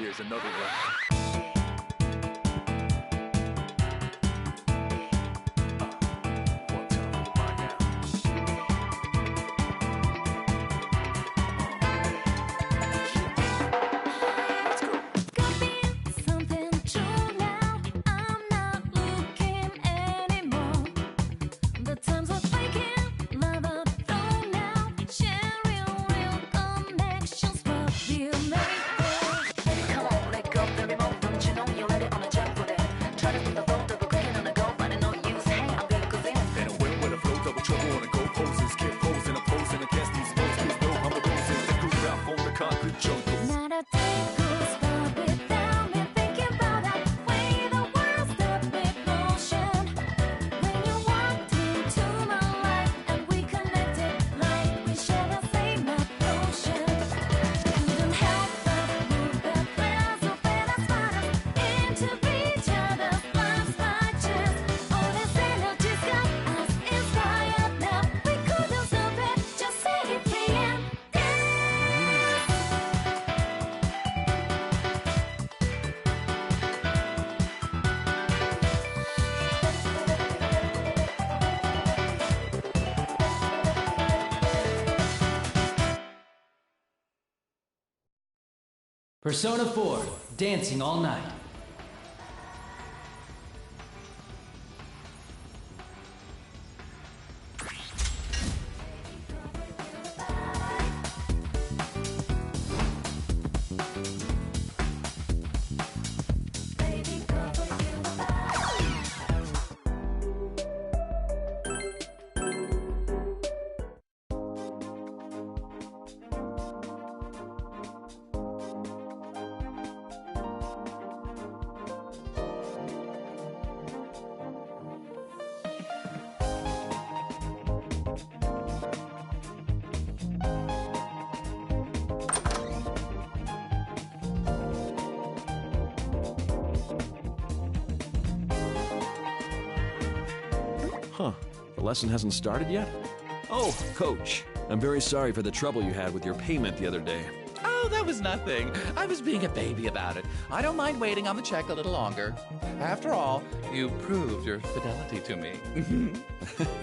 Here's another one. One time, right now. Let's go. Could be something true now. I'm not looking anymore. The times are breaking, love are thrown now. Sharing real connections, what we'll make. Come on, let go the remote. Don't you know you're ready on a jump with it? Try to put the road double clicking on the go, but I know you say I'm gonna go in. And I will when I flow, double trouble on the go poses. Keep posing, opposing against these foes. Please know I'm the roses that grew out from the concrete jungles. Not a day could stop without me thinking about that way the world stopped with motion. When you walked into my life and we connected like we share the same emotion. Couldn't help but move the threads of better smiles into each other's lives like just all this energy's got us inspired now. We couldn't stop it, just say it again. Persona 4, Dancing All Night. Huh. The lesson hasn't started yet? Oh, Coach. I'm very sorry for the trouble you had with your payment the other day. Oh, that was nothing. I was being a baby about it. I don't mind waiting on the check a little longer. After all, you proved your fidelity to me.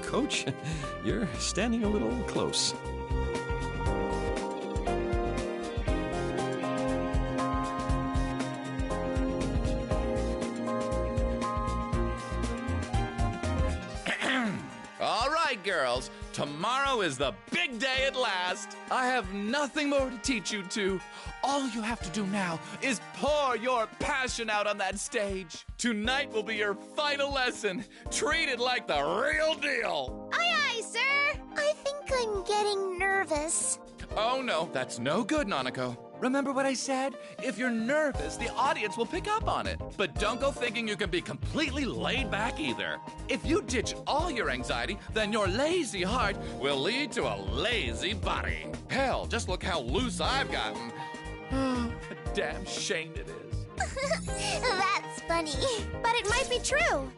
Coach, you're standing a little close. All right, girls. Tomorrow is the big day at last. I have nothing more to teach you two. All you have to do now is pour your passion out on that stage. Tonight will be your final lesson. Treat it like the real deal. Aye, aye, sir. I think I'm getting nervous. Oh, no, that's no good, Nanako. Remember what I said? If you're nervous, the audience will pick up on it. But don't go thinking you can be completely laid back either. If you ditch all your anxiety, then your lazy heart will lead to a lazy body. Hell, just look how loose I've gotten. Oh, a damn shame it is. That's funny, but it might be true.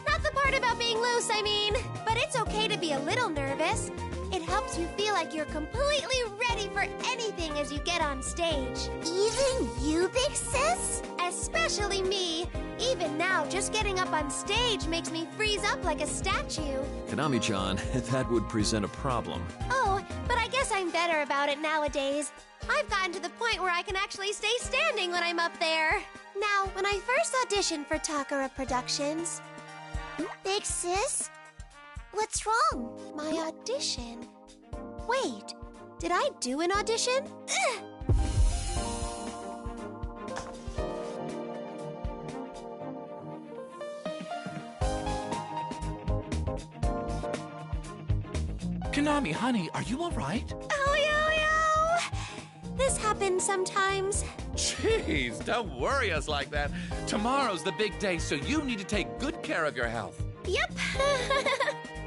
Not the part about being loose, I mean. But it's okay to be a little nervous. It helps you feel like you're completely ready for anything as you get on stage. Even you, Big Sis? Especially me. Even now, just getting up on stage makes me freeze up like a statue. Konami-chan, that would present a problem. Oh, but I guess I'm better about it nowadays. I've gotten to the point where I can actually stay standing when I'm up there. Now, when I first auditioned for Takara Productions... Big Sis? What's wrong? My audition? Wait, did I do an audition? Ugh. Konami, honey, are you all right? Oh, this happens sometimes. Jeez, don't worry us like that. Tomorrow's the big day, so you need to take good care of your health. Yep.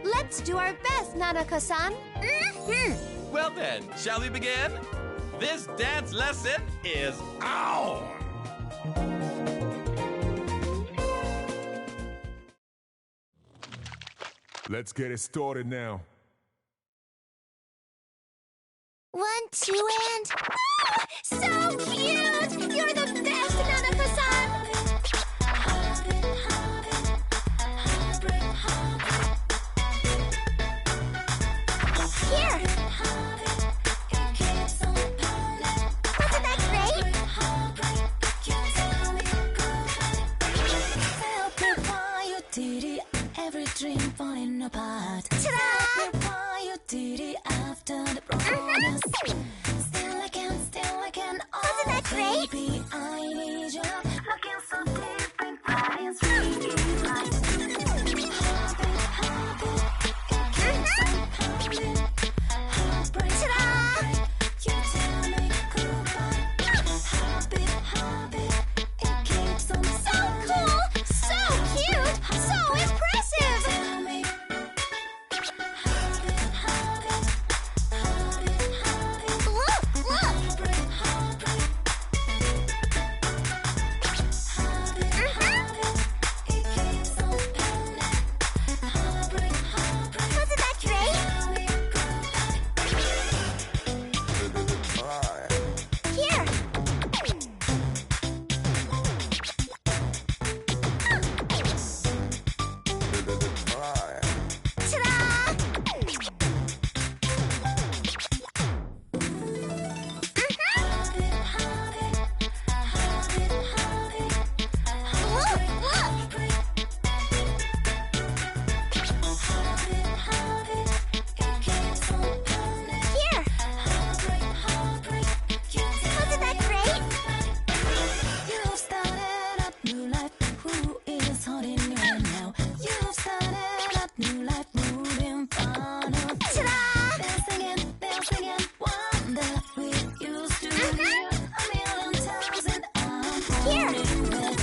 Let's do our best, Nanako-san. Well then, shall we begin? This dance lesson is on! Let's get it started now. 1, 2, and... Oh, so cute! You're the best, Nanako-san! Here! Wasn't that great? Why you did it, every dream falling apart. Ta-da! Why you did it after the promise. Still I can. Wasn't that great? Baby, I need you. Looking so deep in eyes, really right. Heartbreak, Ta-da! you tell me goodbye. Habit, it keeps on So cool! So cute! So impressive! tell me. Look! Look! Wasn't that great? Here! Ta-da! Look! Look! Here! Wasn't that great? You've started a new life. Who is holding you right now? You've started a new life, moving forward. Ta-da! They're singing, wonder we used to hear a million times, and I'm Here! holding back.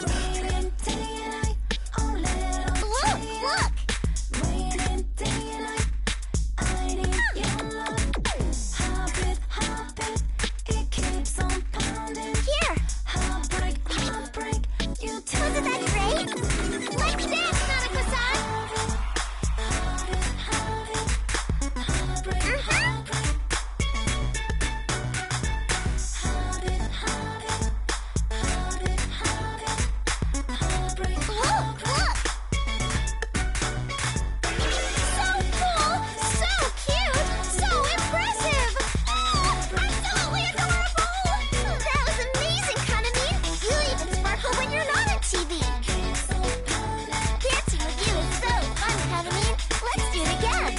Waiting day and night, oh little Look! day. Look! Waiting day and night, I need your love. Heartbeat, it keeps on pounding. Here! Heartbreak, you tell Wasn't that me. great? Let's dance, Nanako-san! Look! Look! So cool! So cute! So impressive! Oh, absolutely adorable! That was amazing, Kaname! You even sparkle when you're not on TV! Dancing with you is so fun, Kaname! Let's do it again!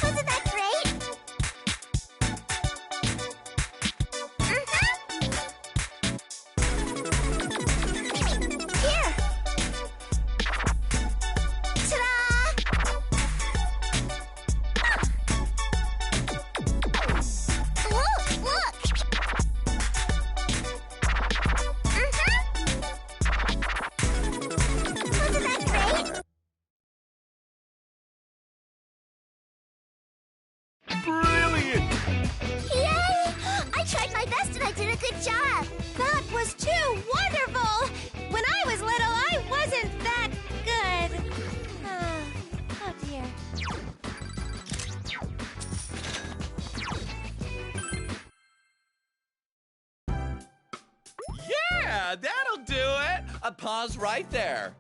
Wasn't that great? Here! Ta-da! Look! Look! Wasn't that great? Brilliant! Yay! I tried my best and I did a good job. That was too wonderful! When I was little, I wasn't that good. Oh dear. Yeah, that'll do it. Pause right there.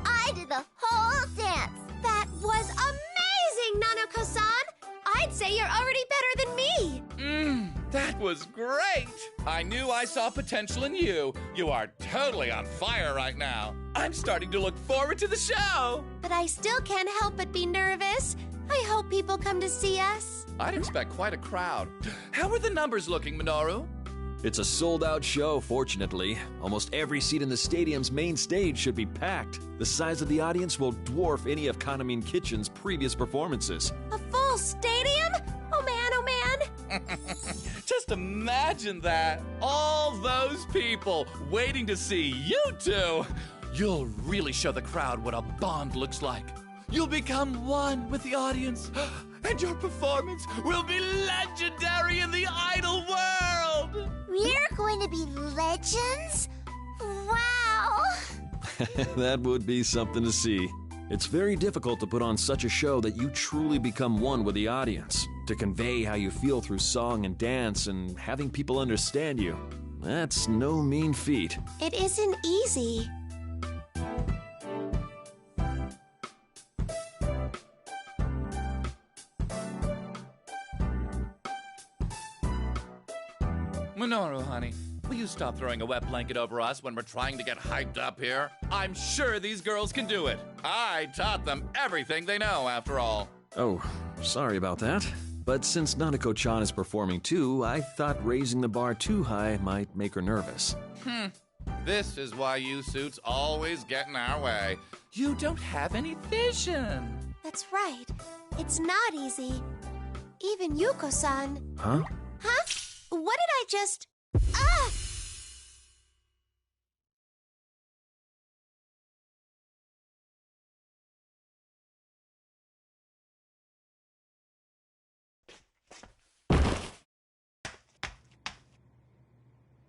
I did the whole dance. That was amazing, Nanako-san. I'd say you're already better than me. That was great. I knew I saw potential in you. You are totally on fire right now. I'm starting to look forward to the show. But I still can't help but be nervous. I hope people come to see us. I'd expect quite a crowd. How are the numbers looking, Minoru? It's a sold-out show, fortunately. Almost every seat in the stadium's main stage should be packed. The size of the audience will dwarf any of Kaname Kitchen's previous performances. A full stadium? Oh man, oh man. Just imagine that. All those people waiting to see you two. You'll really show the crowd what a bond looks like. You'll become one with the audience, and your performance will be legendary in the idol world! We're going to be legends? Wow! That would be something to see. It's very difficult to put on such a show that you truly become one with the audience, to convey how you feel through song and dance and having people understand you. That's no mean feat. It isn't easy. Minoru, honey, will you stop throwing a wet blanket over us when we're trying to get hyped up here? I'm sure these girls can do it. I taught them everything they know, after all. Oh, sorry about that. But since Nanako-chan is performing too, I thought raising the bar too high might make her nervous. This is why you suits always get in our way. You don't have any vision. That's right. It's not easy. Even Yuko-san. Huh? Huh? What did I just... Ah!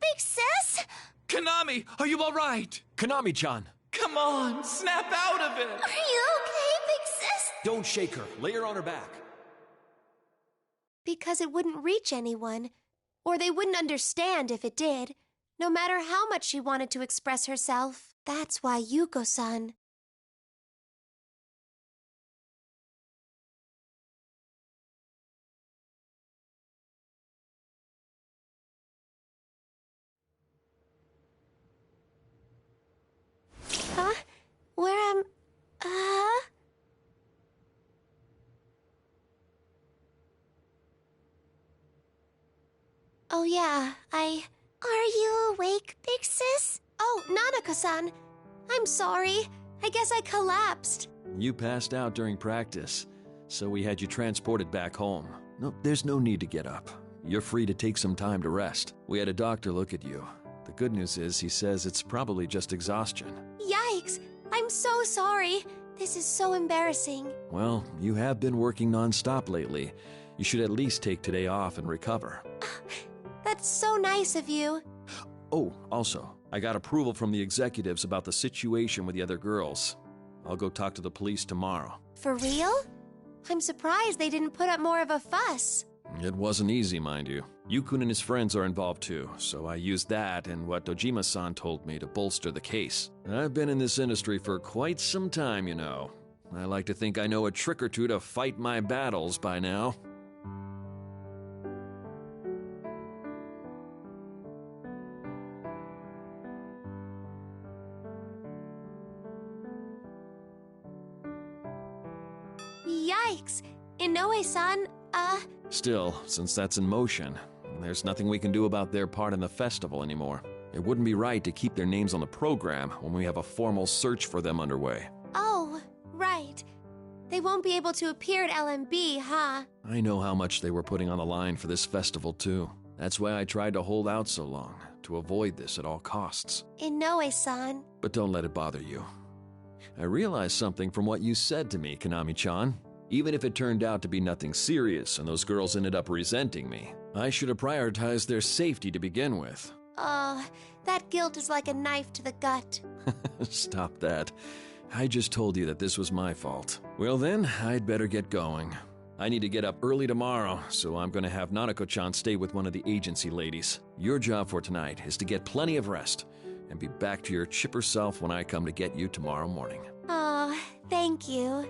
Big sis? Konami, are you all right? Konami-chan! Come on, snap out of it. Are you okay, big sis? Don't shake her. Lay her on her back. Because it wouldn't reach anyone. Or they wouldn't understand if it did, no matter how much she wanted to express herself. That's why Yuko-san. Huh? Where am... Oh yeah, Are you awake, big sis? Oh, Nanako-san. I'm sorry. I guess I collapsed. You passed out during practice, so we had you transported back home. No, there's no need to get up. You're free to take some time to rest. We had a doctor look at you. The good news is he says it's probably just exhaustion. Yikes! I'm so sorry. This is so embarrassing. Well, you have been working non-stop lately. You should at least take today off and recover. That's so nice of you. Oh, also, I got approval from the executives about the situation with the other girls. I'll go talk to the police tomorrow. For real? I'm surprised they didn't put up more of a fuss. It wasn't easy, mind you. Yukun and his friends are involved too, so I used that and what Dojima-san told me to bolster the case. I've been in this industry for quite some time, you know. I like to think I know a trick or two to fight my battles by now. Yikes! Inoue-san, Still, since that's in motion, there's nothing we can do about their part in the festival anymore. It wouldn't be right to keep their names on the program when we have a formal search for them underway. Oh, right. They won't be able to appear at LMB, huh? I know how much they were putting on the line for this festival, too. That's why I tried to hold out so long, to avoid this at all costs. Inoue-san. But don't let it bother you. I realized something from what you said to me, Konami-chan. Even if it turned out to be nothing serious and those girls ended up resenting me, I should have prioritized their safety to begin with. Oh, that guilt is like a knife to the gut. Stop that. I just told you that this was my fault. Well then, I'd better get going. I need to get up early tomorrow, so I'm going to have Nanako-chan stay with one of the agency ladies. Your job for tonight is to get plenty of rest and be back to your chipper self when I come to get you tomorrow morning. Oh, thank you.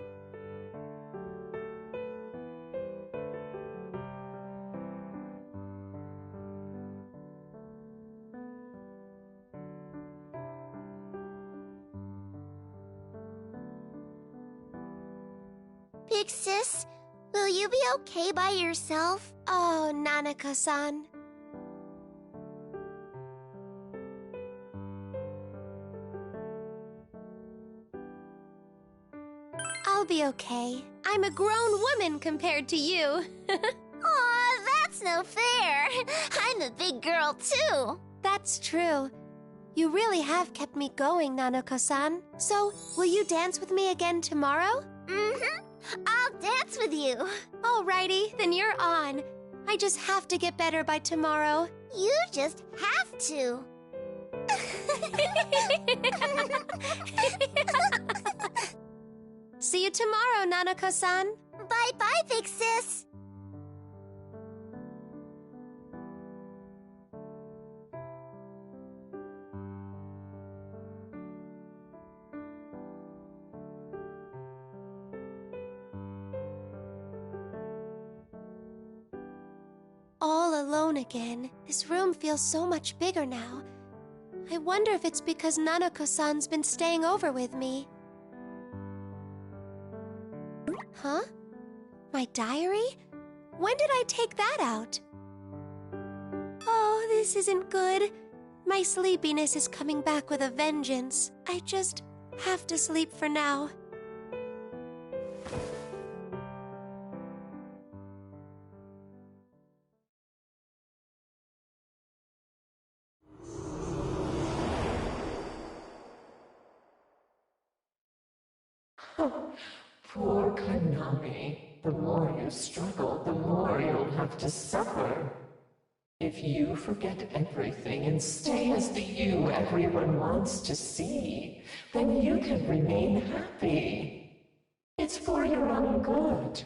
Big sis, will you be okay by yourself? Oh, Nanako-san. I'll be okay. I'm a grown woman compared to you. Aw, that's no fair. I'm a big girl, too. That's true. You really have kept me going, Nanako-san. So, will you dance with me again tomorrow? Mm-hmm. I'll dance with you. Alrighty, then you're on. I just have to get better by tomorrow. You just have to. See you tomorrow, Nanako-san. Bye-bye, big sis. All alone again. This room feels so much bigger now. I wonder if it's because Nanako-san's been staying over with me. Huh? My diary? When did I take that out? Oh, this isn't good. My sleepiness is coming back with a vengeance. I just have to sleep for now. Poor Konami. The more you struggle, the more you'll have to suffer. If you forget everything and stay as the you everyone wants to see, then you can remain happy. It's for your own good.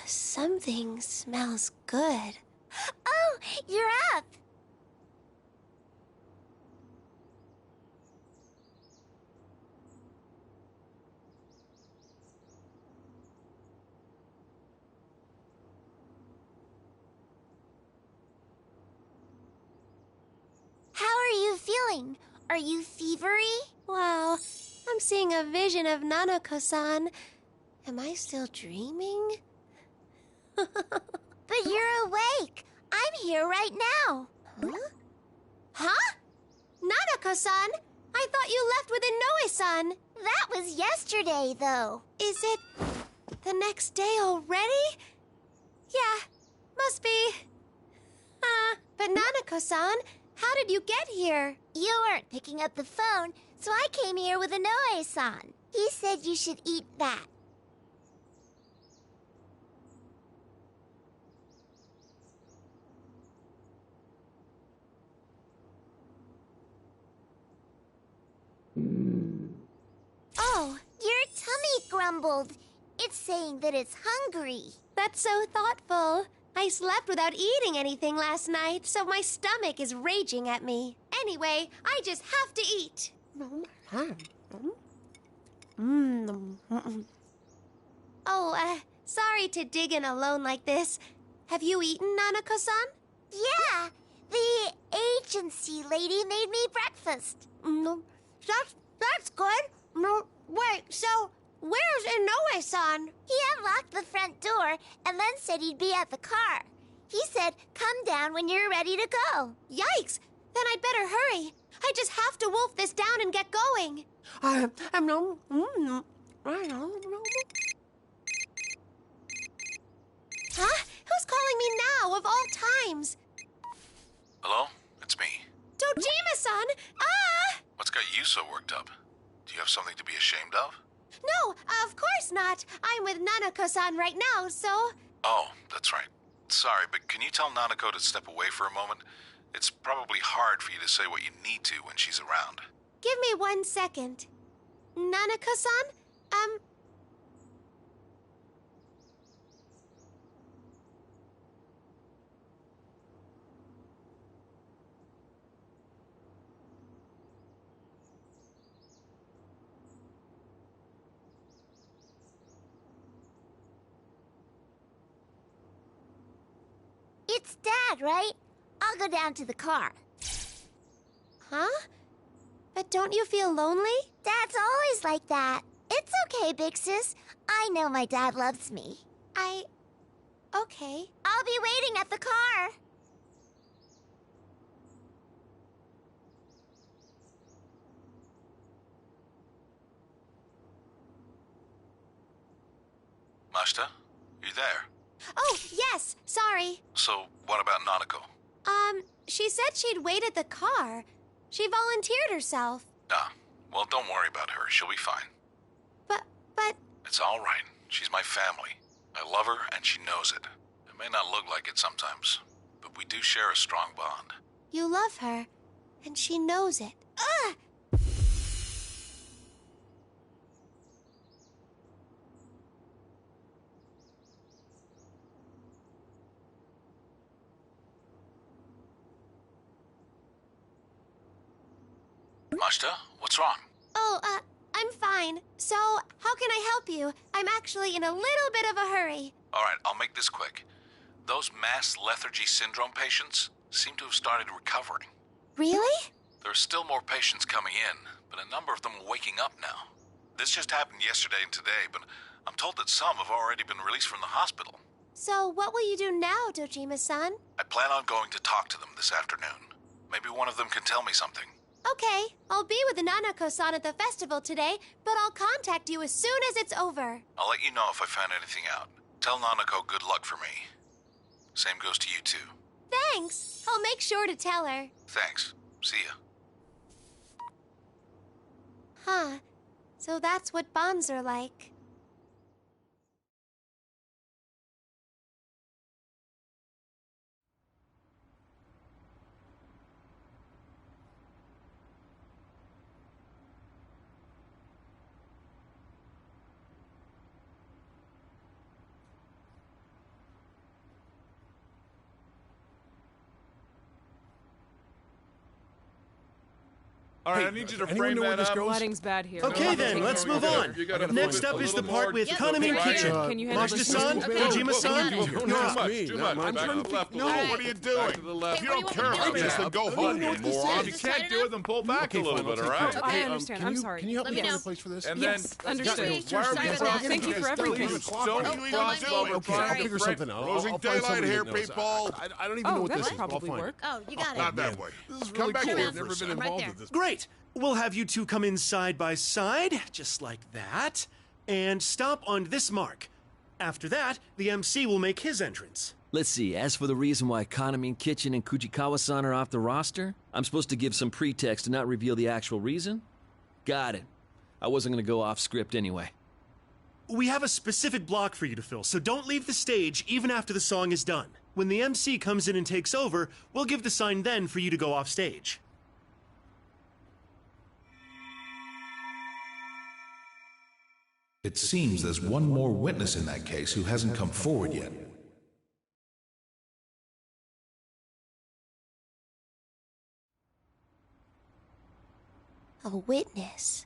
Something smells good. Oh, you're up. How are you feeling? Are you fevery? Wow, I'm seeing a vision of Nanako-san. Am I still dreaming? But you're awake. I'm here right now. Huh? Huh? Nanako-san? I thought you left with Inoue-san. That was yesterday, though. Is it the next day already? Yeah, must be. But Nanako-san, how did you get here? You weren't picking up the phone, so I came here with Inoue-san. He said you should eat that. Oh, your tummy grumbled. It's saying that it's hungry. That's so thoughtful. I slept without eating anything last night, so my stomach is raging at me. Anyway, I just have to eat. Oh, sorry to dig in alone like this. Have you eaten, Nanako-san? Yeah, the agency lady made me breakfast. No, that's good. No, wait, so where's Inoue-san? He unlocked the front door and then said he'd be at the car. He said, come down when you're ready to go. Yikes! Then I'd better hurry. I just have to wolf this down and get going. Huh? Who's calling me now, of all times? Hello? It's me. Dojima-san! Ah! What's got you so worked up? Do you have something to be ashamed of? No, of course not. I'm with Nanako-san right now, so... Oh, that's right. Sorry, but can you tell Nanako to step away for a moment? It's probably hard for you to say what you need to when she's around. Give me 1 second. Nanako-san? It's Dad, right? I'll go down to the car. Huh? But don't you feel lonely? Dad's always like that. It's okay, Big Sis. I know my dad loves me. Okay. I'll be waiting at the car. Mashta, you there? Oh, yes. Sorry. So, what about Nanako? She said she'd wait at the car. She volunteered herself. Ah, well, don't worry about her. She'll be fine. But... It's all right. She's my family. I love her, and she knows it. It may not look like it sometimes, but we do share a strong bond. You love her, and she knows it. Ugh! Mashta, what's wrong? Oh, I'm fine. So, how can I help you? I'm actually in a little bit of a hurry. All right, I'll make this quick. Those mass lethargy syndrome patients seem to have started recovering. Really? There are still more patients coming in, but a number of them are waking up now. This just happened yesterday and today, but I'm told that some have already been released from the hospital. So, what will you do now, Dojima-san? I plan on going to talk to them this afternoon. Maybe one of them can tell me something. Okay, I'll be with the Nanako-san at the festival today, but I'll contact you as soon as it's over. I'll let you know if I find anything out. Tell Nanako good luck for me. Same goes to you, too. Thanks. I'll make sure to tell her. Thanks. See ya. Huh. So that's what bonds are like. All right, I need you to frame that up. Lighting's bad here. Okay, then, let's move on. Next up is the part with Kaname Kitchen. Can you handle this? Mashta-san, Dojima-san, Too much, too much. I'm Back to the left. No, what are you doing? If you don't care about this, then go home, you moron. If you can't do it, then pull back a little bit, all right? I understand. I'm sorry. Can you help me find a place for this? And then, Understood. why are we Thank you for everything. Don't cross while we're Okay, I'll trying to figure something out. Closing I'll find daylight somebody here, that knows. people. I don't even know Oh, what that this would is, but I'll probably find work. it. Oh, you got Not that way. This is Come really back cool. here I've for a never been second. involved with this. Great. We'll have you two come in side by side, just like that, and stop on this mark. After that, the MC will make his entrance. Let's see, as for the reason why Kaname Kitchen and Kujikawa-san are off the roster, I'm supposed to give some pretext and not reveal the actual reason? Got it. I wasn't gonna go off script anyway. We have a specific block for you to fill, so don't leave the stage even after the song is done. When the MC comes in and takes over, we'll give the sign then for you to go off stage. It seems there's one more witness in that case who hasn't come forward yet. A witness.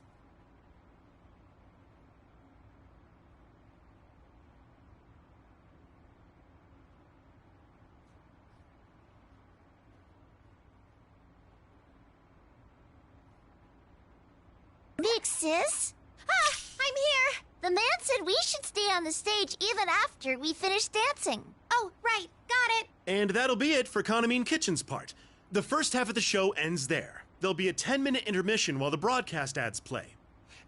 Big sis? Ah, I'm here! The man said we should stay on the stage even after we finish dancing. Oh, right, got it. And that'll be it for Kaname Kitchen's part. The first half of the show ends there. There'll be a 10-minute intermission while the broadcast ads play.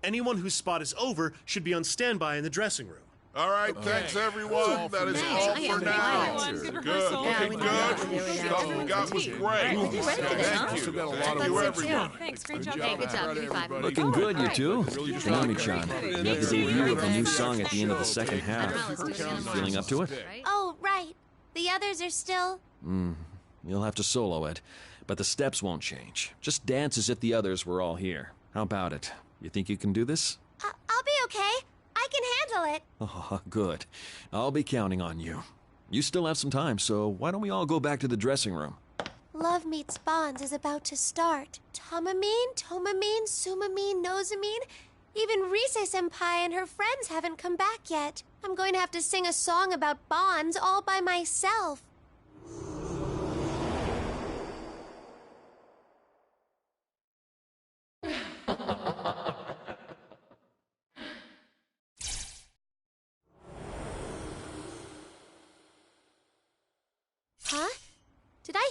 Anyone whose spot is over should be on standby in the dressing room. All right, thanks everyone. That is all for now. Good, looking good. Stuff we got was great. Thank you. Thank you, everyone. Thanks, great job. Good job. Looking good, you two. Kaname-chan, you make the debut of the new song at the end of the second half. Feeling up to it? Oh, right. The others are still... You'll have to solo it, but the steps won't change. Just dance as if the others were all here. How about it? You think you can do this? I'll be okay. I can handle it. Oh, good. I'll be counting on you. You still have some time, so why don't we all go back to the dressing room? Love Meets Bonds is about to start. Tomamine, Tomamine, Sumamine, Nosamine. Even Rise-senpai and her friends haven't come back yet. I'm going to have to sing a song about bonds all by myself.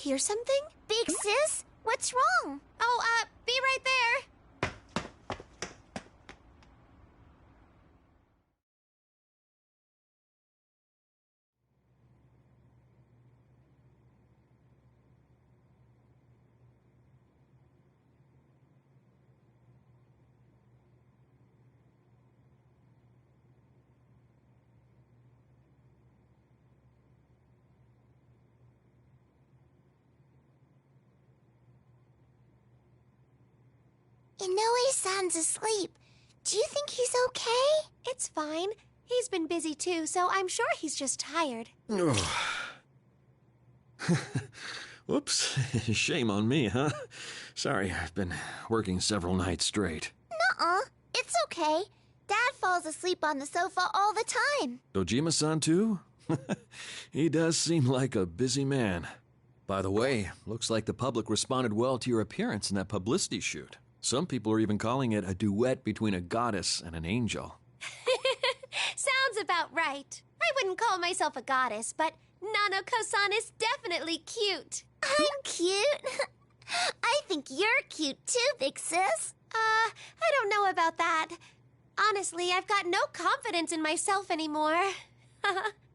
hear something? Big sis, what's wrong? Oh, be right there. Inoue-san's asleep. Do you think he's okay? It's fine. He's been busy too, so I'm sure he's just tired. Whoops. Shame on me, huh? Sorry, I've been working several nights straight. Nuh-uh. It's okay. Dad falls asleep on the sofa all the time. Dojima-san too? He does seem like a busy man. By the way, looks like the public responded well to your appearance in that publicity shoot. Some people are even calling it a duet between a goddess and an angel. Sounds about right. I wouldn't call myself a goddess, but Nanako-san is definitely cute. I'm cute? I think you're cute too, big sis. I don't know about that. Honestly, I've got no confidence in myself anymore.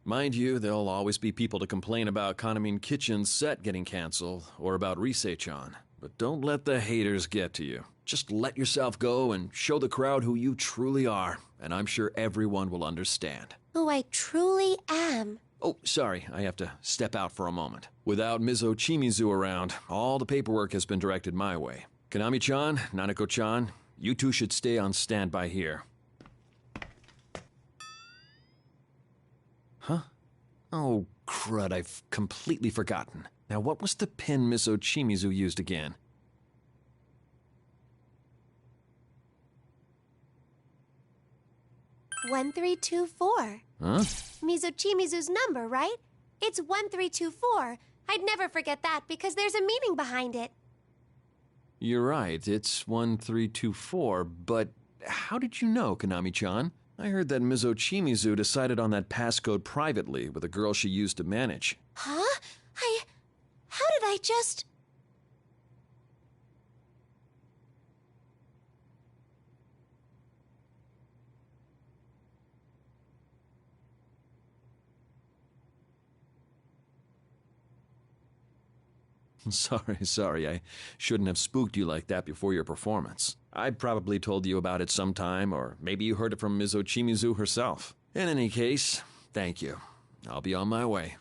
Mind you, there'll always be people to complain about Kanamin Kitchen's set getting canceled, or about Risei-chan. But don't let the haters get to you. Just let yourself go and show the crowd who you truly are, and I'm sure everyone will understand. Who I truly am. Oh, sorry, I have to step out for a moment. Without Ms. Ochimizu around, all the paperwork has been directed my way. Konami-chan, Nanako-chan, you two should stay on standby here. Huh? Oh, crud, I've completely forgotten. Now, what was the pin Miss Ochimizu used again? "1324. Huh? Mizochimizu's number, right? It's 1324. I'd never forget that because there's a meaning behind it. You're right, it's 1324, but how did you know, Konami-chan? I heard that Ms. Ochimizu decided on that passcode privately with a girl she used to manage. Huh? How did I just... Sorry, I shouldn't have spooked you like that before your performance. I probably told you about it sometime, or maybe you heard it from Ms. Ochimizu herself. In any case, thank you. I'll be on my way.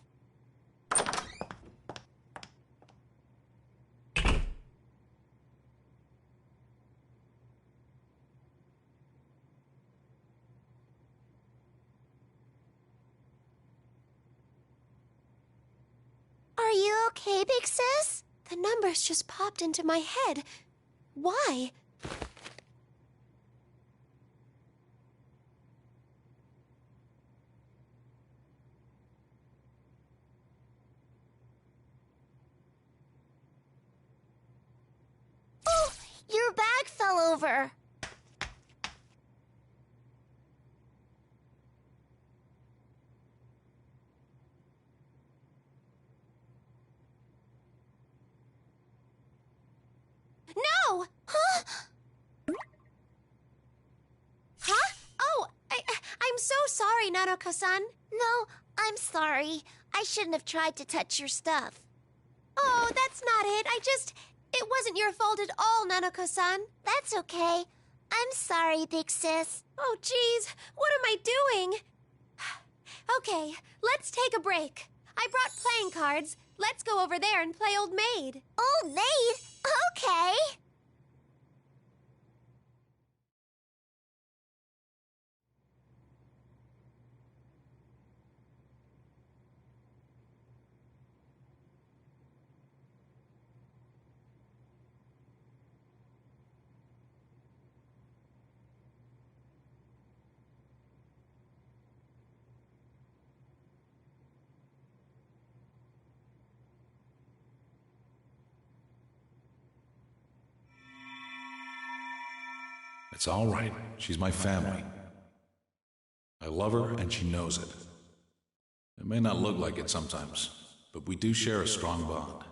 Are you okay, big sis? The numbers just popped into my head. Why? Oh, your bag fell over. No! Huh? Huh? Oh, I'm so sorry, Nanako-san. No, I'm sorry. I shouldn't have tried to touch your stuff. Oh, that's not it. It wasn't your fault at all, Nanako-san. That's okay. I'm sorry, big sis. Oh, geez. What am I doing? Okay, let's take a break. I brought playing cards. Let's go over there and play Old Maid. Old Maid? Okay. It's all right. She's my family. I love her, and she knows it. It may not look like it sometimes, but we do share a strong bond.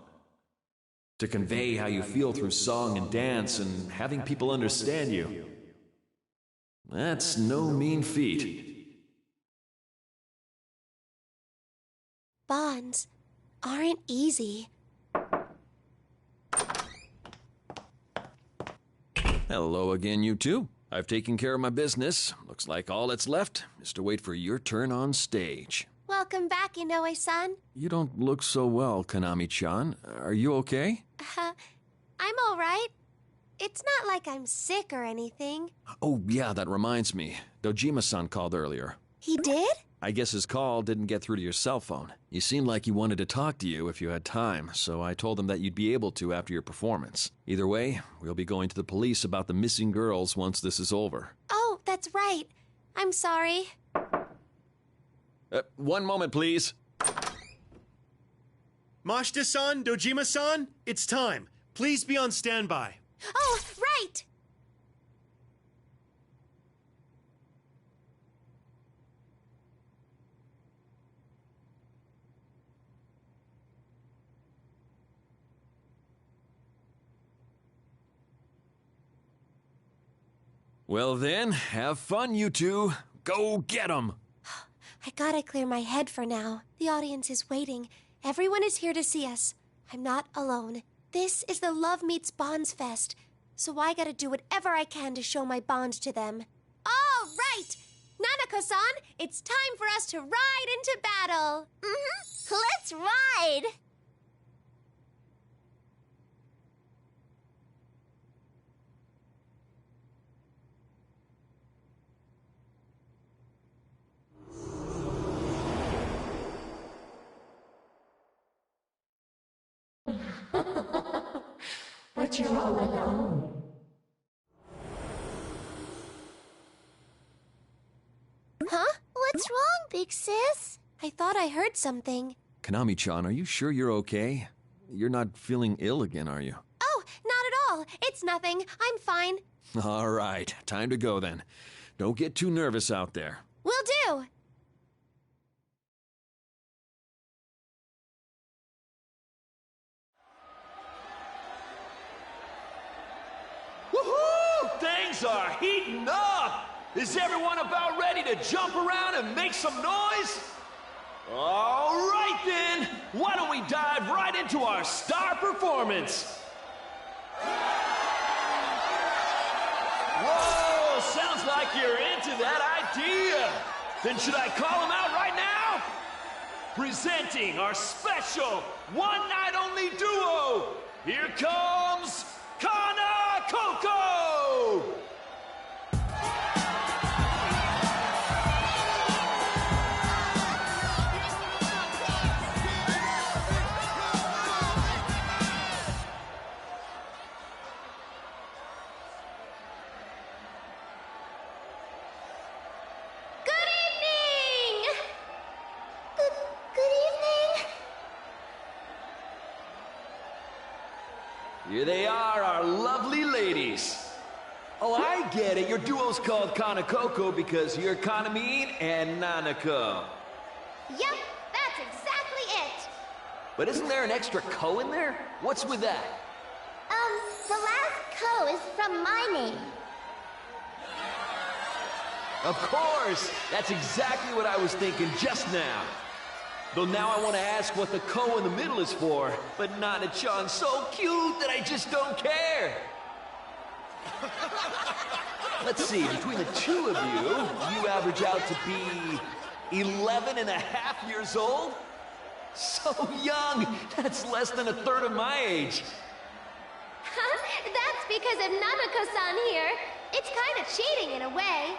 To convey how you feel through song and dance and having people understand you. That's no mean feat. Bonds aren't easy. Hello again, you two. I've taken care of my business. Looks like all that's left is to wait for your turn on stage. Welcome back, Inoue-san. You don't look so well, Konami-chan. Are you okay? I'm all right. It's not like I'm sick or anything. Oh, yeah, that reminds me. Dojima-san called earlier. He did? I guess his call didn't get through to your cell phone. You seemed like he wanted to talk to you if you had time, so I told him that you'd be able to after your performance. Either way, we'll be going to the police about the missing girls once this is over. Oh, that's right. I'm sorry. One moment, please. Mashita-san, Dojima-san, it's time. Please be on standby. Oh, right! Well then, have fun, you two. Go get 'em! I gotta clear my head for now. The audience is waiting. Everyone is here to see us. I'm not alone. This is the Love Meets Bonds Fest, so I gotta do whatever I can to show my bond to them. All right! Nanako-san, it's time for us to ride into battle! Let's ride! But you're all alone. Huh? What's wrong, big sis? I thought I heard something. Konami-chan, are you sure you're okay? You're not feeling ill again, are you? Oh, not at all. It's nothing. I'm fine. All right, time to go then. Don't get too nervous out there. Will do. Woohoo! Things are heating up! Is everyone about ready to jump around and make some noise? All right then, why don't we dive right into our star performance? Whoa, sounds like you're into that idea. Then should I call them out right now? Presenting our special one-night-only duo, here comes Kana Coco! Here they are, our lovely ladies. Oh, I get it. Your duo's called Kana Coco because you're Kanamine and Nanako. Yep, that's exactly it. But isn't there an extra ko in there? What's with that? The last ko is from my name. Of course! That's exactly what I was thinking just now. Though now I want to ask what the ko in the middle is for, but Nana-chan's so cute that I just don't care. Let's see, between the two of you average out to be 11 and a half years old? So young! That's less than a third of my age. That's because of Nanako-san here. It's kind of cheating in a way.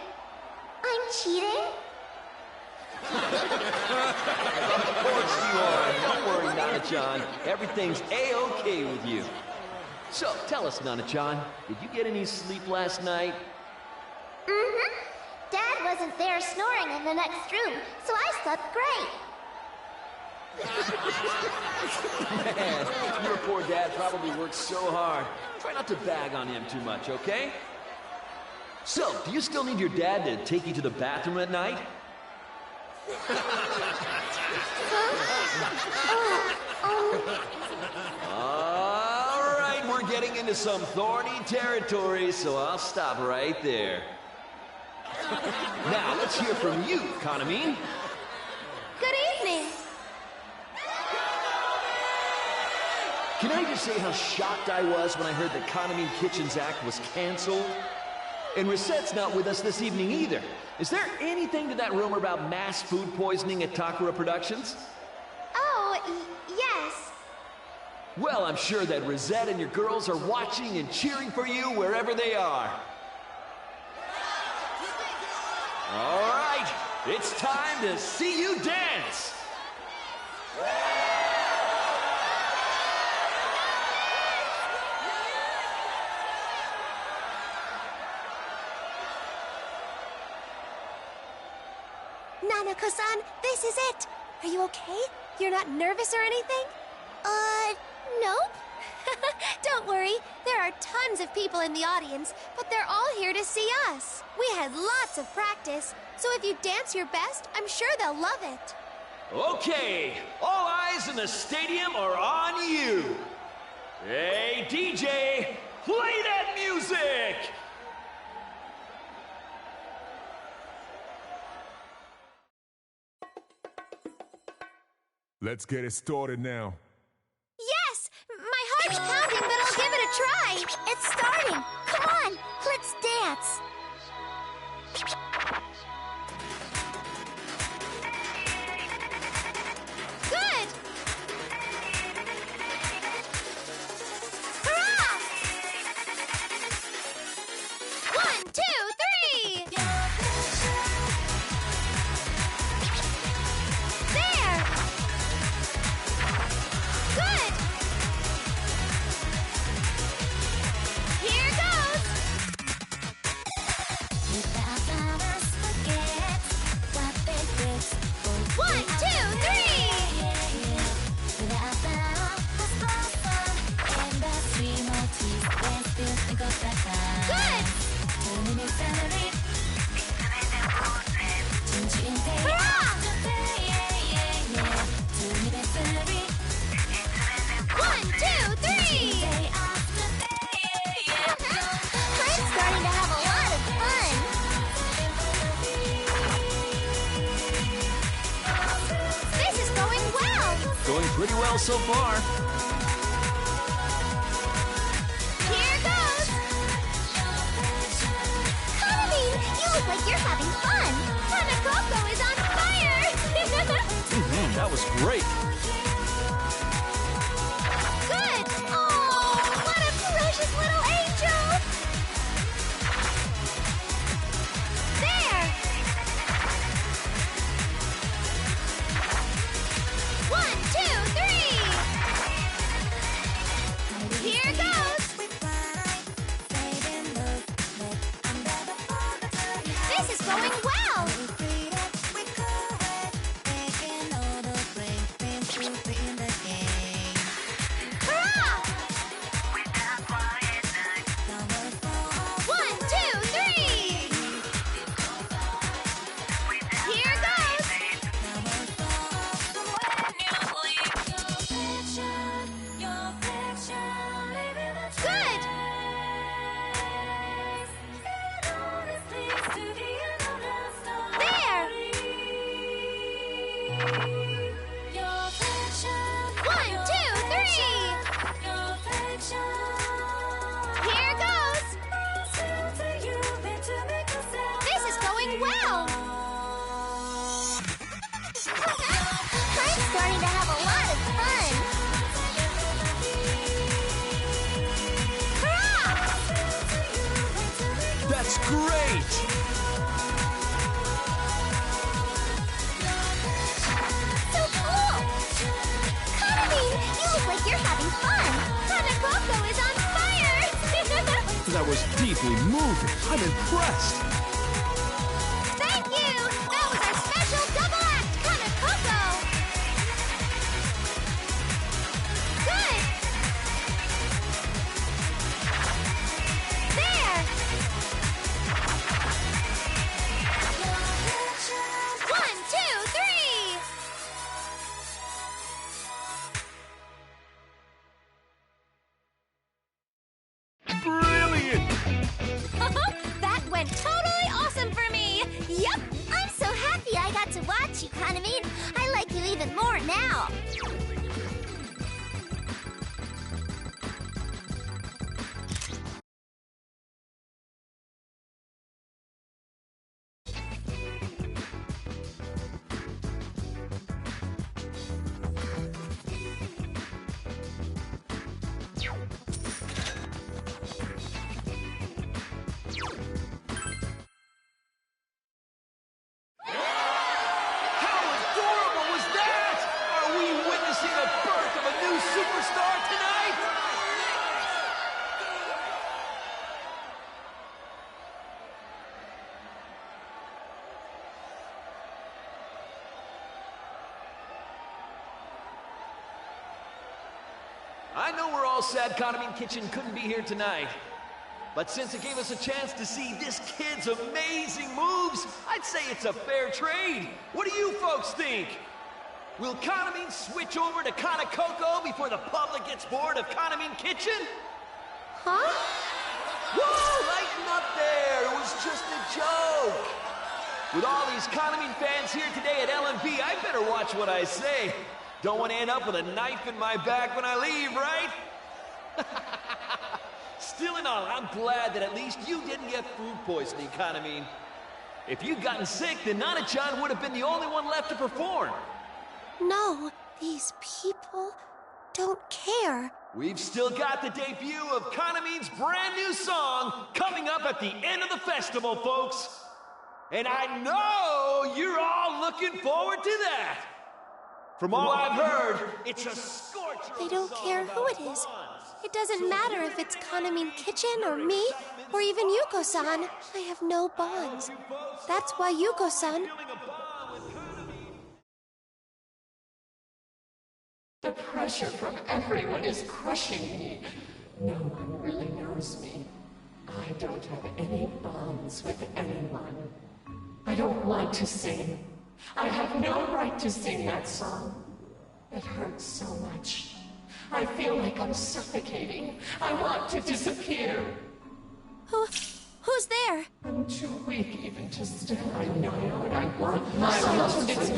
I'm cheating? Of course you are. Don't worry, Nana-chan. Everything's A-okay with you. So, tell us, Nana-chan, did you get any sleep last night? Dad wasn't there snoring in the next room, so I slept great. Man, your poor dad probably worked so hard. Try not to bag on him too much, okay? So, do you still need your dad to take you to the bathroom at night? All getting into some thorny territory, so I'll stop right there. Now, let's hear from you, Kanamine. Good evening. Can I just say how shocked I was when I heard that Kanamine Kitchen's act was canceled? And Risette's not with us this evening either. Is there anything to that rumor about mass food poisoning at Takara Productions? Oh, yes. Well, I'm sure that Risette and your girls are watching and cheering for you wherever they are. All right, it's time to see you dance. Nanako-san, this is it. Are you okay? You're not nervous or anything? Nope. Don't worry. There are tons of people in the audience, but they're all here to see us. We had lots of practice, so if you dance your best, I'm sure they'll love it. Okay, all eyes in the stadium are on you. Hey, DJ, play that music! Let's get it started now. Yes! My heart's pounding, but I'll give it a try. It's starting. Come on, let's dance. Good! Hurrah! 1, 2, 3! There! Good! Here goes! One, two, three! Good! Hurrah! 1, 2, 3! I'm starting to have a lot of fun. This is going well. Going pretty well so far. Here goes. Kanamine, you look like you're having fun. Hanakoko is on fire. That was great. Good. Oh, what a precious little angel. There. 1, 2, 3. Here goes. This is going well. Hurrah! 1, 2, 3. Here goes. Good. There. 1, 2, 3. Here goes. This is going well. I'm starting to have a lot of fun. Hurrah! That's great! So cool! Kanamine, you look like you're having fun. Hanakoko is on fire. That was deeply moving. I'm impressed. went totally awesome for me! Yup! I'm so happy I got to watch you, Kanamine. I like you even more now. How adorable was that? Are we witnessing the birth of a new superstar tonight? I know we're all sad Kanamine Kitchen couldn't be here tonight. But since it gave us a chance to see this kid's amazing moves, I'd say it's a fair trade. What do you folks think? Will Kanamine switch over to Kanekoko before the public gets bored of Kanamine Kitchen? Huh? Whoa, lighten up there. It was just a joke. With all these Kanamine fans here today at LMP, I better watch what I say. Don't want to end up with a knife in my back when I leave, right? Still in all, I'm glad that at least you didn't get food poisoning, Kanamine. If you'd gotten sick, then Nana-chan would have been the only one left to perform. No, these people don't care. We've still got the debut of Kanamine's brand new song coming up at the end of the festival, folks. And I know you're all looking forward to that. From all I've heard, it's a scorcher. They don't care who it is. It doesn't matter if it's Kanamine Kitchen or me, or even Yuko-san. I have no bonds. That's why Yuko-san... The pressure from everyone is crushing me. No one really knows me. I don't have any bonds with anyone. I don't want to sing. I have no right to sing that song. It hurts so much. I feel like I'm suffocating. I want to disappear. Who's there? I'm too weak even to stand. I know what I want. My love is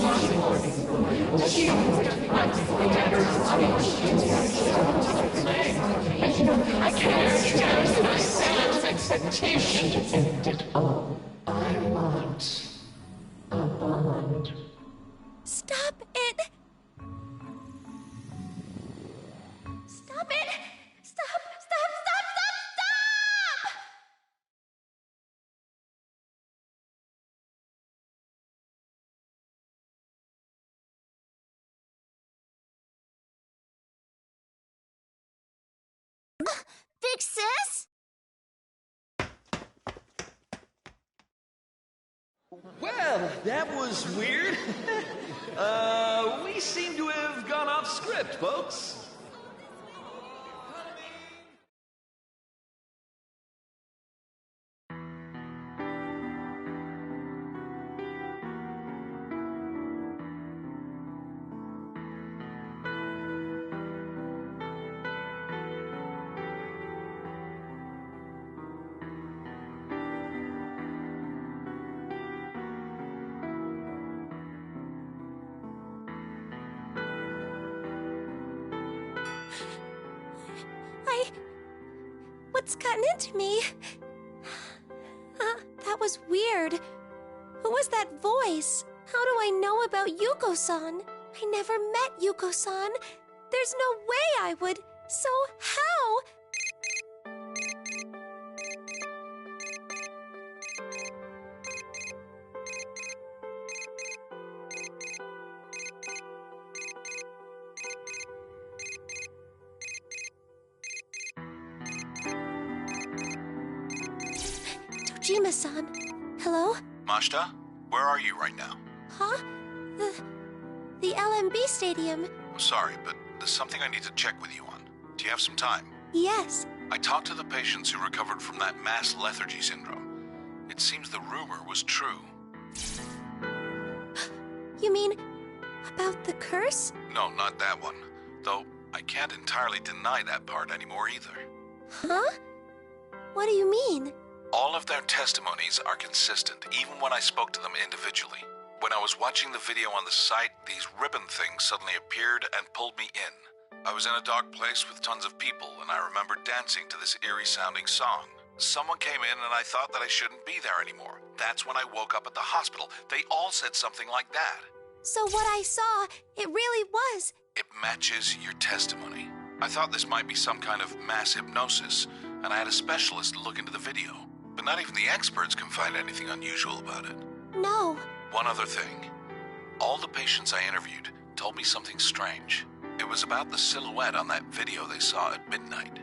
I can't stand myself expectation to end it all. I want a bond. Stop it! Stop it! Stop! Stop! Stop! Stop! Stop! Big Sis? Well, that was weird. We seem to have gone off script, folks. What's gotten into me? That was weird. Who was that voice? How do I know about Yuko-san? I never met Yuko-san. There's no way I would. So how? Dojima-san. Hello? Mashita, where are you right now? Huh? The LMB Stadium. I'm sorry, but there's something I need to check with you on. Do you have some time? Yes. I talked to the patients who recovered from that mass lethargy syndrome. It seems the rumor was true. You mean about the curse? No, not that one. Though I can't entirely deny that part anymore either. Huh? What do you mean? All of their testimonies are consistent, even when I spoke to them individually. When I was watching the video on the site, these ribbon things suddenly appeared and pulled me in. I was in a dark place with tons of people, and I remember dancing to this eerie-sounding song. Someone came in and I thought that I shouldn't be there anymore. That's when I woke up at the hospital. They all said something like that. So what I saw, it really was. It matches your testimony. I thought this might be some kind of mass hypnosis, and I had a specialist look into the video. But not even the experts can find anything unusual about it. No. One other thing. All the patients I interviewed told me something strange. It was about the silhouette on that video they saw at midnight.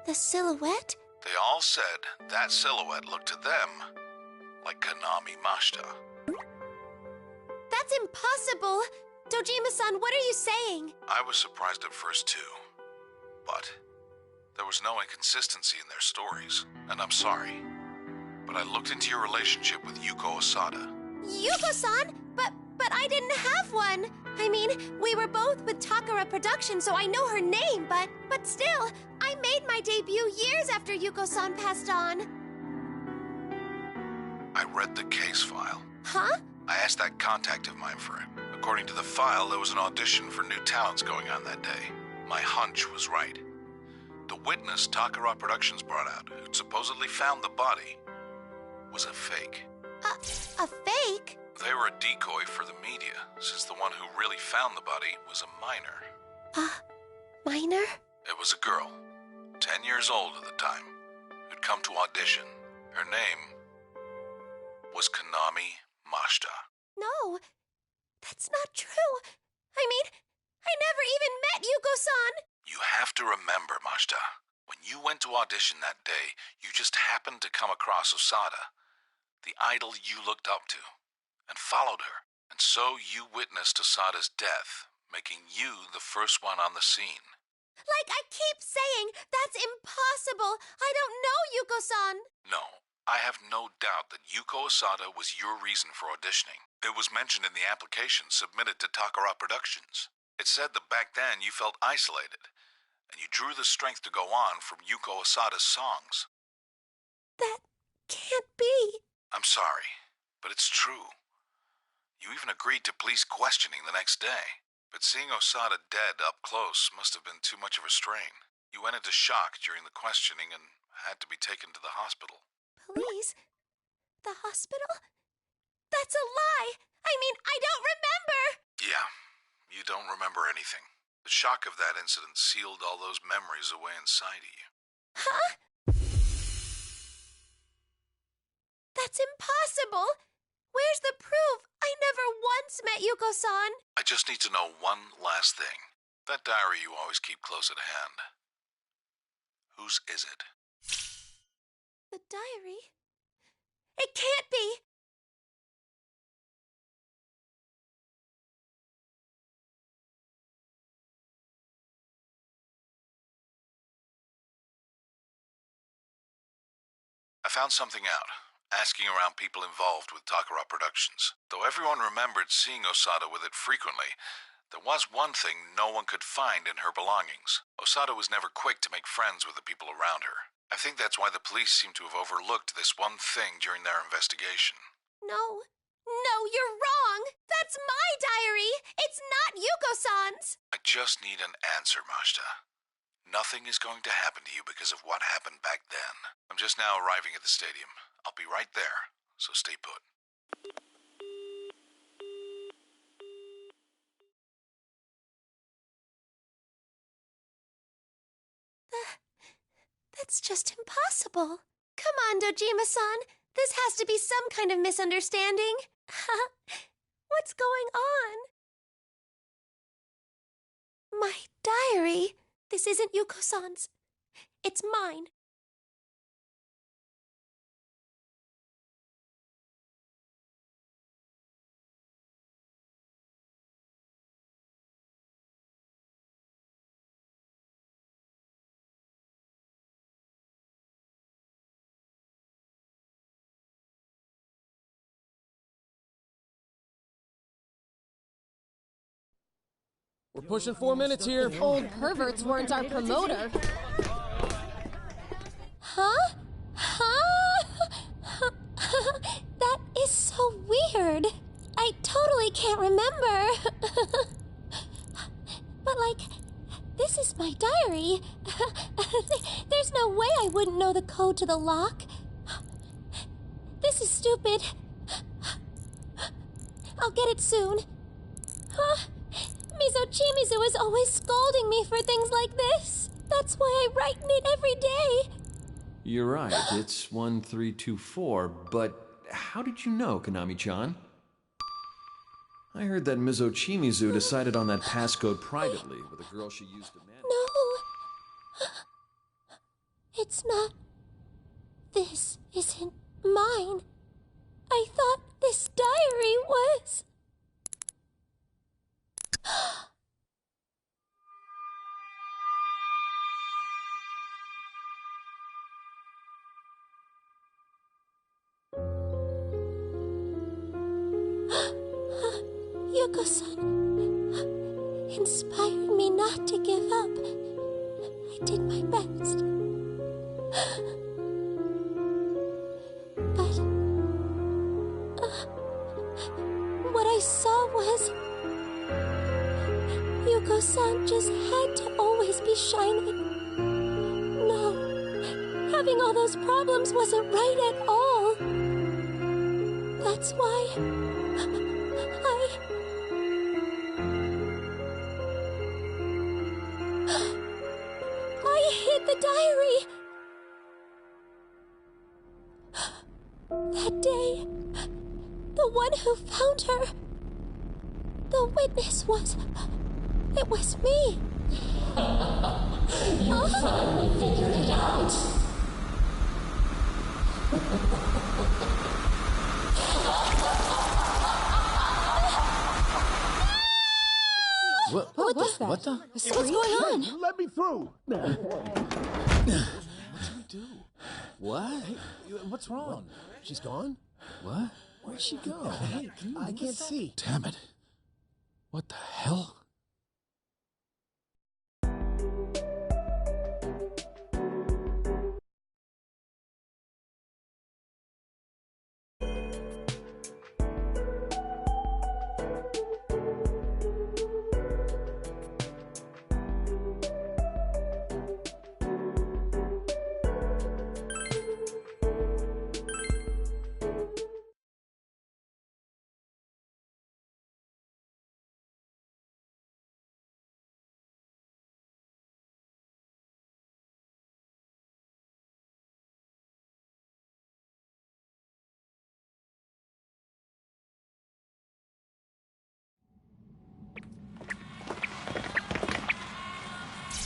The silhouette? They all said that silhouette looked to them like Konami Mashita. That's impossible! Dojima-san, what are you saying? I was surprised at first too, but there was no inconsistency in their stories, and I'm sorry. But I looked into your relationship with Yuko Osada. Yuko-san? But I didn't have one! I mean, we were both with Takara Productions, so I know her name, but still, I made my debut years after Yuko-san passed on. I read the case file. Huh? I asked that contact of mine for it. According to the file, there was an audition for new talents going on that day. My hunch was right. The witness Takara Productions brought out, who'd supposedly found the body, was a fake. A fake? They were a decoy for the media, since the one who really found the body was a minor. Minor? It was a girl, 10 years old at the time, who'd come to audition. Her name was Konami Mashita. No, that's not true. I mean, I never even met Yuko-san. You have to remember, Mashita, when you went to audition that day, you just happened to come across Osada, the idol you looked up to, and followed her. And so you witnessed Osada's death, making you the first one on the scene. Like I keep saying, that's impossible. I don't know Yuko-san. No, I have no doubt that Yuko Osada was your reason for auditioning. It was mentioned in the application submitted to Takara Productions. It said that back then you felt isolated, and you drew the strength to go on from Yuko Osada's songs. That can't be. I'm sorry, but it's true. You even agreed to police questioning the next day. But seeing Osada dead up close must have been too much of a strain. You went into shock during the questioning and had to be taken to the hospital. Police? The hospital? That's a lie! I mean, I don't remember! Yeah, you don't remember anything. The shock of that incident sealed all those memories away inside of you. Huh? That's impossible! Where's the proof? I never once met Yuko-san. I just need to know one last thing. That diary you always keep close at hand. Whose is it? The diary? It can't be! I found something out, asking around people involved with Takara Productions. Though everyone remembered seeing Osada with it frequently, there was one thing no one could find in her belongings. Osada was never quick to make friends with the people around her. I think that's why the police seem to have overlooked this one thing during their investigation. No, you're wrong! That's my diary! It's not Yuko-san's! I just need an answer, Mashita. Nothing is going to happen to you because of what happened back then. I'm just now arriving at the stadium. I'll be right there, so stay put. That's just impossible. Come on, Dojima-san. This has to be some kind of misunderstanding. What's going on? My diary. This isn't Yuko-san's. It's mine. We're pushing 4 minutes here. Old perverts weren't our promoter. Huh? That is so weird. I totally can't remember. But, this is my diary. There's no way I wouldn't know the code to the lock. This is stupid. I'll get it soon. Mizochimizu is always scolding me for things like this. That's why I write in it every day. You're right, it's 1324, but how did you know, Konami-chan? I heard that Mizochimizu decided on that passcode privately with a girl she used to manage. No. It's not. This isn't mine. I thought this diary was. Yuko-san inspired me not to give up. I did my best. But what I saw was Yuko-san just had to always be shining. No, having all those problems wasn't right at all. That's why I hid the diary. That day, the one who found her, the witness was... it was me. You finally figured it out. What was that? What the? What's going on? Let me through. What'd you do? What? Hey, what's wrong? She's gone? What? Where'd she go? Hey, I can't see. Damn it. What the hell?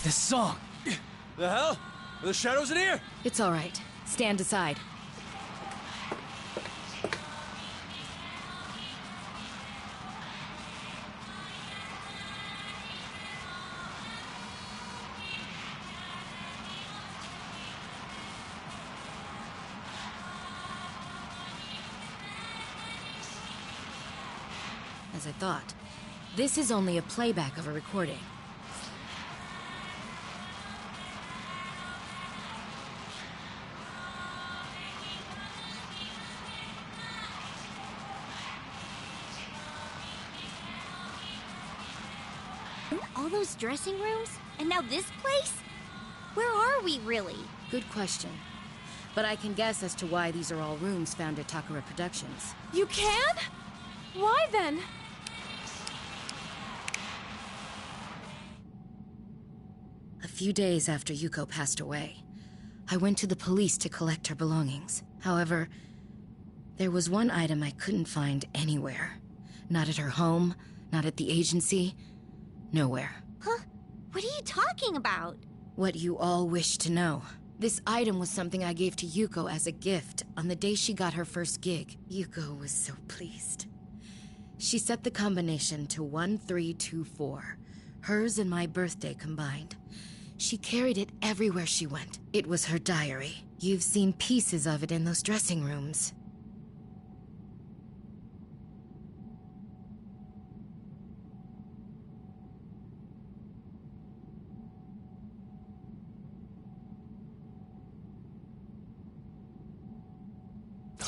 This song! The hell? Are the shadows in here? It's all right. Stand aside. As I thought, this is only a playback of a recording. All those dressing rooms? And now this place? Where are we, really? Good question. But I can guess as to why these are all rooms found at Takara Productions. You can? Why then? A few days after Yuko passed away, I went to the police to collect her belongings. However, there was one item I couldn't find anywhere. Not at her home, not at the agency, nowhere. Huh? What are you talking about? What you all wish to know. This item was something I gave to Yuko as a gift on the day she got her first gig. Yuko was so pleased. She set the combination to 1324, hers and my birthday combined. She carried it everywhere she went. It was her diary. You've seen pieces of it in those dressing rooms.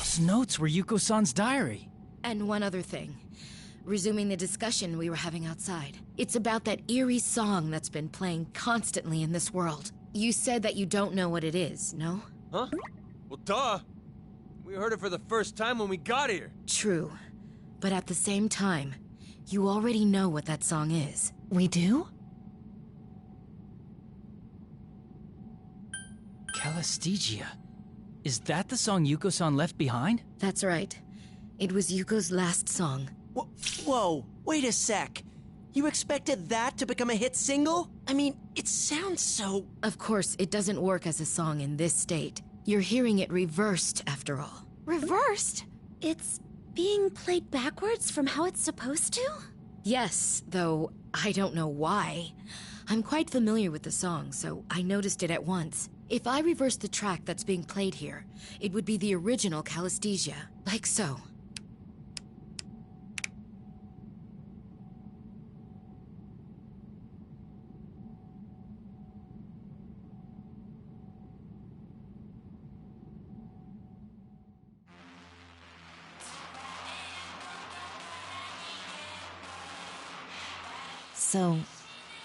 Those notes were Yuko-san's diary. And one other thing. Resuming the discussion we were having outside. It's about that eerie song that's been playing constantly in this world. You said that you don't know what it is, no? Huh? Well, duh. We heard it for the first time when we got here. True. But at the same time, you already know what that song is. We do? Calistegia. Is that the song Yuko-san left behind? That's right. It was Yuko's last song. Whoa, wait a sec. You expected that to become a hit single? I mean, it sounds so... Of course, it doesn't work as a song in this state. You're hearing it reversed, after all. Reversed? It's being played backwards from how it's supposed to? Yes, though I don't know why. I'm quite familiar with the song, so I noticed it at once. If I reverse the track that's being played here, it would be the original Calistegia, like so. So,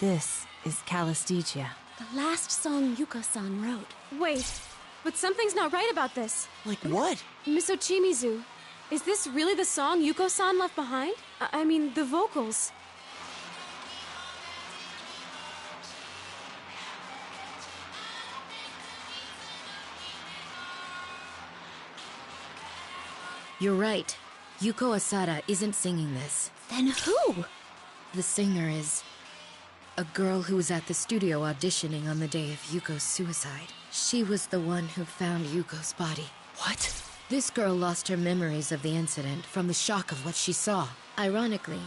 this is Calistegia. The last song Yuko-san wrote. Wait, but something's not right about this. Like what? Miss Ochimizu, is this really the song Yuko-san left behind? I mean, the vocals. You're right. Yuko Asada isn't singing this. Then who? The singer is... a girl who was at the studio auditioning on the day of Yuko's suicide. She was the one who found Yuko's body. What? This girl lost her memories of the incident from the shock of what she saw. Ironically,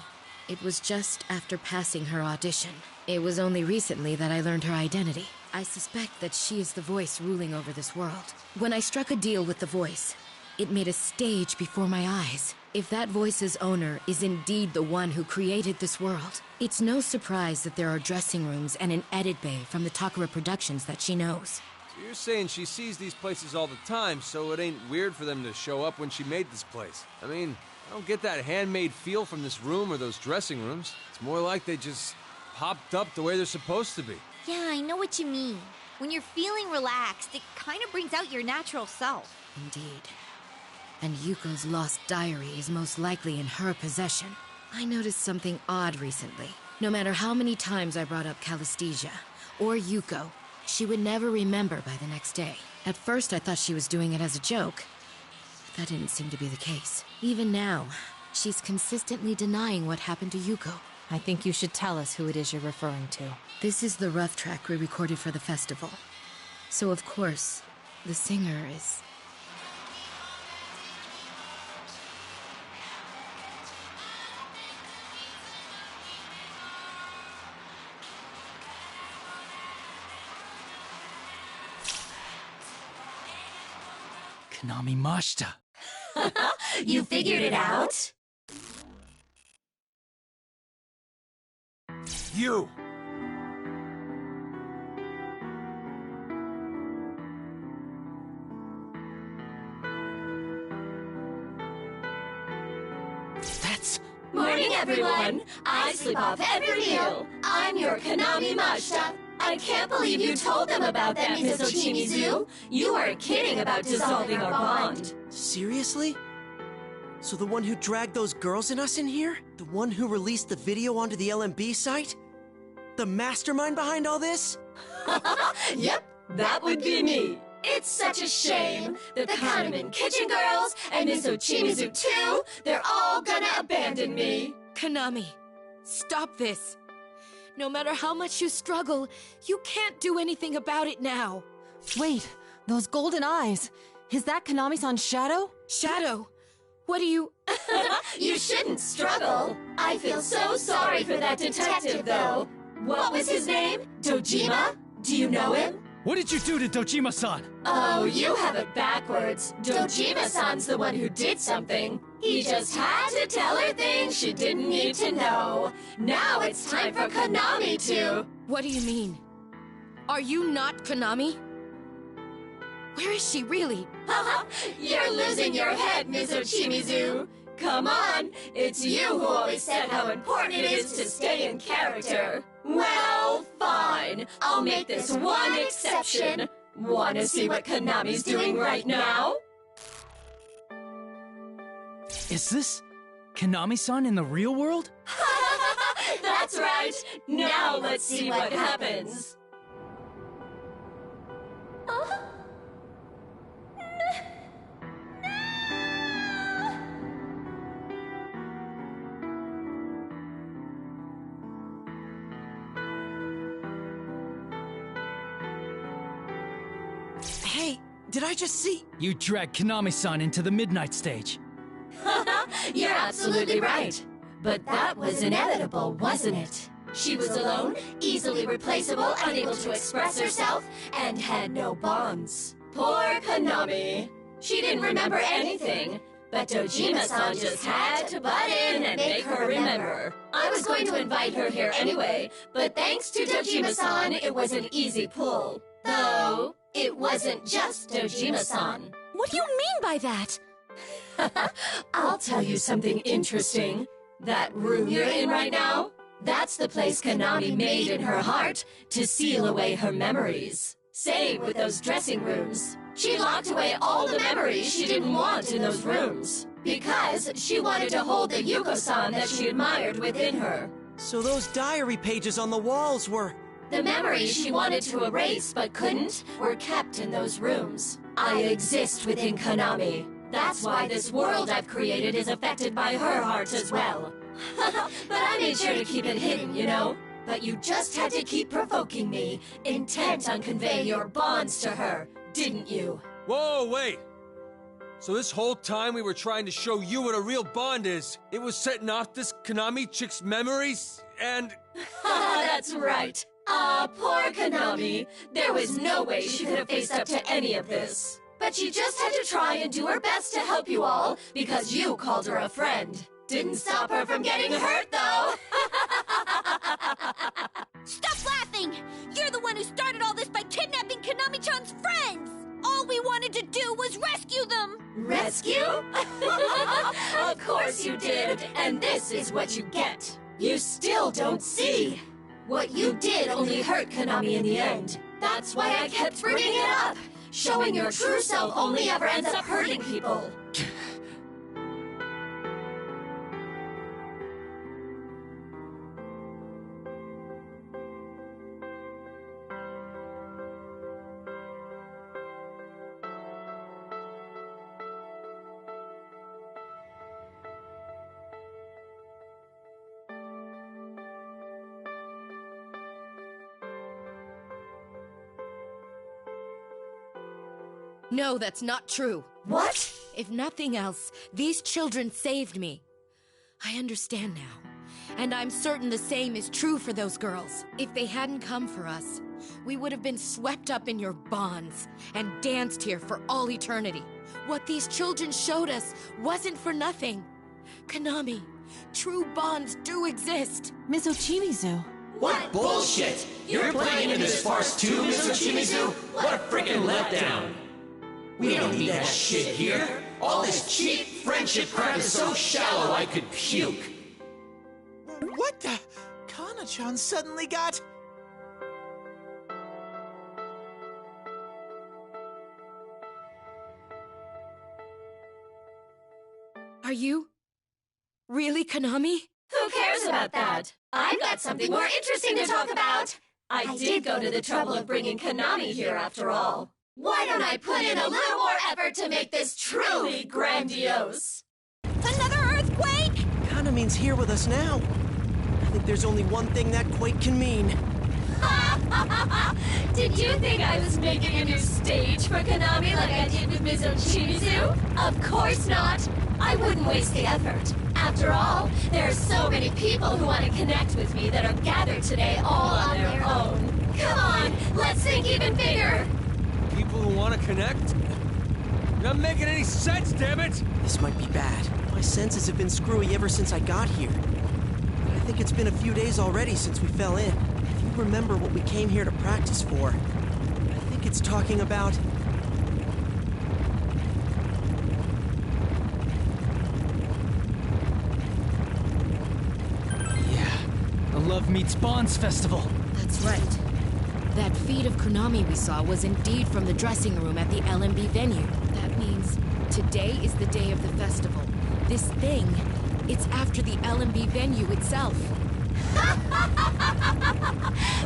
it was just after passing her audition. It was only recently that I learned her identity. I suspect that she is the voice ruling over this world. When I struck a deal with the voice, it made a stage before my eyes. If that voice's owner is indeed the one who created this world, it's no surprise that there are dressing rooms and an edit bay from the Takara Productions that she knows. So you're saying she sees these places all the time, so it ain't weird for them to show up when she made this place. I mean, I don't get that handmade feel from this room or those dressing rooms. It's more like they just popped up the way they're supposed to be. Yeah, I know what you mean. When you're feeling relaxed, it kind of brings out your natural self. Indeed. And Yuko's lost diary is most likely in her possession. I noticed something odd recently. No matter how many times I brought up Calistegia or Yuko, she would never remember by the next day. At first I thought she was doing it as a joke, but that didn't seem to be the case. Even now, she's consistently denying what happened to Yuko. I think you should tell us who it is you're referring to. This is the rough track we recorded for the festival. So of course, the singer is... Konami Mashita. You figured it out? You! That's... Morning, everyone! I sleep off every meal. I'm your Konami Mashita. I can't believe you told them about that, Miss Ochimizu. You weren't kidding about dissolving our bond. Seriously? So the one who dragged those girls and us in here? The one who released the video onto the LMB site? The mastermind behind all this? Yep, that would be me. It's such a shame. The Kahneman Kitchen Girls and Miss Ochimizu too, they're all gonna abandon me. Konami, stop this. No matter how much you struggle, you can't do anything about it now. Wait, those golden eyes. Is that Konami-san's shadow? Shadow? What do you... You shouldn't struggle. I feel so sorry for that detective, though. What was his name? Dojima? Do you know him? What did you do to Dojima-san? Oh, you have it backwards. Dojima-san's the one who did something. He just had to tell her things she didn't need to know. Now it's time for Konami to... What do you mean? Are you not Konami? Where is she really? You're losing your head, Miss Ochimizu. Come on, it's you who always said how important it is to stay in character. Well, fine. I'll make this one exception. Wanna see what Konami's doing right now? Is this Konami-san in the real world? That's right. Now let's see what happens. Hey, did I just see? You dragged Konami-san into the midnight stage. You're absolutely right. But that was inevitable, wasn't it? She was alone, easily replaceable, unable to express herself, and had no bonds. Poor Konami. She didn't remember anything, but Dojima-san just had to butt in and make her remember. I was going to invite her here anyway, but thanks to Dojima-san, it was an easy pull. Though, it wasn't just Dojima-san. What do you mean by that? I'll tell you something interesting. That room you're in right now, that's the place Konami made in her heart to seal away her memories. Same with those dressing rooms. She locked away all the memories she didn't want in those rooms, because she wanted to hold the Yuko-san that she admired within her. So those diary pages on the walls were... The memories she wanted to erase but couldn't were kept in those rooms. I exist within Konami. That's why this world I've created is affected by her heart as well. But I made sure to keep it hidden, you know? But you just had to keep provoking me, intent on conveying your bonds to her, didn't you? Whoa, wait! So this whole time we were trying to show you what a real bond is, it was setting off this Konami chick's memories, and... That's right. Poor Konami. There was no way she could have faced up to any of this. But she just had to try and do her best to help you all, because you called her a friend. Didn't stop her from getting hurt, though. Stop laughing! You're the one who started all this by kidnapping Konami-chan's friends! All we wanted to do was rescue them! Rescue? Of course you did, and this is what you get. You still don't see. What you did only hurt Konami in the end. That's why I kept bringing it up. Showing your true self only ever ends up hurting people. No, that's not true. What? If nothing else, these children saved me. I understand now. And I'm certain the same is true for those girls. If they hadn't come for us, we would have been swept up in your bonds and danced here for all eternity. What these children showed us wasn't for nothing. Konami, true bonds do exist. Miss Ochimizu. What bullshit! You're playing in this farce too, Miss Ochimizu? What a freaking letdown! We don't need that shit here. All this cheap friendship crap is so shallow I could puke. What the? Kana-chan suddenly got... Are you really Konami? Who cares about that? I've got something more interesting to talk about. I did go to the trouble of bringing Konami here after all. Why don't I put in a little more effort to make this truly grandiose? Another earthquake? Konami's here with us now. I think there's only one thing that quake can mean. Did you think I was making a new stage for Konami like I did with Miss Ochimizu? Of course not. I wouldn't waste the effort. After all, there are so many people who want to connect with me that are gathered today all on their own. Come on, let's think even bigger. People who want to connect? You're not making any sense, damn it! This might be bad. My senses have been screwy ever since I got here. But I think it's been a few days already since we fell in. If you remember what we came here to practice for, I think it's talking about Love Meets Bonds Festival. That's right. That feed of Konami we saw was indeed from the dressing room at the LMB venue. That means today is the day of the festival. This thing, it's after the LMB venue itself.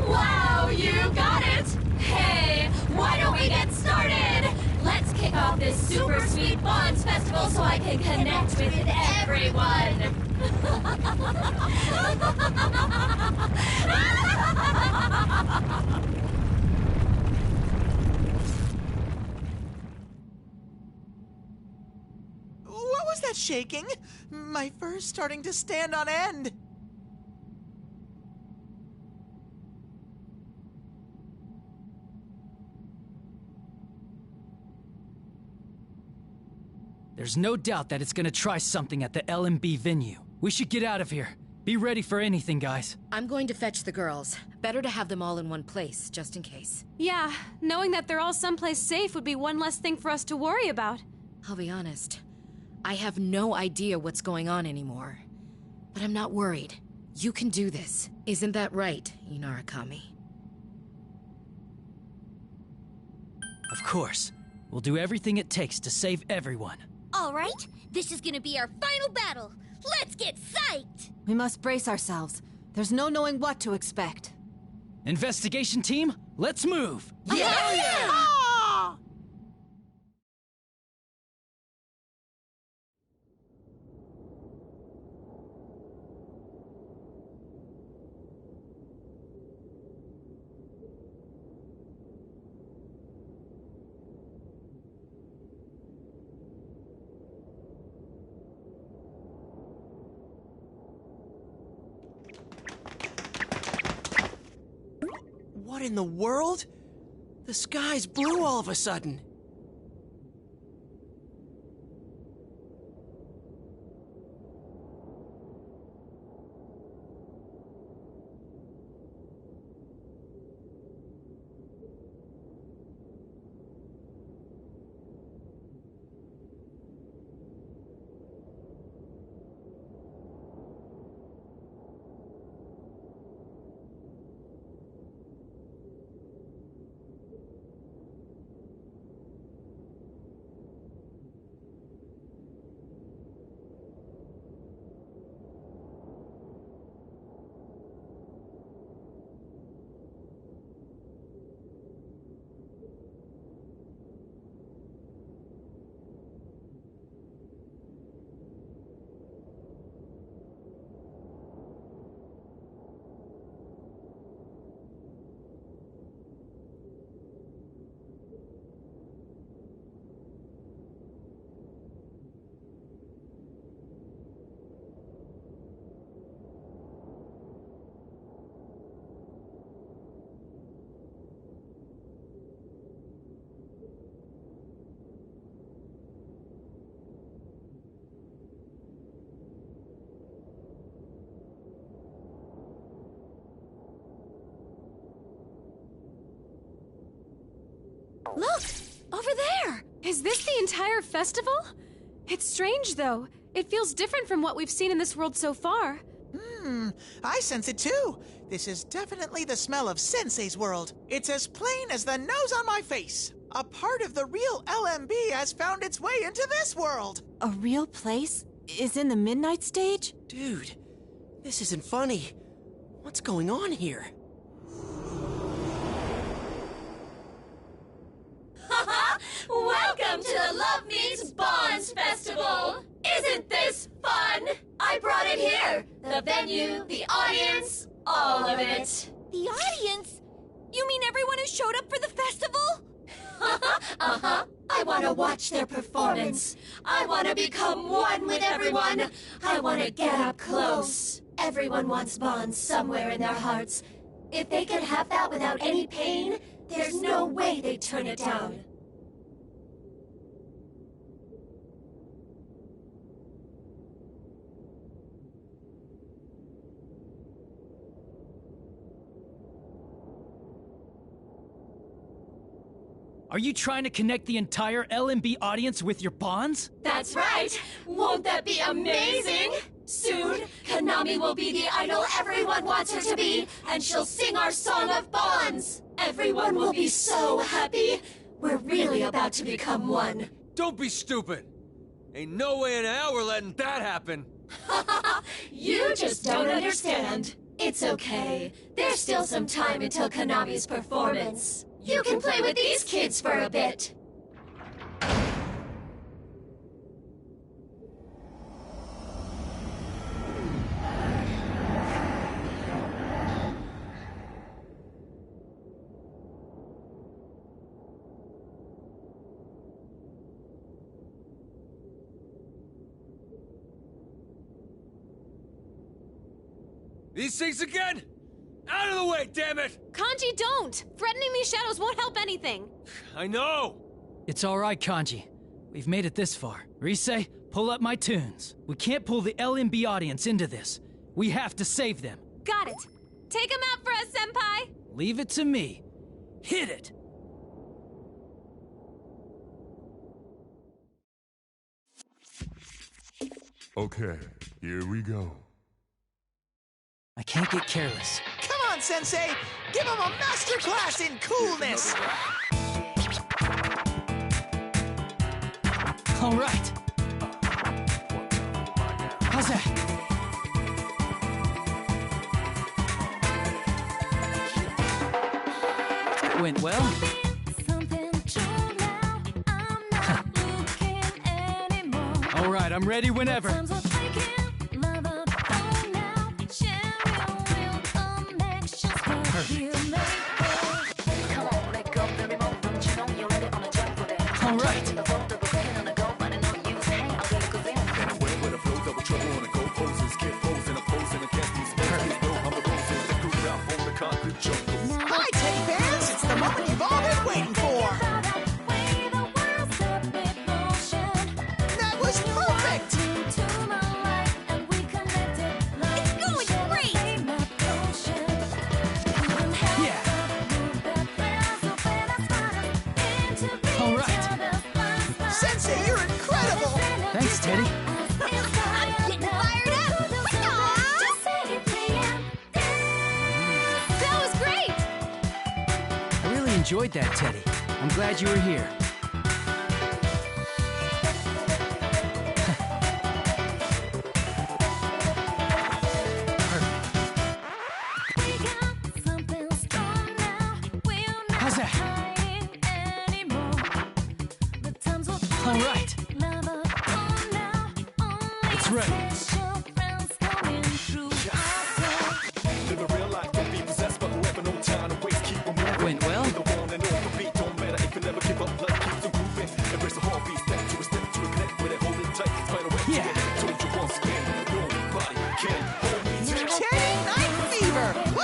Wow, you got it! Hey, why don't we get started? Let's kick off this super sweet Bonds Festival so I can connect with everyone! What was that shaking? My fur's starting to stand on end. There's no doubt that it's gonna try something at the LMB venue. We should get out of here. Be ready for anything, guys. I'm going to fetch the girls. Better to have them all in one place, just in case. Yeah, knowing that they're all someplace safe would be one less thing for us to worry about. I'll be honest. I have no idea what's going on anymore. But I'm not worried. You can do this. Isn't that right, Inarakami? Of course. We'll do everything it takes to save everyone. All right, this is gonna be our final battle. Let's get psyched! We must brace ourselves. There's no knowing what to expect. Investigation team, let's move! Yeah! What in the world? The sky's blue all of a sudden. Look! Over there! Is this the entire festival? It's strange, though. It feels different from what we've seen in this world so far. I sense it too. This is definitely the smell of Sensei's world. It's as plain as the nose on my face. A part of the real LMB has found its way into this world. A real place is in the midnight stage? Dude, this isn't funny. What's going on here? Welcome to the Love Meets Bonds Festival! Isn't this fun? I brought it here! The venue, the audience, all of it. The audience? You mean everyone who showed up for the festival? Uh-huh. I want to watch their performance. I want to become one with everyone. I want to get up close. Everyone wants bonds somewhere in their hearts. If they could have that without any pain, there's no way they'd turn it down. Are you trying to connect the entire LMB audience with your bonds? That's right! Won't that be amazing? Soon, Konami will be the idol everyone wants her to be, and she'll sing our song of bonds. Everyone will be so happy. We're really about to become one. Don't be stupid. Ain't no way in hell we're letting that happen. You just don't understand. It's okay. There's still some time until Konami's performance. You can play with these kids for a bit. These things again? Out of the way, damn it! Kanji, don't! Threatening these shadows won't help anything. I know! It's all right, Kanji. We've made it this far. Rise, pull up my tunes. We can't pull the LMB audience into this. We have to save them. Got it. Take him out for us, Senpai! Leave it to me. Hit it! Okay, here we go. I can't get careless. Come on, Sensei! Give him a master class in coolness! All right. How's that? Went well? All right, I'm ready whenever. All right. Hi, Teddy Bears! It's the moment you've all been waiting for! That was perfect! It's going great! Yeah. All right. Sensei, you're incredible! Thanks, Teddy. I'm getting fired up! That was great! I really enjoyed that, Teddy. I'm glad you were here. How's that? All right. It's ready. That went well? Yeah. Teddy Night Fever! Woo!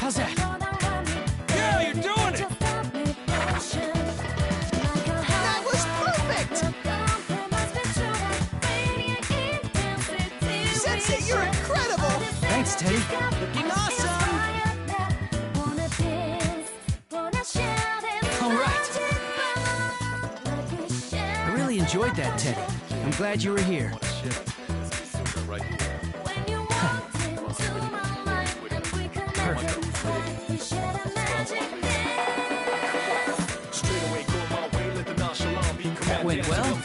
How's that? Yeah, you're doing it! That was perfect! Sensei, you're incredible! Thanks, Teddy. Looking awesome! All right. I really enjoyed that, Teddy. I'm glad you were here. That went well?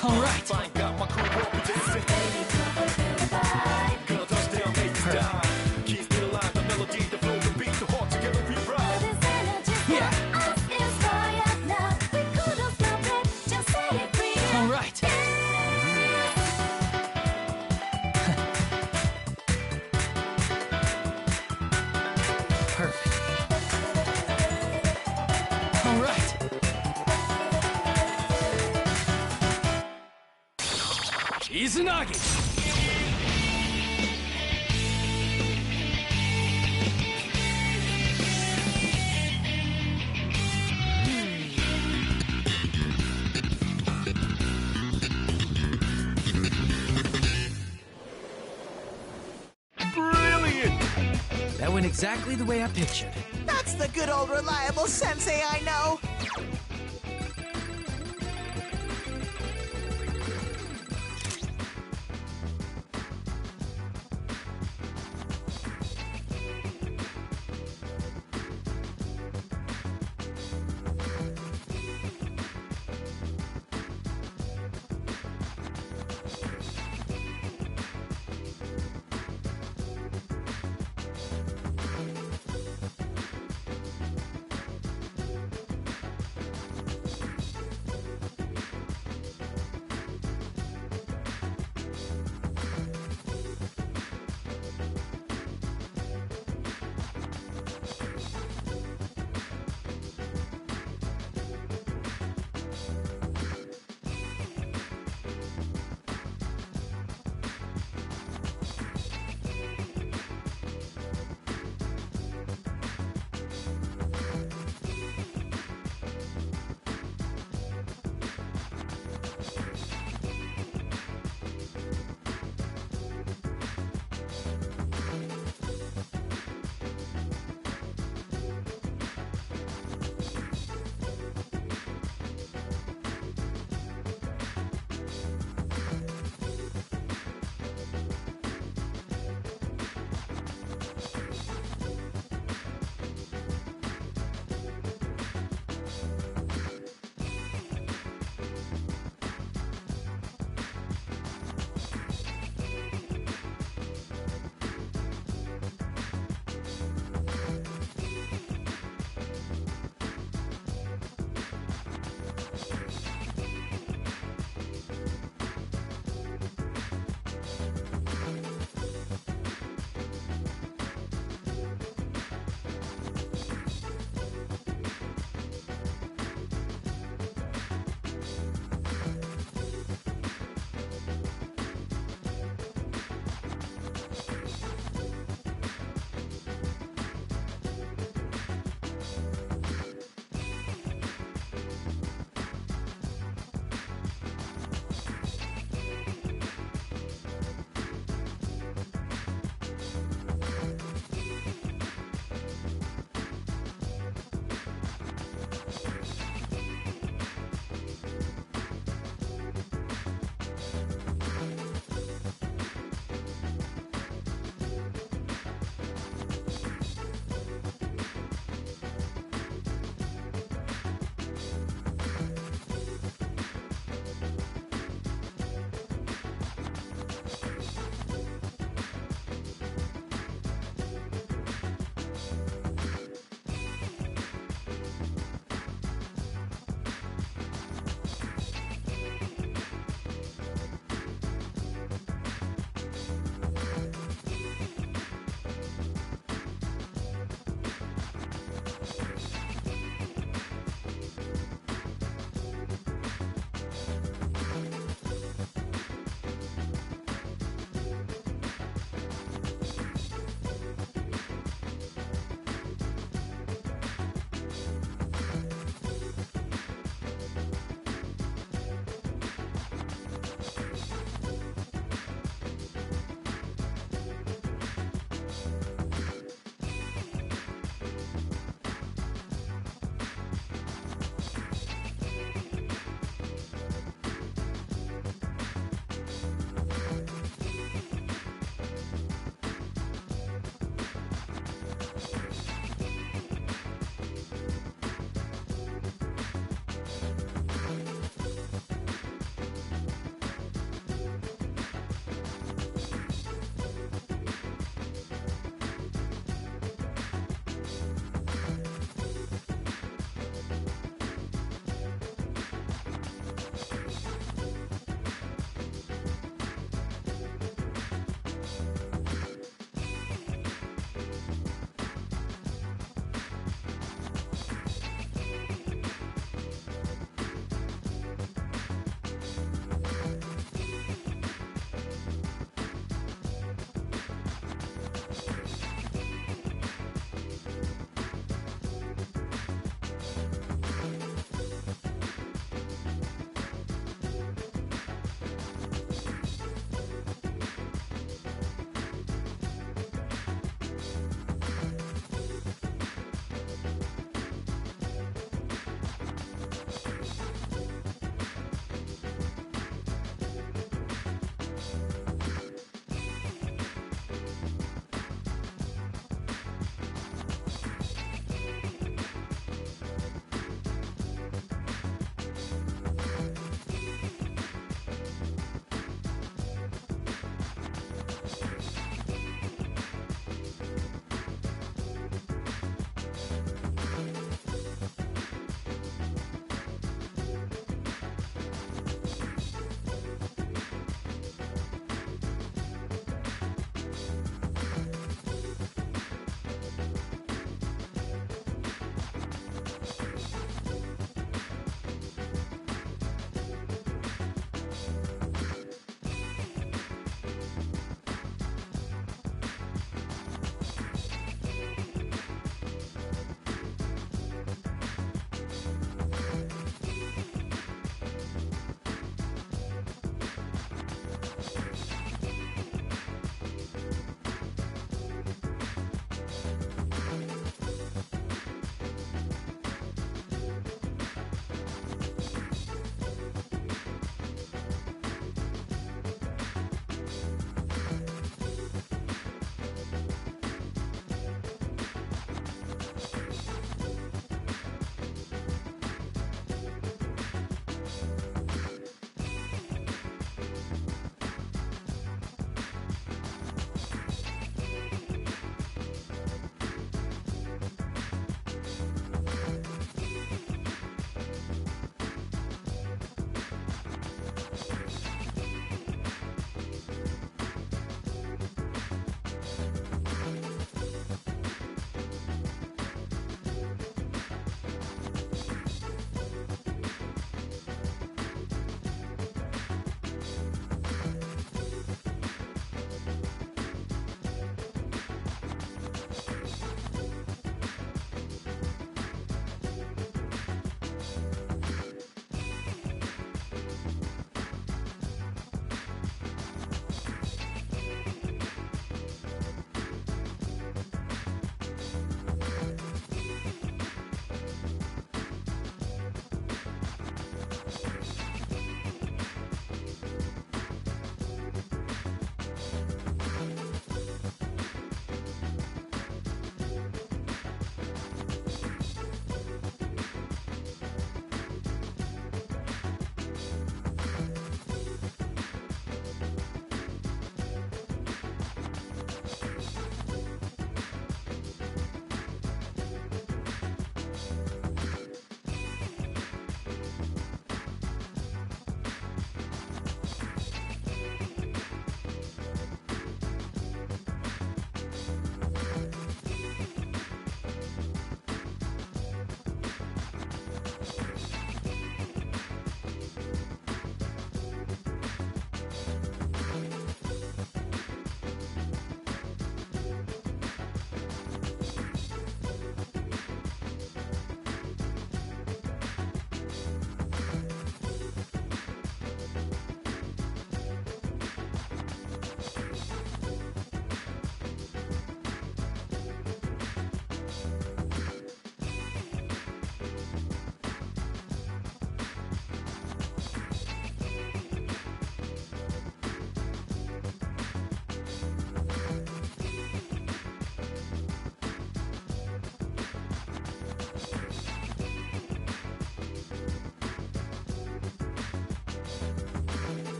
All right. Yeah. All right. Perfect. All right. Izanagi! exactly the way I pictured. That's the good old reliable sensei I know.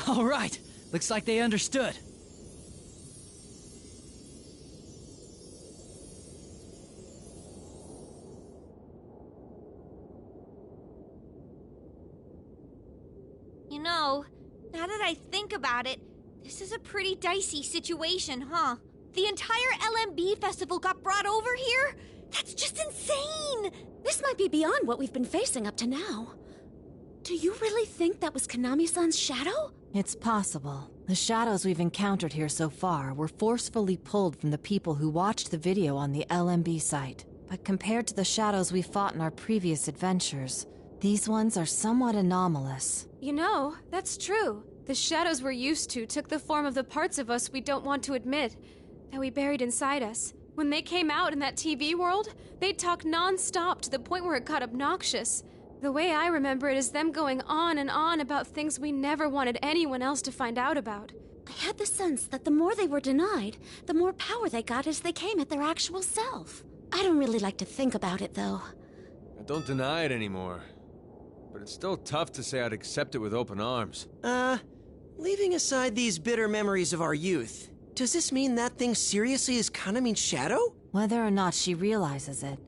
All right. Looks like they understood. You know, now that I think about it, this is a pretty dicey situation, huh? The entire LMB festival got brought over here? That's just insane! This might be beyond what we've been facing up to now. Do you really think that was Konami-san's shadow? It's possible. The shadows we've encountered here so far were forcefully pulled from the people who watched the video on the LMB site. But compared to the shadows we fought in our previous adventures, these ones are somewhat anomalous. You know, that's true. The shadows we're used to took the form of the parts of us we don't want to admit, that we buried inside us. When they came out in that TV world, they'd talk non-stop to the point where it got obnoxious. The way I remember it is them going on and on about things we never wanted anyone else to find out about. I had the sense that the more they were denied, the more power they got as they came at their actual self. I don't really like to think about it, though. I don't deny it anymore. But it's still tough to say I'd accept it with open arms. Leaving aside these bitter memories of our youth, does this mean that thing seriously is Kanami's shadow? Whether or not she realizes it,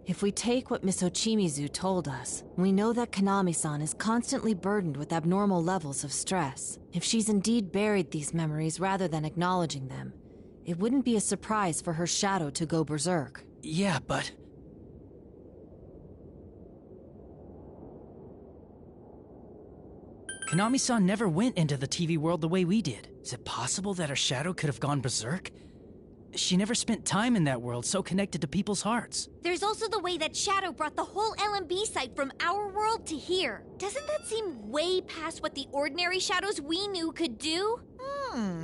if we take what Miss Ochimizu told us, we know that Konami-san is constantly burdened with abnormal levels of stress. If she's indeed buried these memories rather than acknowledging them, it wouldn't be a surprise for her shadow to go berserk. Yeah, but... Konami-san never went into the TV world the way we did. Is it possible that her shadow could have gone berserk? She never spent time in that world so connected to people's hearts. There's also the way that Shadow brought the whole LMB site from our world to here. Doesn't that seem way past what the ordinary shadows we knew could do?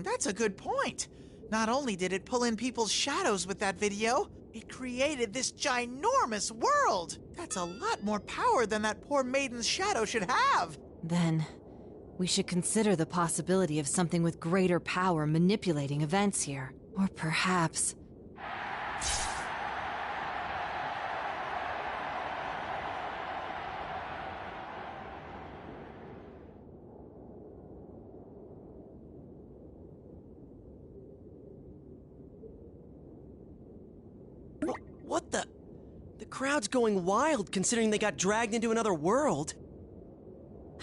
That's a good point. Not only did it pull in people's shadows with that video, it created this ginormous world. That's a lot more power than that poor maiden's shadow should have. Then, we should consider the possibility of something with greater power manipulating events here. Or perhaps... What the? The crowd's going wild considering they got dragged into another world.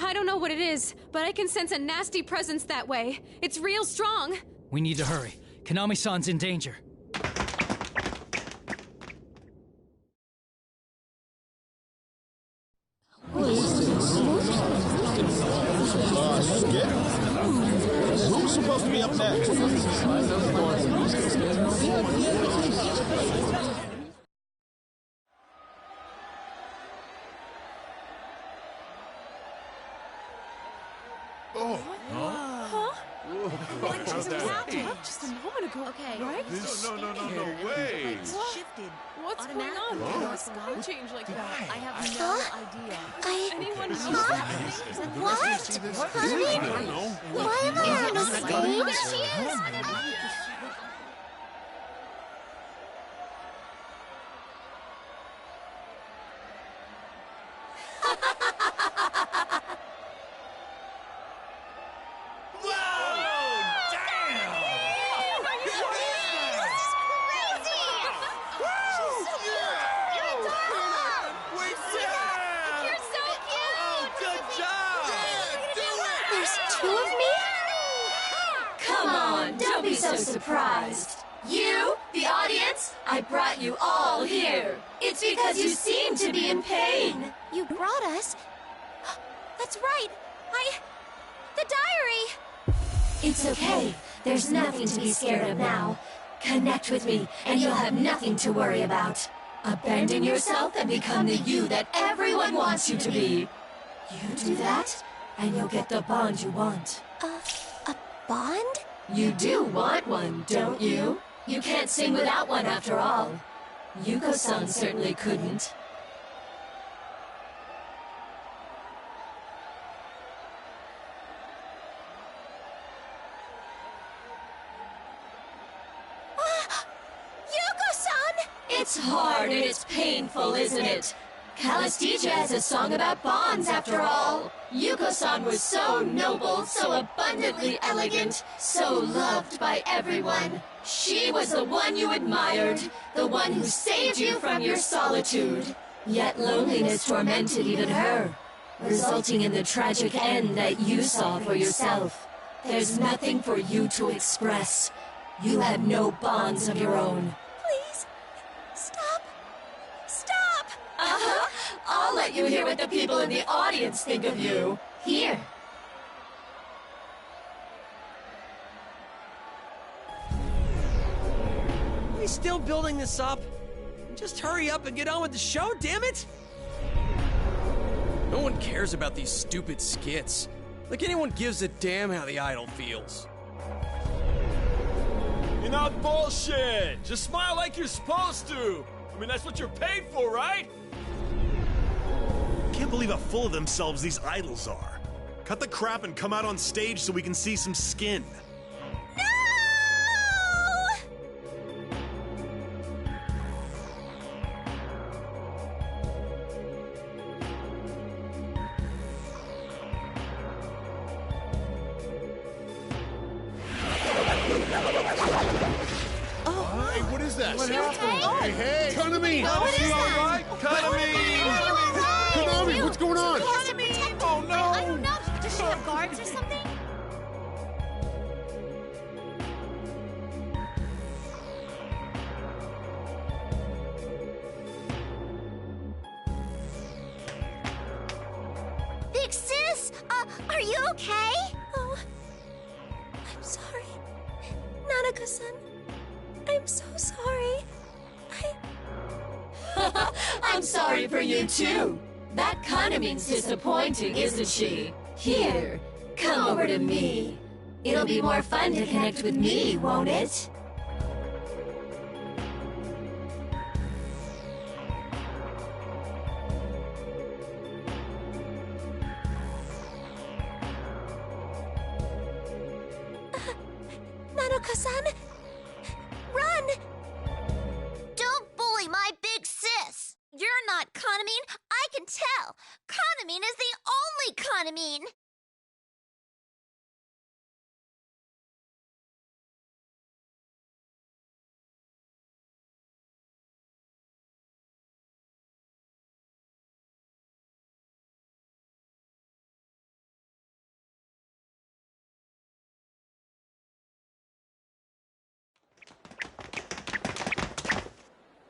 I don't know what it is, but I can sense a nasty presence that way. It's real strong. We need to hurry. Konami-san's in danger. Who's supposed to be up next? Oh. Just a moment ago. Okay. Right? No way. Shifted. What's going on? Why did the sky change like that? I have no idea. Anyone know? What? Honey? I don't know. Why am I on the stage? There she is! So surprised. You, the audience, I brought you all here. It's because you seem to be in pain. You brought us? That's right. The diary! It's okay. There's nothing to be scared of now. Connect with me, and you'll have nothing to worry about. Abandon yourself and become the you that everyone wants you to be. You do that, and you'll get the bond you want. A bond? You do want one, don't you? You can't sing without one after all. Yuko-san certainly couldn't. Yuko-san! It's hard and it's painful, isn't it? Calisthesia is a song about bonds, after all. Yuko-san was so noble, so abundantly elegant, so loved by everyone. She was the one you admired, the one who saved you from your solitude. Yet loneliness tormented even her, resulting in the tragic end that you saw for yourself. There's nothing for you to express. You have no bonds of your own. Please, stop. Stop! Uh-huh. I'll let you hear what the people in the audience think of you. Here. Are we still building this up? Just hurry up and get on with the show, damn it! No one cares about these stupid skits. Like anyone gives a damn how the idol feels. You're not bullshit! Just smile like you're supposed to! I mean, that's what you're paid for, right? Can't believe how full of themselves these idols are. Cut the crap and come out on stage so we can see some skin. Hey, what is that? What happened? Hey, Konami! What is that? Konami, what's going on? Oh no! I don't know. Does she have guards or something? Big sis, are you okay? Oh, I'm sorry, Nanako-san. I'm so sorry. I'm sorry for you, too. That kinda means disappointing, isn't she? Here, come over to me. It'll be more fun to connect with me, won't it? Nanako-san, run! Don't bully my big sis! You're not Kanamine, I can tell! Kanamine is the only Kanamine!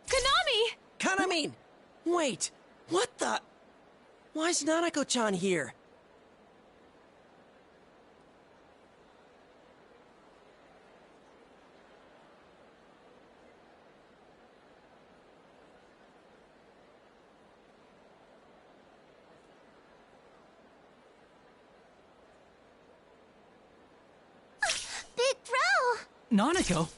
Konami! Kanamine! Wait, what the? Why's Nanako-chan here? Big bro! Nanako?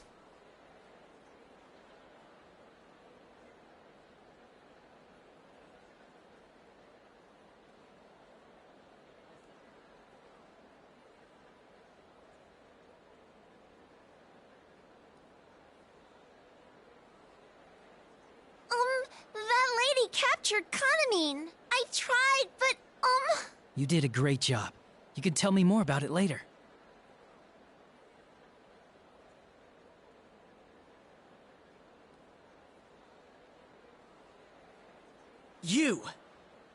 That lady captured Kanamine. I tried, but, You did a great job. You can tell me more about it later.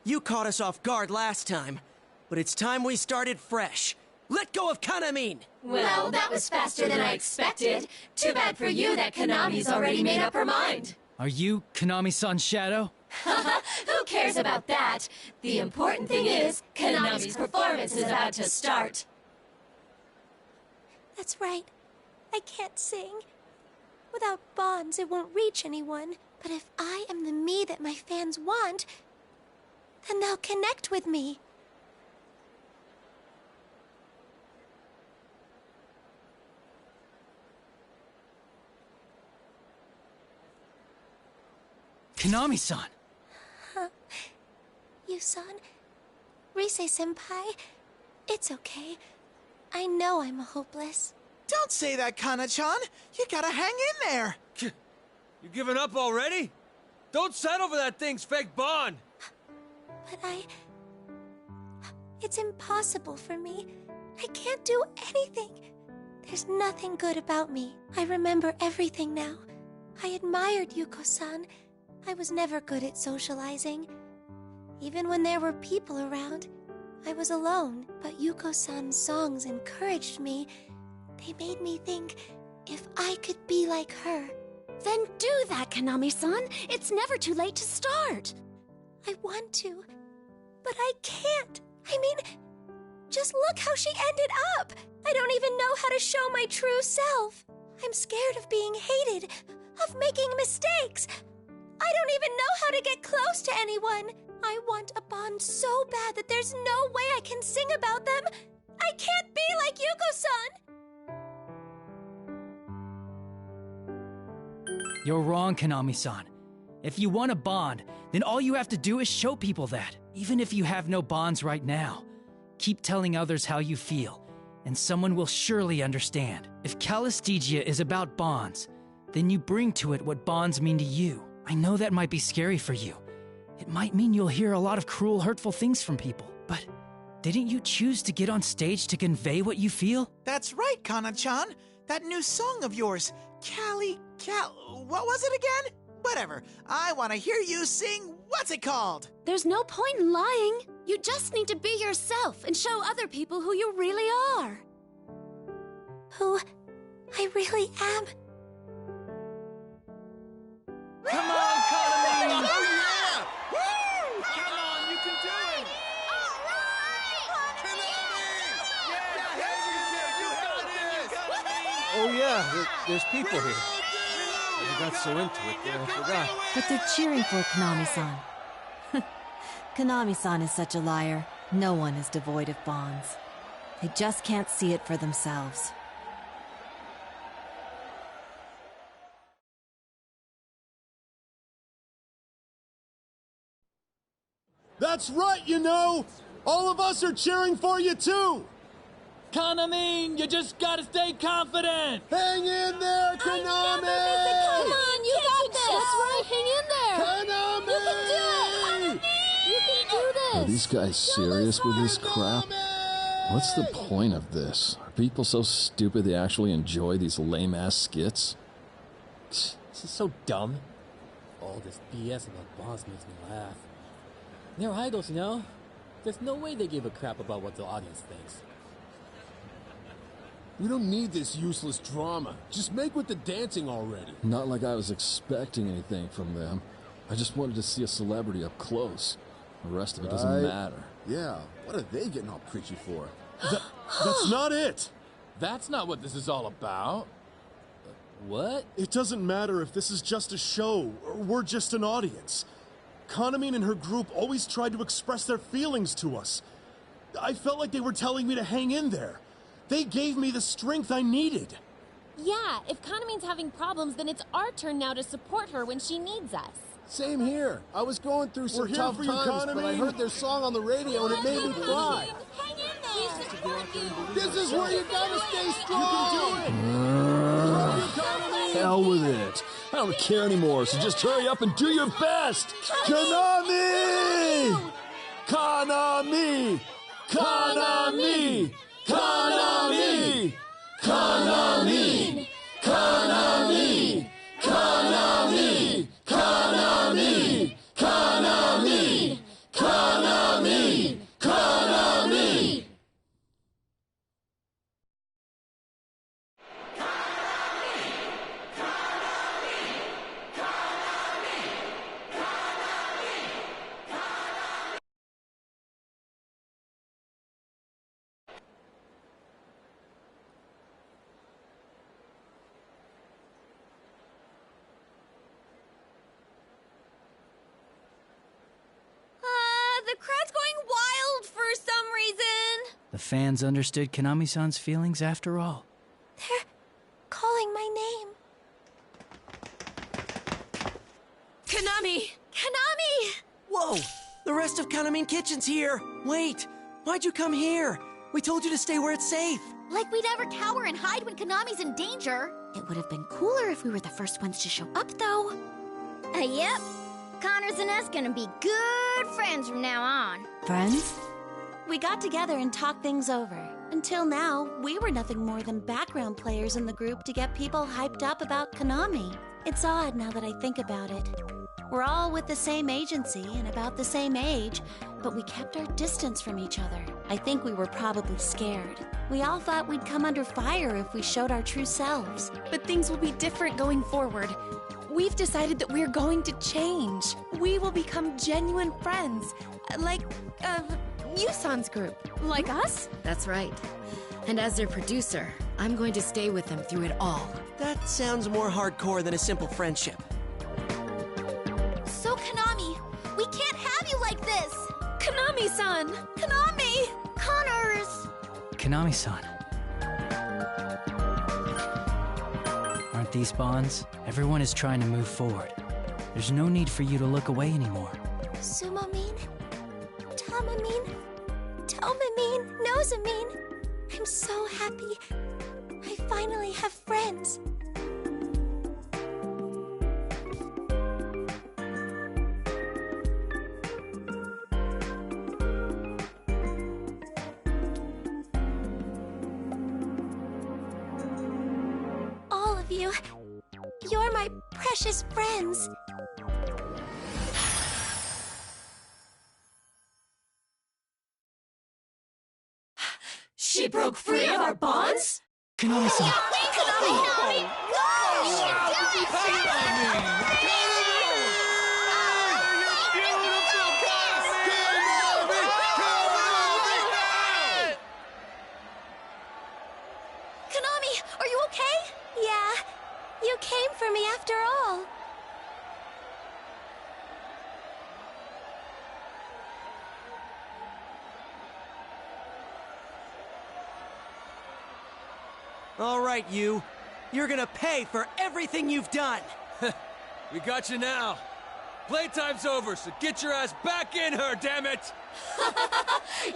You caught us off guard last time, but it's time we started fresh. Let go of Kanamine! Well, that was faster than I expected. Too bad for you that Konami's already made up her mind. Are you Konami-san's shadow? Who cares about that? The important thing is, Konami's performance is about to start. That's right. I can't sing. Without bonds, it won't reach anyone. But if I am the me that my fans want, then they'll connect with me. Konami-san! Yu-san, Rise-senpai, it's okay. I know I'm hopeless. Don't say that, Kana-chan. You gotta hang in there. You giving up already? Don't settle for that thing's fake bond. but it's impossible for me. I can't do anything. There's nothing good about me. I remember everything now. I admired Yuko-san. I was never good at socializing. Even when there were people around, I was alone. But Yuko-san's songs encouraged me. They made me think if I could be like her. Then do that, Kanami-san. It's never too late to start. I want to, but I can't. I mean, just look how she ended up. I don't even know how to show my true self. I'm scared of being hated, of making mistakes. I don't even know how to get close to anyone. I want a bond so bad that there's no way I can sing about them. I can't be like Yuko-san. You're wrong, Kanami-san. If you want a bond, then all you have to do is show people that. Even if you have no bonds right now, keep telling others how you feel, and someone will surely understand. If Calistegia is about bonds, then you bring to it what bonds mean to you. I know that might be scary for you. It might mean you'll hear a lot of cruel, hurtful things from people, but didn't you choose to get on stage to convey what you feel? That's right, Kana-chan. That new song of yours, what was it again? Whatever. I want to hear you sing. What's it called? There's no point in lying. You just need to be yourself and show other people who you really are. Who I really am. Come on, Kanami! Oh, yeah! Woo! Come on, you can do it! Oh yeah, there's people here. I got so into it that I forgot. But they're cheering for Kanami-san. Kanami-san is such a liar. No one is devoid of bonds. They just can't see it for themselves. That's right, you know! All of us are cheering for you, too! Kanami, you just gotta stay confident! Hang in there, Kanami! Come on, you got this! That's right, hang in there! Kanami! You can do it! You can do this! Are these guys serious with this crap? What's the point of this? Are people so stupid they actually enjoy these lame-ass skits? This is so dumb. All this BS about bonds makes me laugh. They're idols, you know? There's no way they give a crap about what the audience thinks. We don't need this useless drama. Just make with the dancing already. Not like I was expecting anything from them. I just wanted to see a celebrity up close. The rest of it doesn't matter. Yeah, what are they getting all preachy for? That's not it! That's not what this is all about. What? It doesn't matter if this is just a show, or we're just an audience. Kanami and her group always tried to express their feelings to us. I felt like they were telling me to hang in there. They gave me the strength I needed. Yeah, if Kanami's having problems, then it's our turn now to support her when she needs us. Same here. I was going through some here tough for you, times, but I heard their song on the radio and it made me cry. Hang in there! This is where you gotta stay strong! You can do it! Hell with it. I don't care anymore, so just hurry up and do your best! Kanami! Kanami! Kanami! Kanami! Kanami! Kanami! Kanami! Kanami! Kanami! Kanami! Kanami! The crowd's going wild for some reason. The fans understood Kanami-san's feelings after all. They're calling my name. Kanami! Kanami! Whoa! The rest of Kanami Kitchen's here! Wait! Why'd you come here? We told you to stay where it's safe! Like we'd ever cower and hide when Kanami's in danger. It would have been cooler if we were the first ones to show up, though. Yep. Connors and us gonna be good friends from now on. Friends? We got together and talked things over. Until now, we were nothing more than background players in the group to get people hyped up about Konami. It's odd now that I think about it. We're all with the same agency and about the same age, but we kept our distance from each other. I think we were probably scared. We all thought we'd come under fire if we showed our true selves. But things will be different going forward. We've decided that we're going to change. We will become genuine friends. Like, Yusan's group. Like us? That's right. And as their producer, I'm going to stay with them through it all. That sounds more hardcore than a simple friendship. So, Konami, we can't have you like this! Konami-san! Konami! Connors! Konami-san. Aren't these bonds? Everyone is trying to move forward. There's no need for you to look away anymore. Sumomin, Tamamin, Tomamin, Nozamin. I'm so happy. I finally have friends. All of you, you're my precious friends. She broke free of our bonds? Konami-san. Konami! Konami, are you okay? Yeah, you came for me after all. All right, you. You're gonna pay for everything you've done. We got you now. Playtime's over, so get your ass back in her, damn it!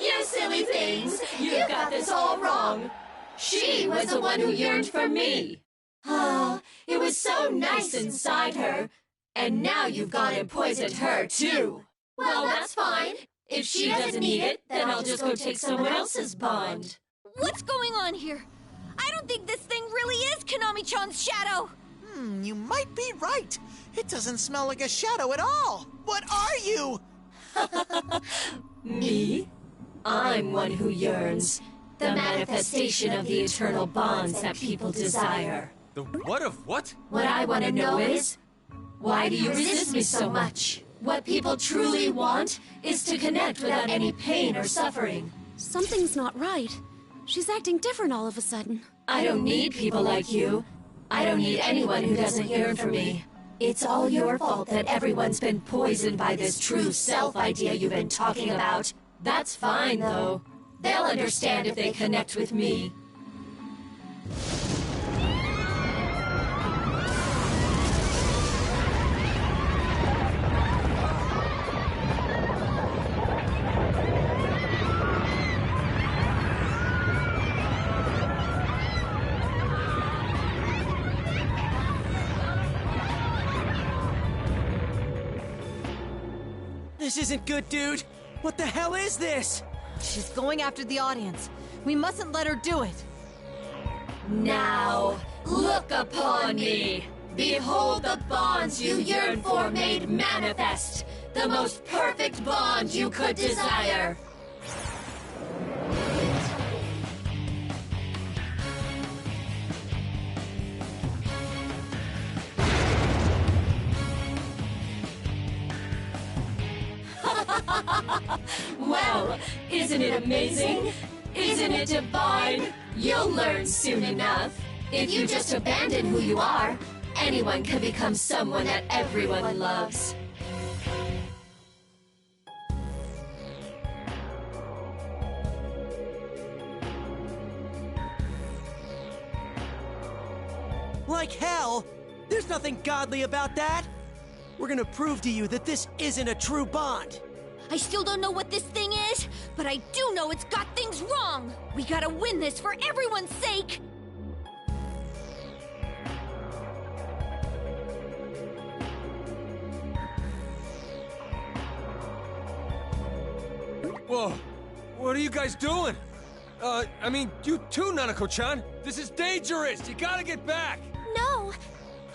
You silly things! You got this all wrong! She was the one who yearned for me! Ah, it was so nice inside her. And now you've gone and poisoned her, too! Well, that's fine. If she doesn't need it, then I'll just go take someone else's bond. What's going on here? I don't think this thing really is Konami-chan's shadow! You might be right. It doesn't smell like a shadow at all. What are you? Me? I'm one who yearns. The manifestation of the eternal bonds that people desire. The what of what? What I want to know is, why do you resist me so much? What people truly want is to connect without any pain or suffering. Something's not right. She's acting different all of a sudden. I don't need people like you. I don't need anyone who doesn't yearn for me. It's all your fault that everyone's been poisoned by this true self idea you've been talking about. That's fine, though. They'll understand if they connect with me. This isn't good, dude. What the hell is this? She's going after the audience. We mustn't let her do it. Now, look upon me. Behold the bonds you yearn for made manifest. The most perfect bond you could desire. Well, isn't it amazing? Isn't it divine? You'll learn soon enough. If you just abandon who you are, anyone can become someone that everyone loves. Like hell? There's nothing godly about that. We're gonna prove to you that this isn't a true bond. I still don't know what this thing is, but I do know it's got things wrong! We gotta win this for everyone's sake! Whoa, what are you guys doing? I mean, you too, Nanako-chan. This is dangerous. You gotta get back. No,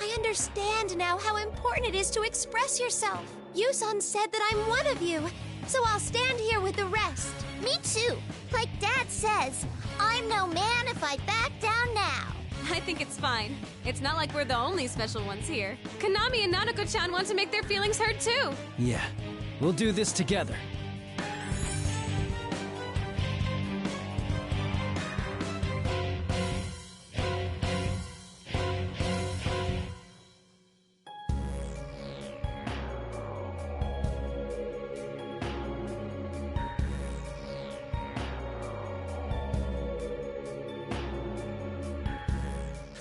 I understand now how important it is to express yourself. Yuson said that I'm one of you, so I'll stand here with the rest. Me too. Like Dad says, I'm no man if I back down now. I think it's fine. It's not like we're the only special ones here. Konami and Nanako-chan want to make their feelings heard too. Yeah, we'll do this together.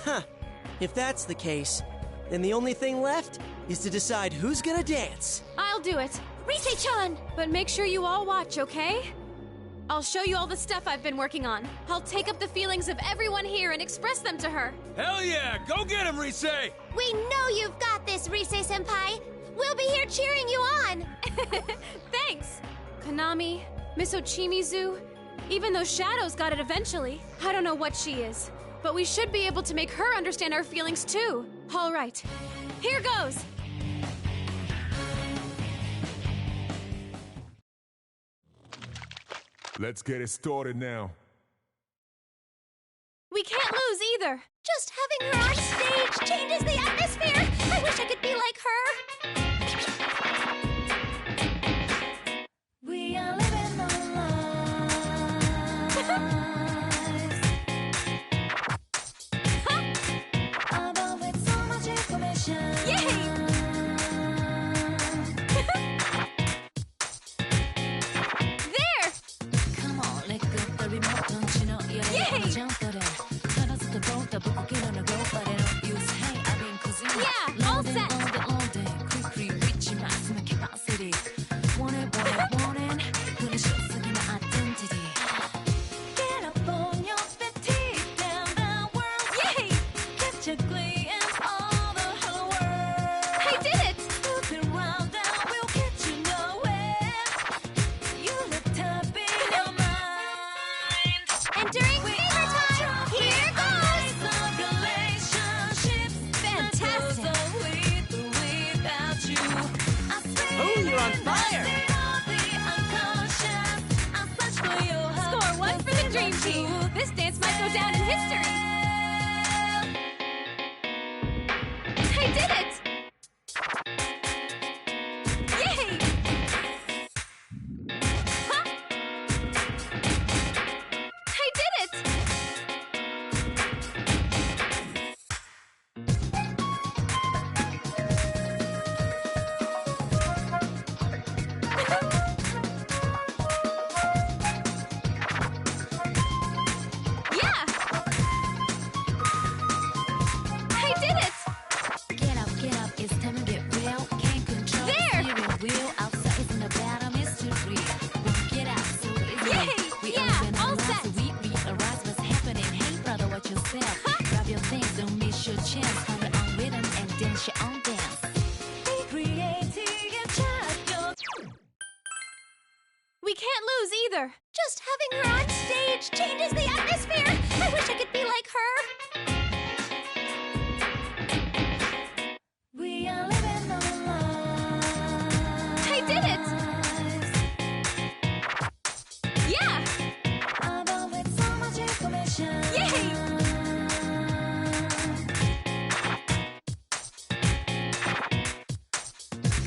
Huh. If that's the case, then the only thing left is to decide who's gonna dance. I'll do it. Rise-chan! But make sure you all watch, okay? I'll show you all the stuff I've been working on. I'll take up the feelings of everyone here and express them to her. Hell yeah! Go get him, Rise! We know you've got this, Rise-senpai. We'll be here cheering you on. Thanks! Konami, Miss Ochimizu, even though Shadow's got it eventually, I don't know what she is. But we should be able to make her understand our feelings too. All right, here goes. Let's get it started now. We can't lose either. Just having her on stage changes the atmosphere. I wish I could be like her. We are living our lives. Above with so much information. Yay! There! Come on, let go the remote, don't you know you're Yay! jump for that. the boat, the book, get on the road, but I don't use hey, I've been cruising. Yeah, all set. All day, quickly reaching maximum capacity. Want it, gonna show some my identity. Get up on your feet, down the world. Yay! Catch a glimpse of the whole world. I did it! Loop it round down, we'll get you nowhere. You look top in your mind. Entering fever time! Here goes! Fantastic! Oh, you're on fire! Score 1 for the Dream Team! This dance might go down in history! I did it! Yay! Huh? I did it! Yeah! I did it! Get up, it's time to get real. Can't control There! the steering wheel. Outside is in the battle mystery. Won't get out so easily. Yay! We Yeah, open all our lives set. so we realize what's happening. Hey, brother, watch yourself. Grab your things, don't miss your chance. Find your own rhythm and dance your own dance. Be creative, and check your We can't lose either! Just having her on stage changes the atmosphere. I wish I could be like her. We are living our lives. I did it! Yeah! Above with so much information. Yay!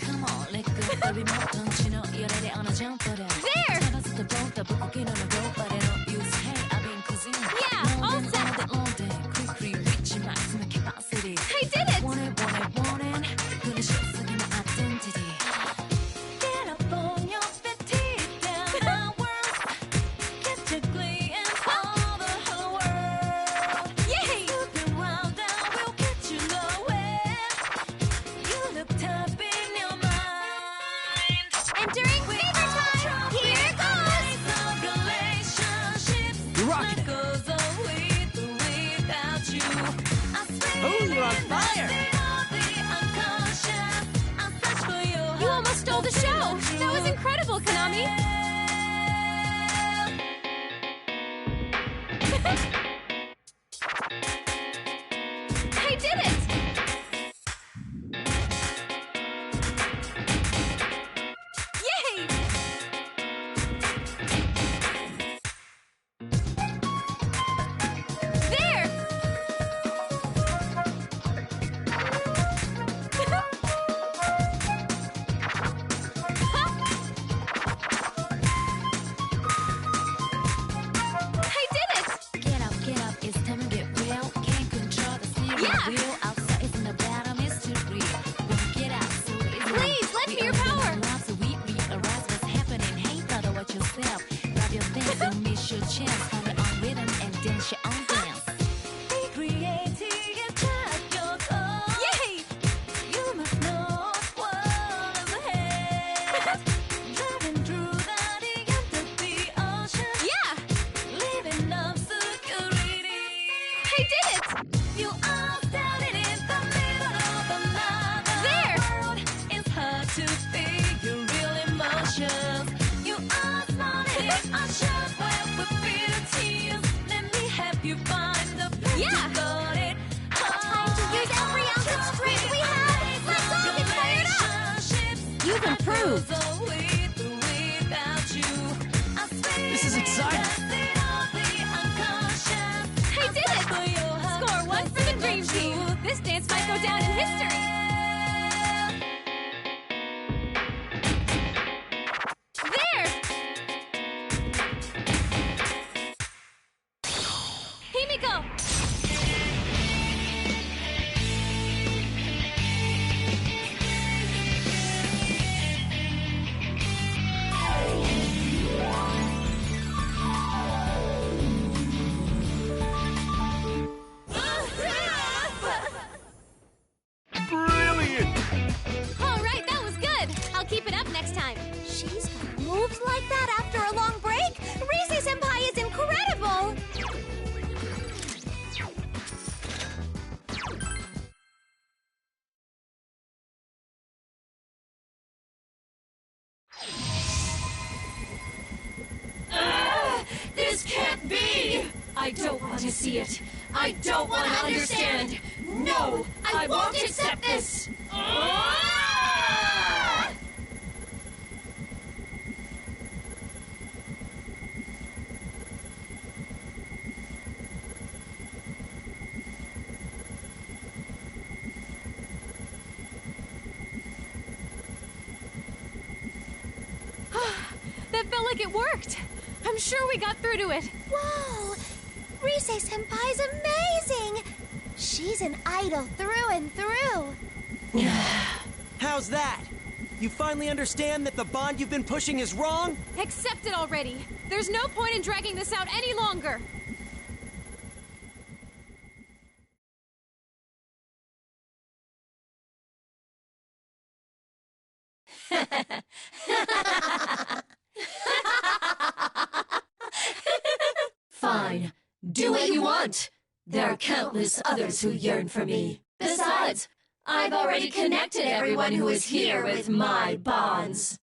Come on, let go the remote, don't you know you're ready on a jump for that. There! The boat, the book, get on the road, but I don't use hey, I've been cruising. Yeah, all set. All day, quickly reaching maximum capacity. I did it! Want it, gonna show some my identity. Get up on your feet, down the world. Catch a glimpse of the whole world. Yay! Loop it round down, we'll get you nowhere. You look top in your mind. Entering fever time! Here goes! You're rocking it. Oh, you're on fire! You almost stole the show! That was incredible, Konami! moved. This is exciting. I did it! Score 1 for the Dream Team. This dance might go down in history. There! Himiko! Brilliant! All right, that was good. I'll keep it up next time. She's got moves like that after a long break? Rise-Senpai is incredible! This can't be! I don't want to see it. I don't want to understand. No, I won't accept this. That felt like it worked. I'm sure we got through to it. Whoa! Rise-Senpai's amazing! She's an idol through and through. How's that? You finally understand that the bond you've been pushing is wrong? Accept it already. There's no point in dragging this out any longer. Fine. Do what you want. There are countless others who yearn for me. Besides, I've already connected everyone who is here with my bonds.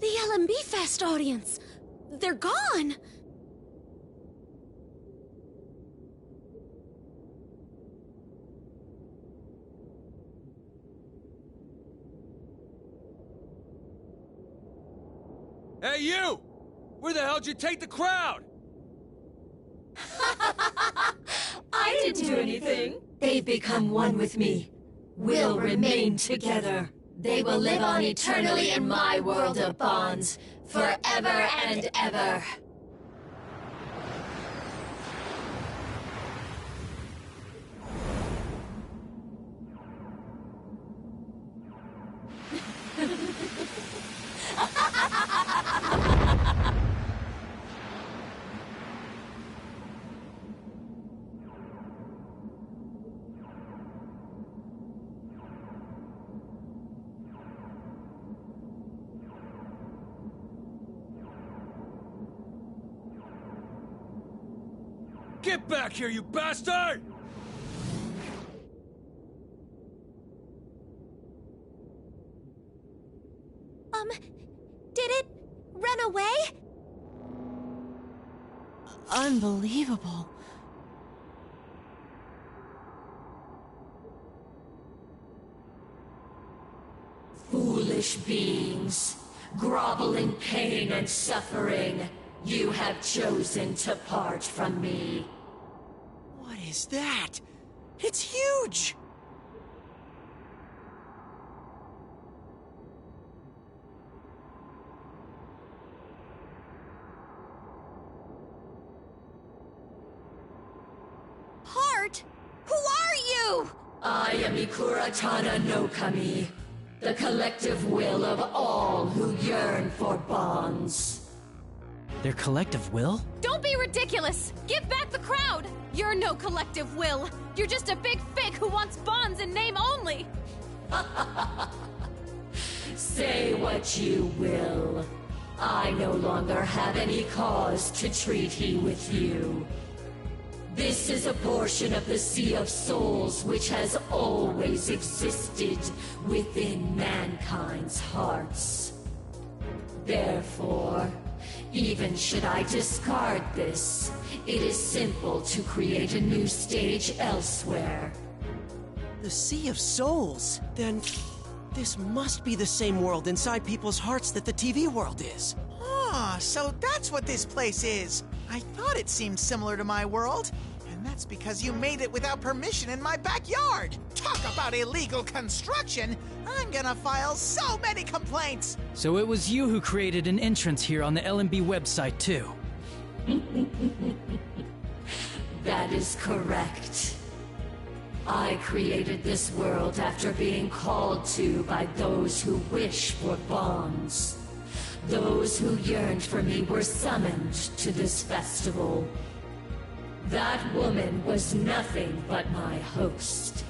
The LMB Fest audience! They're gone! Hey, you! Where the hell'd you take the crowd? I didn't do anything. They've become one with me. We'll remain together. They will live on eternally in my world of bonds, forever and ever. Get back here, you bastard! Did it run away? Unbelievable. Foolish beings, grovel in pain and suffering, you have chosen to part from me. What is that? It's huge! Heart? Who are you? I am Ikuratana no Kami, the collective will of all who yearn for bonds. Their collective will? Don't be ridiculous! Give back the crowd! You're no collective will! You're just a big fake who wants bonds in name only! Say what you will. I no longer have any cause to treaty with you. This is a portion of the Sea of Souls which has always existed within mankind's hearts. Therefore, even should I discard this, it is simple to create a new stage elsewhere. The Sea of Souls? Then this must be the same world inside people's hearts that the TV world is. Ah, so that's what this place is. I thought it seemed similar to my world. And that's because you made it without permission in my backyard. Talk about illegal construction. I'm gonna file so many complaints. So it was you who created an entrance here on the LMB website, too. That is correct. I created this world after being called to by those who wish for bonds. Those who yearned for me were summoned to this festival. That woman was nothing but my host.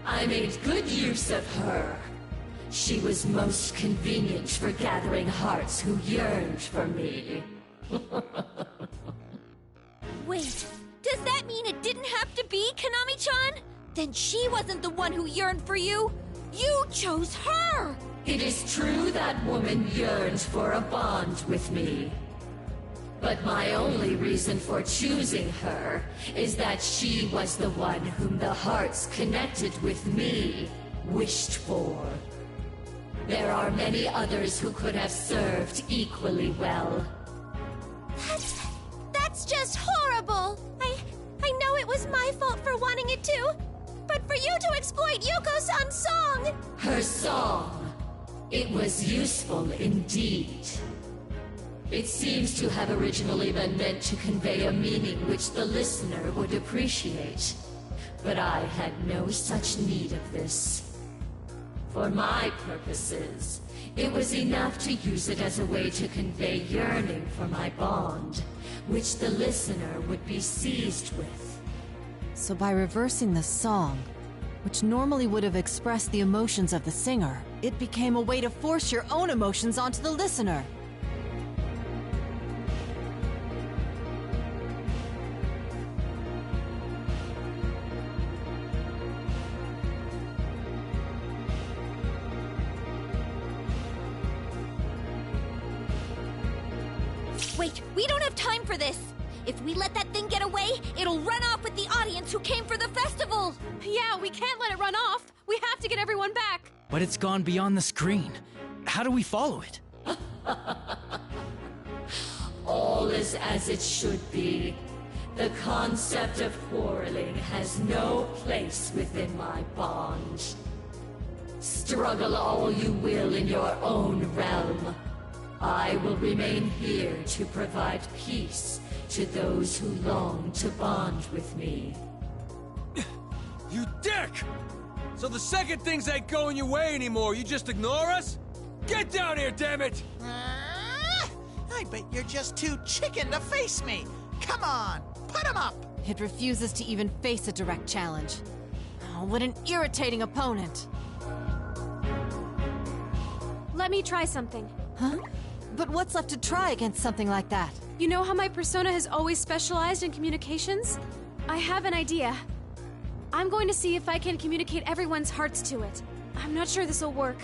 I made good use of her. She was most convenient for gathering hearts who yearned for me. Wait, does that mean it didn't have to be Konami-chan? Then she wasn't the one who yearned for you. You chose her! It is true that woman yearned for a bond with me. But my only reason for choosing her is that she was the one whom the hearts connected with me wished for. There are many others who could have served equally well. That's just horrible! I know it was my fault for wanting it too, but for you to exploit Yuko-san's song! Her song. It was useful indeed. It seems to have originally been meant to convey a meaning which the listener would appreciate. But I had no such need of this. For my purposes, it was enough to use it as a way to convey yearning for my bond, which the listener would be seized with. So by reversing the song, which normally would have expressed the emotions of the singer, it became a way to force your own emotions onto the listener. Wait, we don't have time for this! If we let that thing get away, it'll run off with the audience who came for the festival! Yeah, we can't let it run off. We have to get everyone back. But it's gone beyond the screen. How do we follow it? All is as it should be. The concept of quarreling has no place within my bond. Struggle all you will in your own realm. I will remain here to provide peace to those who long to bond with me. You dick! So the second things ain't going your way anymore, you just ignore us? Get down here, damn it! I bet you're just too chicken to face me. Come on, put him up! It refuses to even face a direct challenge. Oh, what an irritating opponent. Let me try something. Huh? But what's left to try against something like that? You know how my persona has always specialized in communications? I have an idea. I'm going to see if I can communicate everyone's hearts to it. I'm not sure this will work,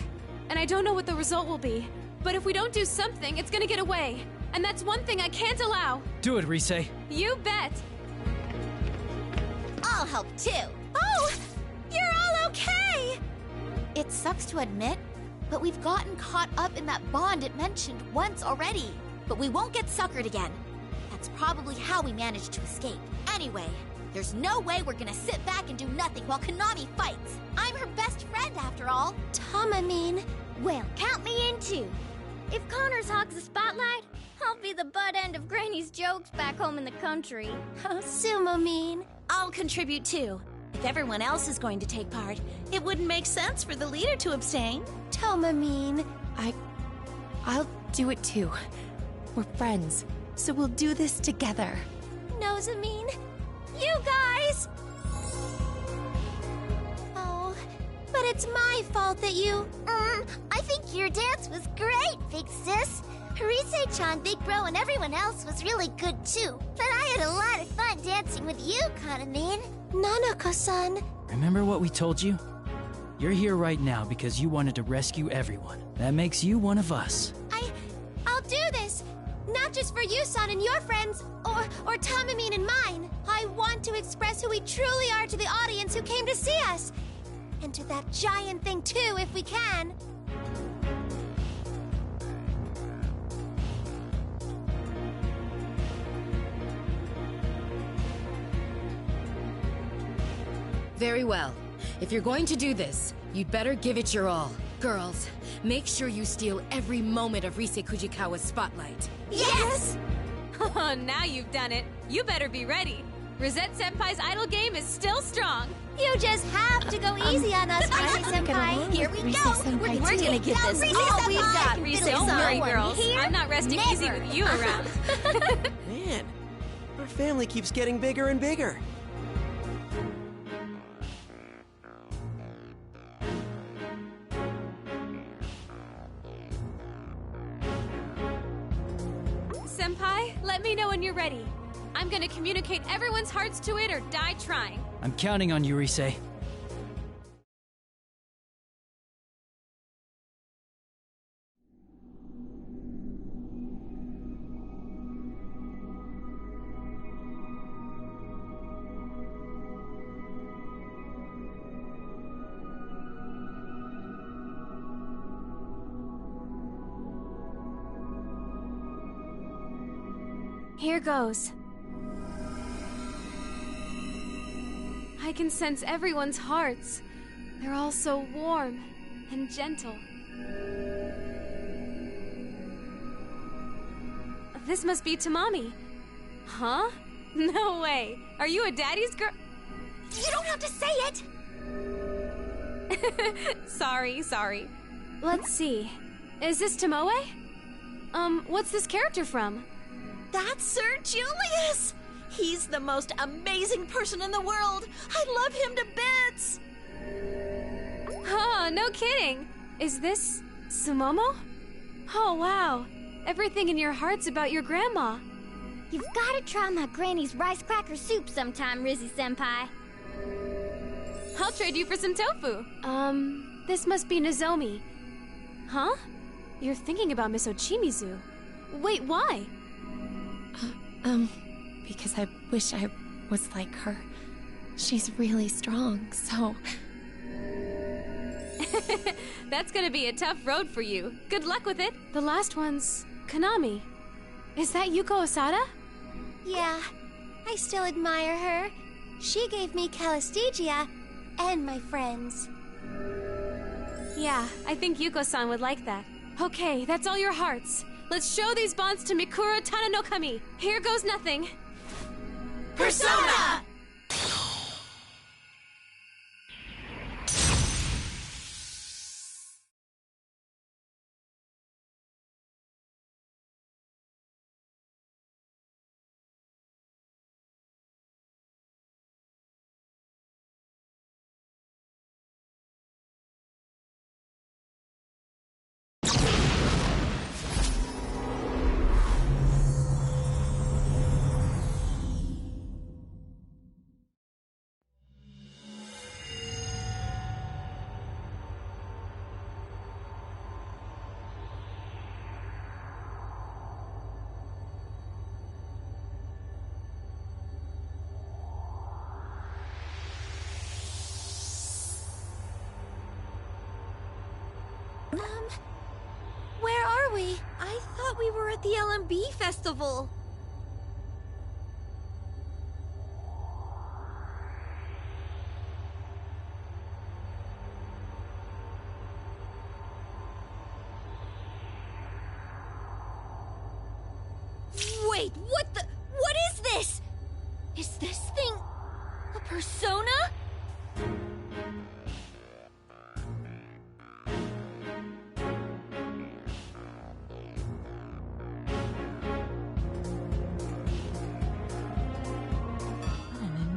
and I don't know what the result will be. But if we don't do something, it's gonna get away. And that's one thing I can't allow. Do it, Rise. You bet. I'll help too. Oh! You're all okay! It sucks to admit, but we've gotten caught up in that bond it mentioned once already. But we won't get suckered again. That's probably how we managed to escape. Anyway, there's no way we're gonna sit back and do nothing while Konami fights. I'm her best friend, after all. Tamamine. Well, count me in too. If Connors hogs the spotlight, I'll be the butt end of Granny's jokes back home in the country. Sumamine. I'll contribute too. If everyone else is going to take part, it wouldn't make sense for the leader to abstain. Tomamine. I'll do it too. We're friends, so we'll do this together. Nosamine. You guys! Oh, but it's my fault that you... I think your dance was great, Big Sis. Harise-chan, Big Bro, and everyone else was really good too. But I had a lot of fun dancing with you, Kanamine. Nanako-san. Remember what we told you? You're here right now because you wanted to rescue everyone. That makes you one of us. I'll do this! Not just for you, son, and your friends, or Tamamine and mine. I want to express who we truly are to the audience who came to see us. And to that giant thing too, if we can. Very well. If you're going to do this, you'd better give it your all. Girls, make sure you steal every moment of Rise Kujikawa's spotlight. Yes! Oh, now you've done it. You better be ready. Rosette Senpai's idol game is still strong. You just have to go easy on us, Rise Senpai. Here we go. We're gonna get this all we've got. Don't worry, girls. I'm not resting easy with you around. Man, our family keeps getting bigger and bigger. Senpai, let me know when you're ready. I'm gonna communicate everyone's hearts to it or die trying. I'm counting on you, Rise. Here goes. I can sense everyone's hearts. They're all so warm and gentle. This must be Tamami. Huh? No way. Are you a daddy's girl? You don't have to say it! Sorry. Let's see. Is this Tomoe? What's this character from? That's Sir Julius! He's the most amazing person in the world! I love him to bits! Huh, no kidding. Is this Sumomo? Oh, wow. Everything in your heart's about your grandma. You've gotta try my granny's rice cracker soup sometime, Rizzy Senpai. I'll trade you for some tofu. This must be Nozomi. Huh? You're thinking about Miss Ochimizu. Wait, why? Because I wish I was like her. She's really strong, so... That's gonna be a tough road for you. Good luck with it. The last one's Konami. Is that Yuko Osada? Yeah, I still admire her. She gave me Calistegia and my friends. Yeah, I think Yuko-san would like that. Okay, that's all your hearts. Let's show these bonds to Mikuro Tananokami. Here goes nothing. Persona! Where are we? I thought we were at the LMB festival. Wait, what is this? Is this thing a persona?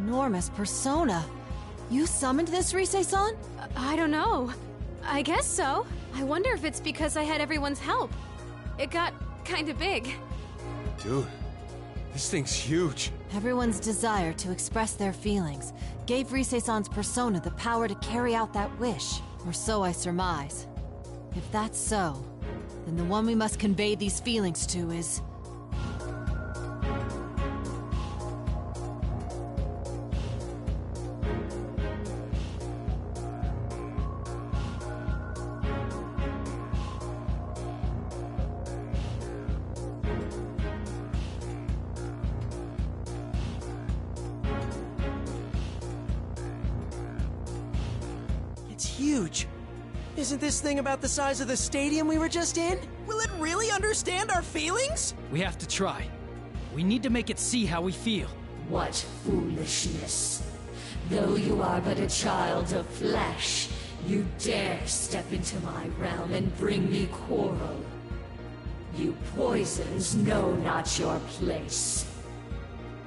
Enormous persona. You summoned this, Rise-san? I don't know. I guess so. I wonder if it's because I had everyone's help. It got kinda big. Dude, this thing's huge. Everyone's desire to express their feelings gave Rise-san's persona the power to carry out that wish. Or so I surmise. If that's so, then the one we must convey these feelings to is... It's huge. Isn't this thing about the size of the stadium we were just in? Will it really understand our feelings? We have to try. We need to make it see how we feel. What foolishness. Though you are but a child of flesh, you dare step into my realm and bring me quarrel. You poisons know not your place.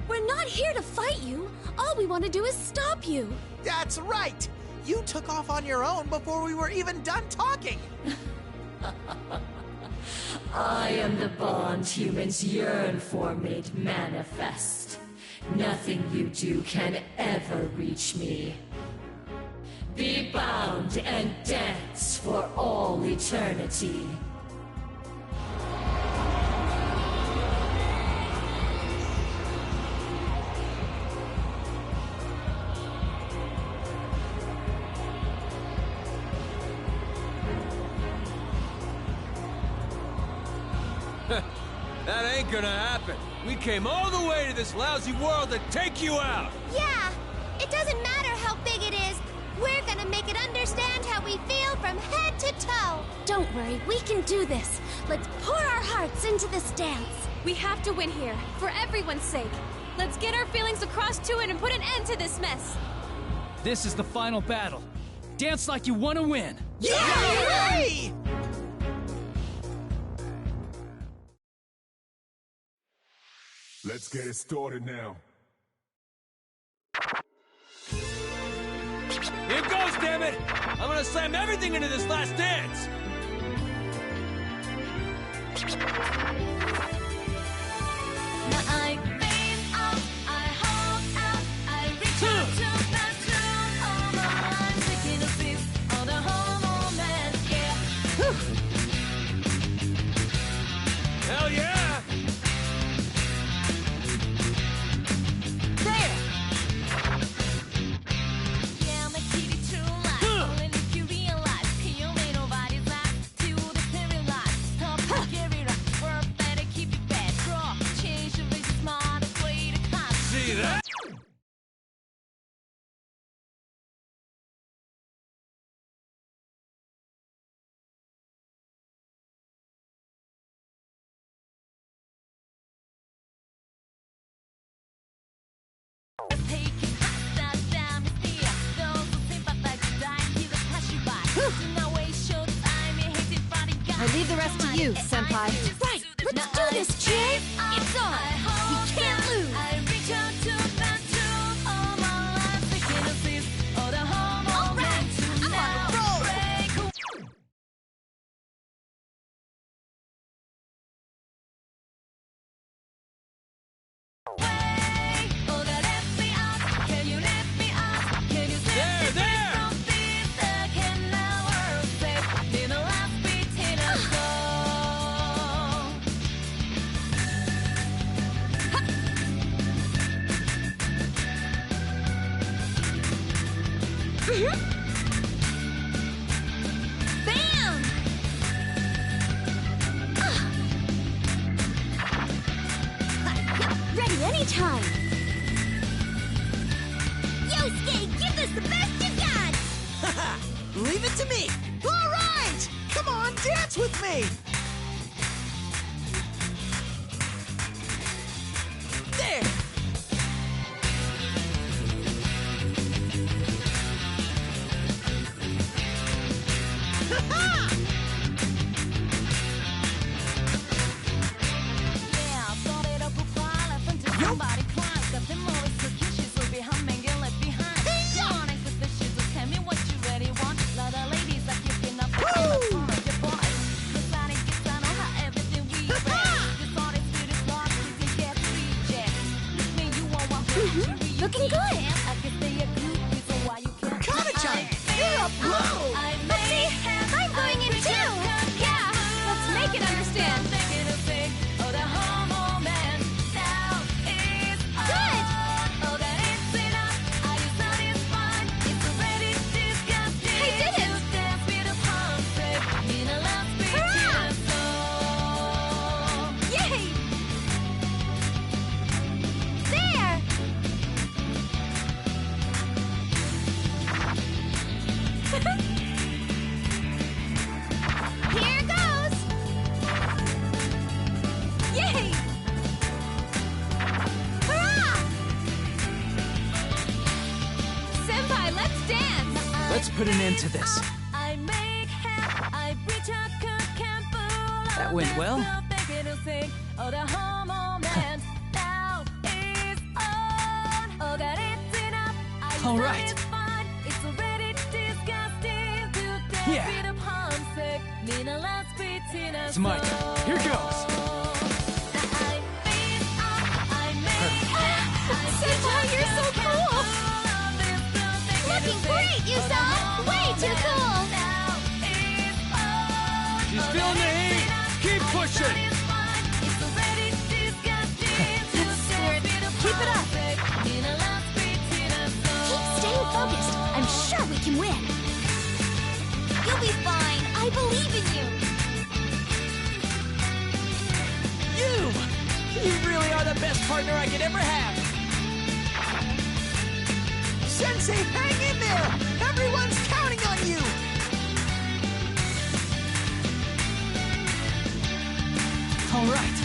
We're not here to fight you. All we want to do is stop you. That's right! You took off on your own before we were even done talking! I am the bond humans yearn for made manifest. Nothing you do can ever reach me. Be bound and dance for all eternity. That ain't gonna happen. We came all the way to this lousy world to take you out. Yeah, it doesn't matter how big it is. We're gonna make it understand how we feel from head to toe. Don't worry, we can do this. Let's pour our hearts into this dance. We have to win here, for everyone's sake. Let's get our feelings across to it and put an end to this mess. This is the final battle. Dance like you want to win. Yay! Let's get it started now. Here goes, damn it! I'm gonna slam everything into this last dance! I beam up, I hold out, I reach out to the tune. All my life, taking a piece of the whole moment, yeah. Hell yeah! Yeah, my kitty true life. Only if you realize, you ain't nobody's life. To the paralyzed, stop the carrier. We're better keep it bad. Draw, change the way smart, way to come. See that? Taking hot down the fear. Those who sympathize with dying, hear the pass you by. Do not waste your time, you hate it, fighting God. I leave the rest to you, Senpai. Right, let's do this, Jay. It's on. We can't lose. I reach out to the truth. All my life, taking a piece of the whole moment. I'm on a roll! Oh, that let me out. Can you let me out? Can you set me free from this? I can never say. In the last beating of soul. Bam! Ready anytime. Yosuke, give us the best you got! Haha! Leave it to me! All right! Come on, dance with me! There! Ha-ha! Yeah, thought it up a while. I think somebody climbed. Let's put an end to this. That went well. All right. Yeah. It's my turn. Here goes. Senpai, you're so cool! Looking great, Yusan! Way too cool! She's feeling the heat. Keep pushing. That's spirit. Keep it up! Keep staying focused. I'm sure we can win. You'll be fine. I believe in you. You really are the best partner I could ever have. Sensei, hang in there! Everyone's counting on you! All right.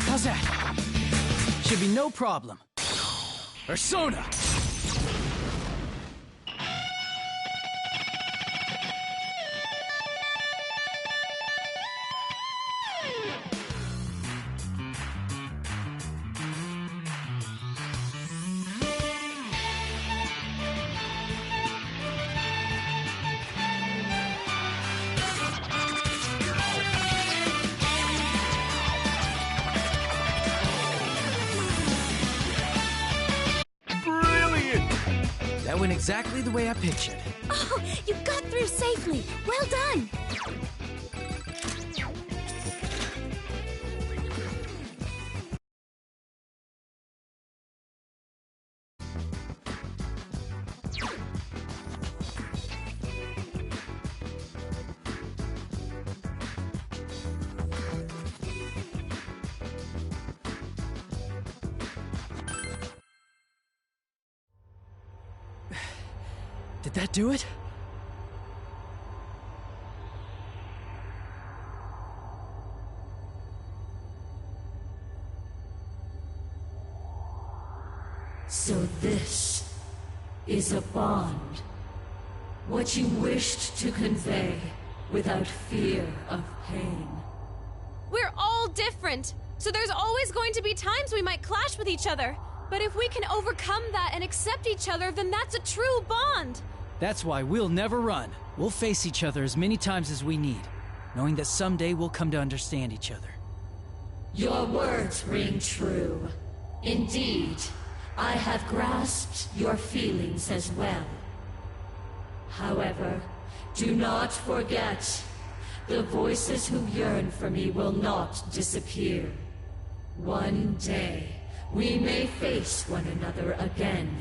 How's that? Should be no problem. Persona! That went exactly the way I pictured. Oh, you got through safely. Well done. Did that do it? So this is a bond. What you wished to convey without fear of pain. We're all different, so there's always going to be times we might clash with each other. But if we can overcome that and accept each other, then that's a true bond. That's why we'll never run. We'll face each other as many times as we need, knowing that someday we'll come to understand each other. Your words ring true. Indeed, I have grasped your feelings as well. However, do not forget, the voices who yearn for me will not disappear. One day, we may face one another again.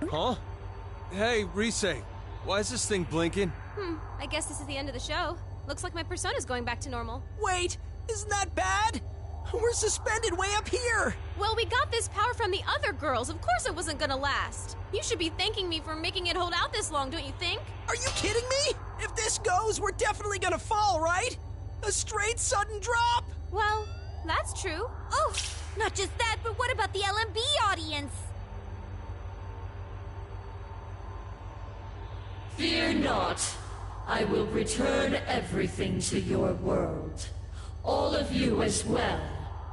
Huh? Hey, Rise, why is this thing blinking? I guess this is the end of the show. Looks like my persona's going back to normal. Wait, isn't that bad? We're suspended way up here. Well, we got this power from the other girls. Of course it wasn't gonna last. You should be thanking me for making it hold out this long, don't you think? Are you kidding me? If this goes, we're definitely gonna fall, right? A straight sudden drop. Well, that's true. Oh, not just that, but what about the LMB audience? Fear not. I will return everything to your world. All of you as well,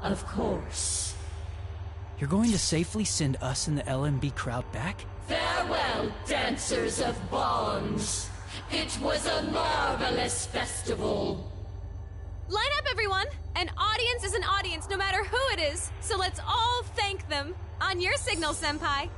of course. You're going to safely send us and the LMB crowd back? Farewell, dancers of bonds. It was a marvelous festival. Line up, everyone! An audience is an audience, no matter who it is. So let's all thank them. On your signal, Senpai.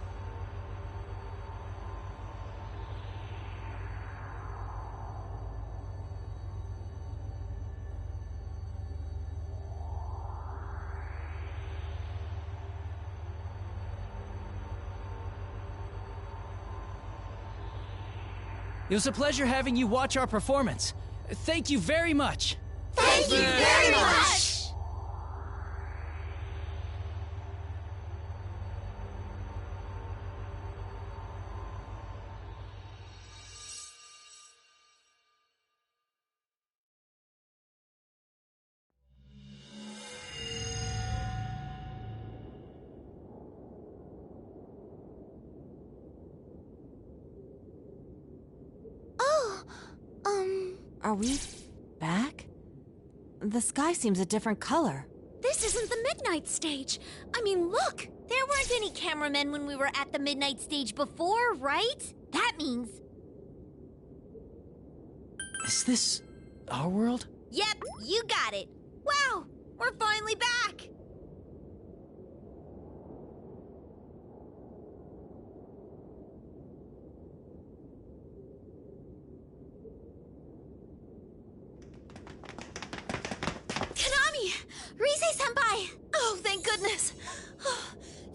It was a pleasure having you watch our performance. Thank you very much. Thank you very much! Are we back? The sky seems a different color. This isn't the midnight stage. I mean, look! There weren't any cameramen when we were at the midnight stage before, right? That means... Is this our world? Yep, you got it. Wow, we're finally back! Konami! Rise-senpai! Oh, thank goodness.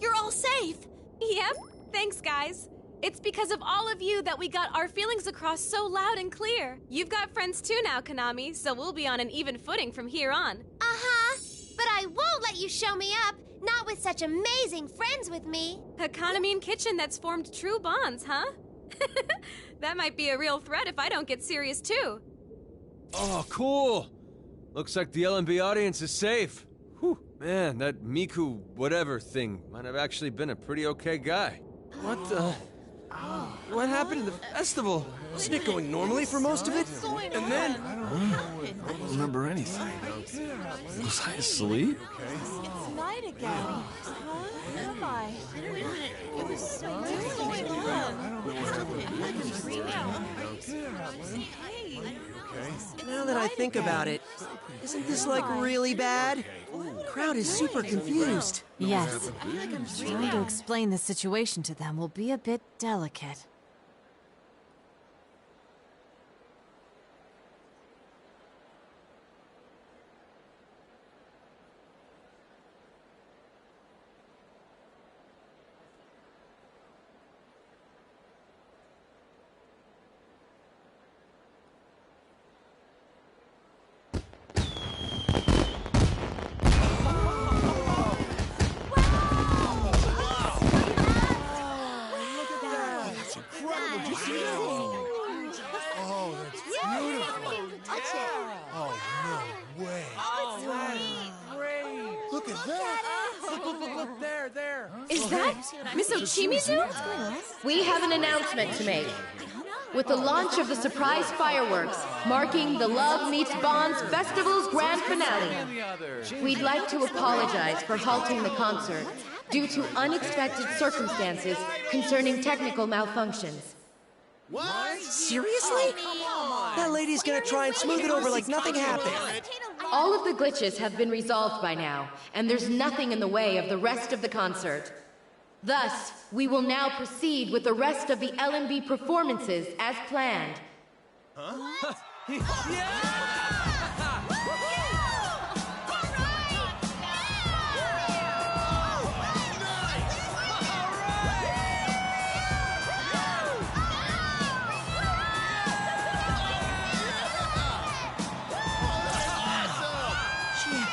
You're all safe. Yep, thanks, guys. It's because of all of you that we got our feelings across so loud and clear. You've got friends too now, Konami, so we'll be on an even footing from here on. Uh-huh. But I won't let you show me up, not with such amazing friends with me. A Konami Kitchen that's formed true bonds, huh? That might be a real threat if I don't get serious too. Oh, cool! Looks like the LMB audience is safe. Whew, man, that Miku whatever thing might have actually been a pretty okay guy. What the... What happened to the festival? Wasn't it going normally for most of it? And then... I don't remember anything. Was I asleep? It's night again. Huh? Am I? It was so going on. Now that I think about it, isn't this like really bad? Crowd is super confused. Yes. Trying to explain the situation to them will be a bit delicate. Is that Miss Ochimizu? We have an announcement to make. With the launch of the surprise fireworks, marking the Love Meets Bonds Festival's grand finale, we'd like to apologize for halting the concert due to unexpected circumstances concerning technical malfunctions. What? Seriously? That lady's gonna try and smooth it over like nothing happened. All of the glitches have been resolved by now, and there's nothing in the way of the rest of the concert. Thus, we will now proceed with the rest of the LMB performances as planned. Huh?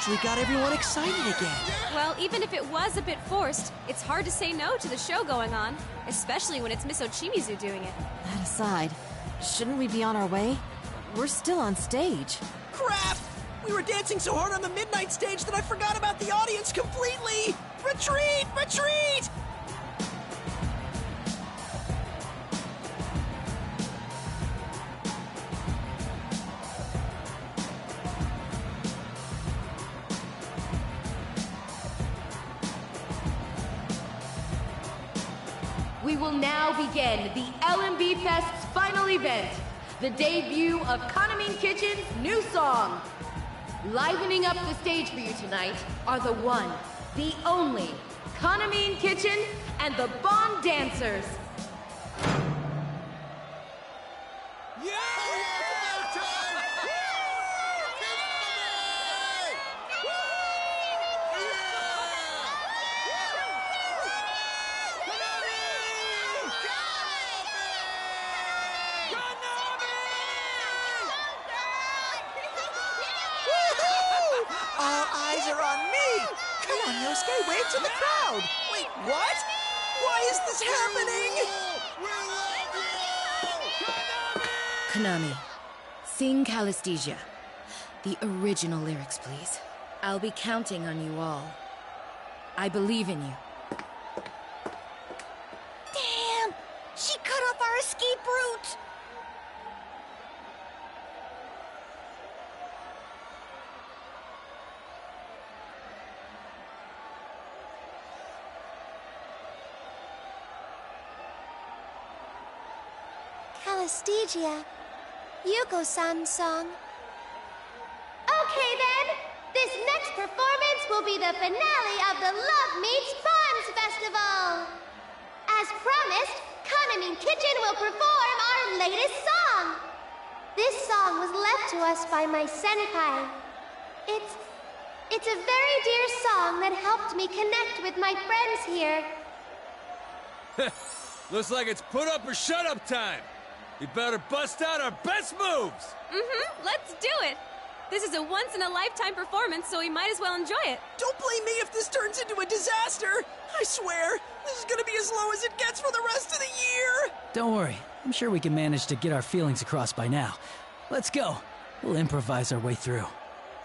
We got everyone excited again. Well, even if it was a bit forced, it's hard to say no to the show going on, especially when it's Miss Ochimizu doing it. That aside, shouldn't we be on our way? We're still on stage. Crap! We were dancing so hard on the midnight stage that I forgot about the audience completely! Retreat! Retreat! We will now begin the LMB Fest's final event, the debut of Konami Kitchen's new song. Livening up the stage for you tonight are the one, the only, Konami Kitchen and the Bond Dancers. I waved to the crowd. Wait, what? Why is this happening? Konami, sing Calisthesia. The original lyrics, please. I'll be counting on you all. I believe in you. Damn! She cut off our escape route! Calisthesia. Yuko-san's song. Okay then, this next performance will be the finale of the Love Meets Bonds Festival. As promised, Kanamin Kitchen will perform our latest song. This song was left to us by my senpai. It's a very dear song that helped me connect with my friends here. Looks like it's put up or shut up time. We better bust out our best moves. Let's do it. This is a once-in-a-lifetime performance, so we might as well enjoy it. Don't blame me if this turns into a disaster. I swear, this is gonna be as low as it gets for the rest of the year. Don't worry. I'm sure we can manage to get our feelings across by now. Let's go. We'll improvise our way through.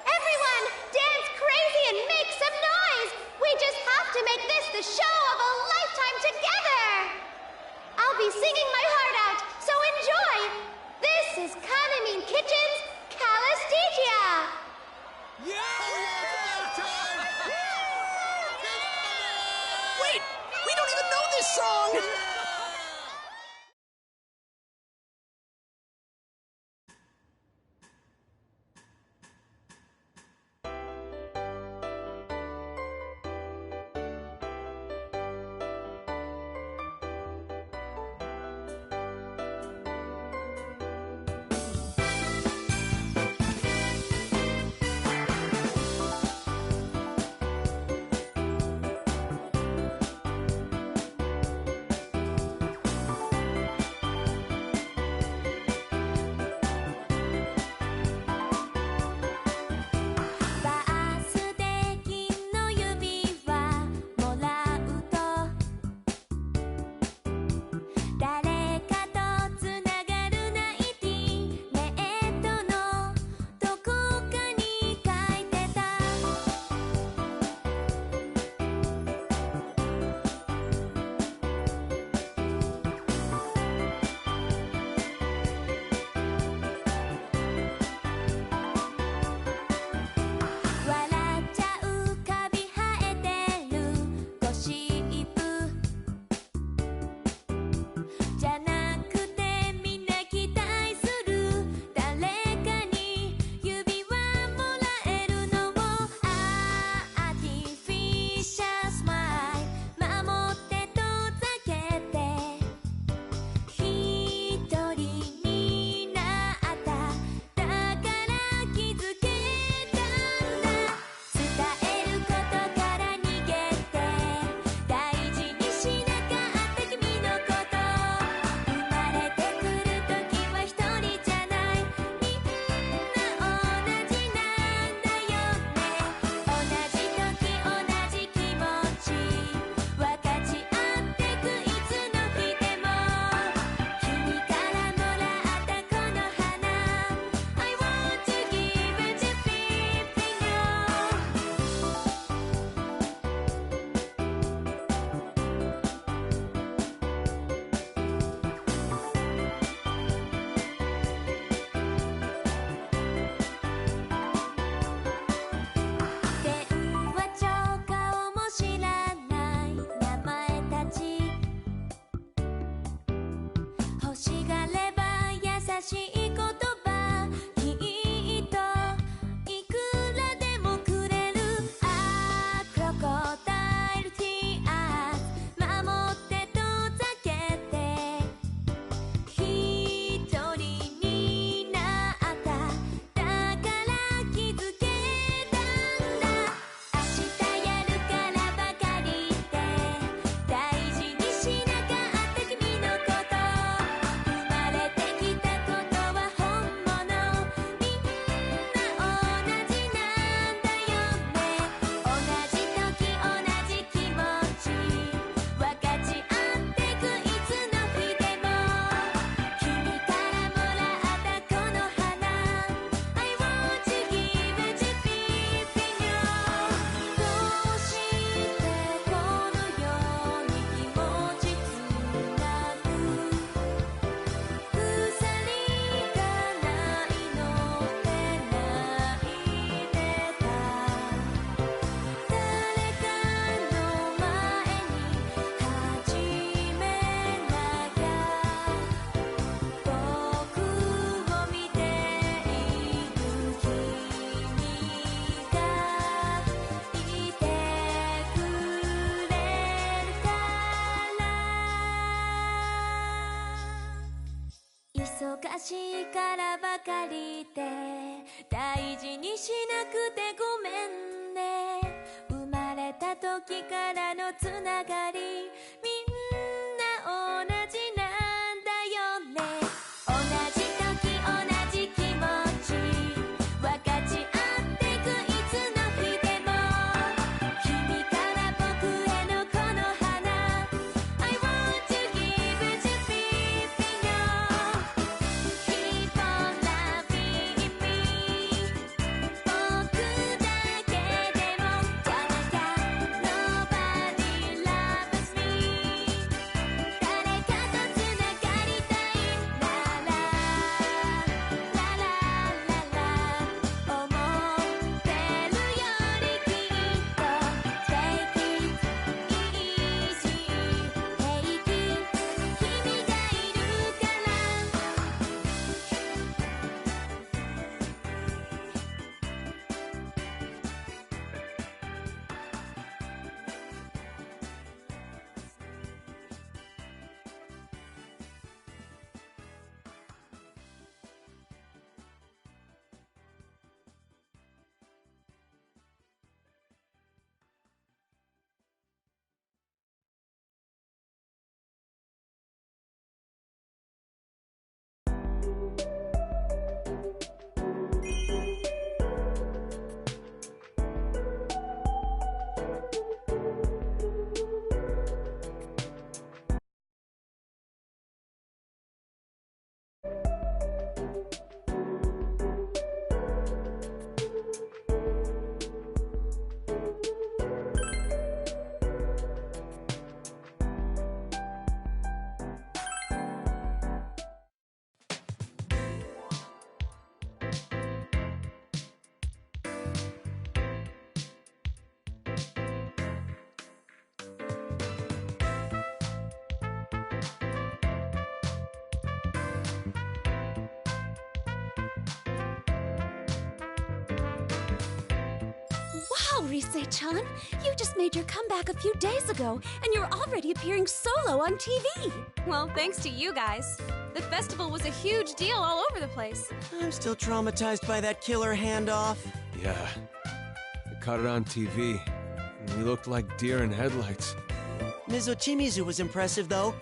Everyone, dance crazy and make some noise! We just have to make this the show of a lifetime together! I'll be singing my heart out, so enjoy! This is Kanamin Kitchen's Calisthesia! Wait, we don't even know this song! 忙しいからばかりで大事にしなくてごめんね生まれた時からのつながりみんな同じなんだよね同じ時同じ気持ち分かち合ってくいつの日でも君から僕へのこの花 I want to give it to Filipino Keep on loving me 僕だけでも誰か Nobody loves me 誰かとつながりたいララララララ思ってるよりきっと Take it easy 平気君がいるからWow, Rise-chan! You just made your comeback a few days ago, and you're already appearing solo on TV! Well, thanks to you guys. The festival was a huge deal all over the place. I'm still traumatized by that killer handoff. Yeah. They caught it on TV. And we looked like deer in headlights. Ms. Ochimizu was impressive, though.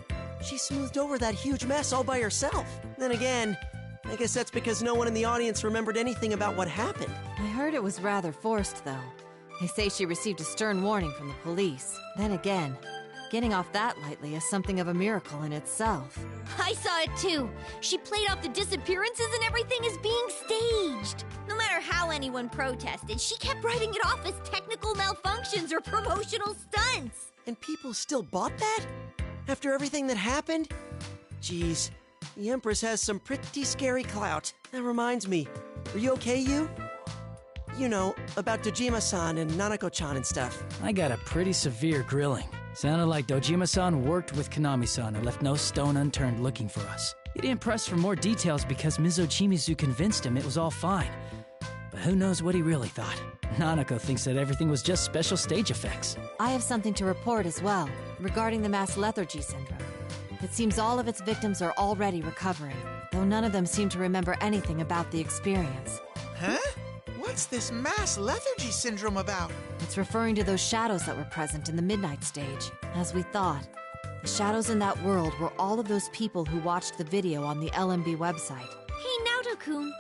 She smoothed over that huge mess all by herself. Then again, I guess that's because no one in the audience remembered anything about what happened. I heard it was rather forced, though. They say she received a stern warning from the police. Then again, getting off that lightly is something of a miracle in itself. I saw it too. She played off the disappearances and everything as being staged. No matter how anyone protested, she kept writing it off as technical malfunctions or promotional stunts. And people still bought that? After everything that happened? Jeez, the Empress has some pretty scary clout. That reminds me, are you okay, you? You know, about Dojima-san and Nanako-chan and stuff. I got a pretty severe grilling. Sounded like Dojima-san worked with Konami-san and left no stone unturned looking for us. He didn't press for more details because Ms. Ochimizu convinced him it was all fine. But who knows what he really thought. Nanako thinks that everything was just special stage effects. I have something to report as well, regarding the mass lethargy syndrome. It seems all of its victims are already recovering, though none of them seem to remember anything about the experience. Huh? What's this mass lethargy syndrome about? It's referring to those shadows that were present in the midnight stage. As we thought, the shadows in that world were all of those people who watched the video on the LMB website. Hey, Naoto-kun,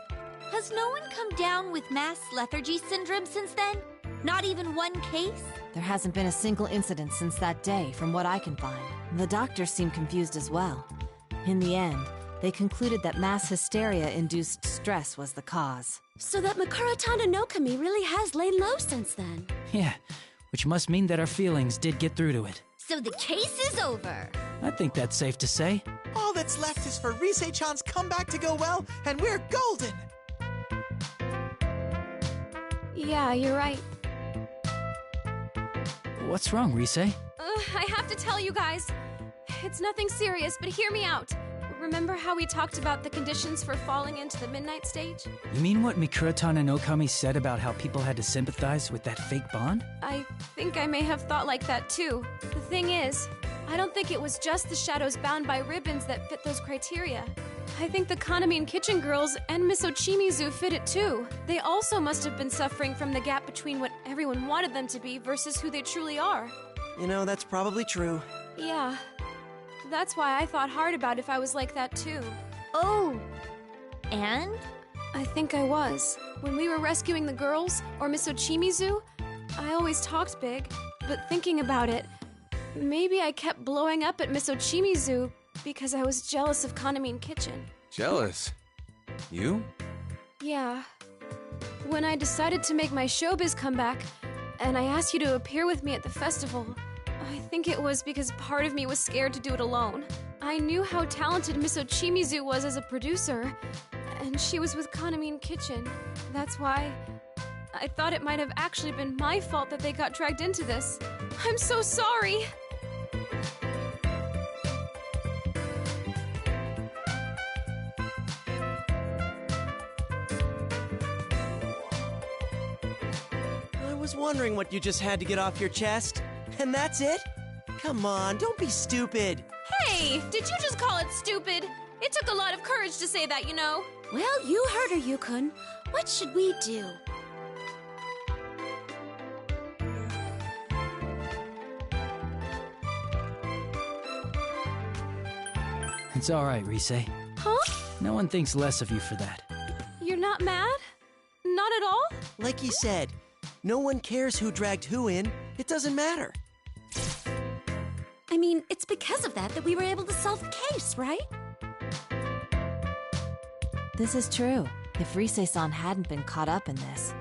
has no one come down with mass lethargy syndrome since then? Not even one case? There hasn't been a single incident since that day, from what I can find. The doctors seem confused as well. In the end, they concluded that mass hysteria-induced stress was the cause. So that Makara Tanonokami really has laid low since then. Yeah, which must mean that our feelings did get through to it. So the case is over. I think that's safe to say. All that's left is for Rise-chan's comeback to go well, and we're golden! Yeah, you're right. What's wrong, Rise? I have to tell you guys. It's nothing serious, but hear me out. Remember how we talked about the conditions for falling into the midnight stage? You mean what Mikura Tanonokami said about how people had to sympathize with that fake bond? I think I may have thought like that too. The thing is, I don't think it was just the shadows bound by ribbons that fit those criteria. I think the Kaname Kitchen girls and Miss Ochimizu fit it too. They also must have been suffering from the gap between what everyone wanted them to be versus who they truly are. You know, that's probably true. Yeah. That's why I thought hard about if I was like that too. Oh. And? I think I was. When we were rescuing the girls, or Miss Ochimizu, I always talked big, but thinking about it, maybe I kept blowing up at Miss Ochimizu because I was jealous of Kaname Kitchen. Jealous? You? Yeah. When I decided to make my showbiz comeback, and I asked you to appear with me at the festival, I think it was because part of me was scared to do it alone. I knew how talented Miss Ochimizu was as a producer, and she was with Kaname Kitchen. That's why I thought it might have actually been my fault that they got dragged into this. I'm so sorry! I was wondering what you just had to get off your chest. And that's it? Come on, don't be stupid. Hey! Did you just call it stupid? It took a lot of courage to say that, you know. Well, you heard her, Yukun. What should we do? It's alright, Rise. Huh? No one thinks less of you for that. You're not mad? Not at all? Like he said, no one cares who dragged who in. It doesn't matter. I mean, it's because of that we were able to solve the case, right? This is true. If Rise-san hadn't been caught up in this,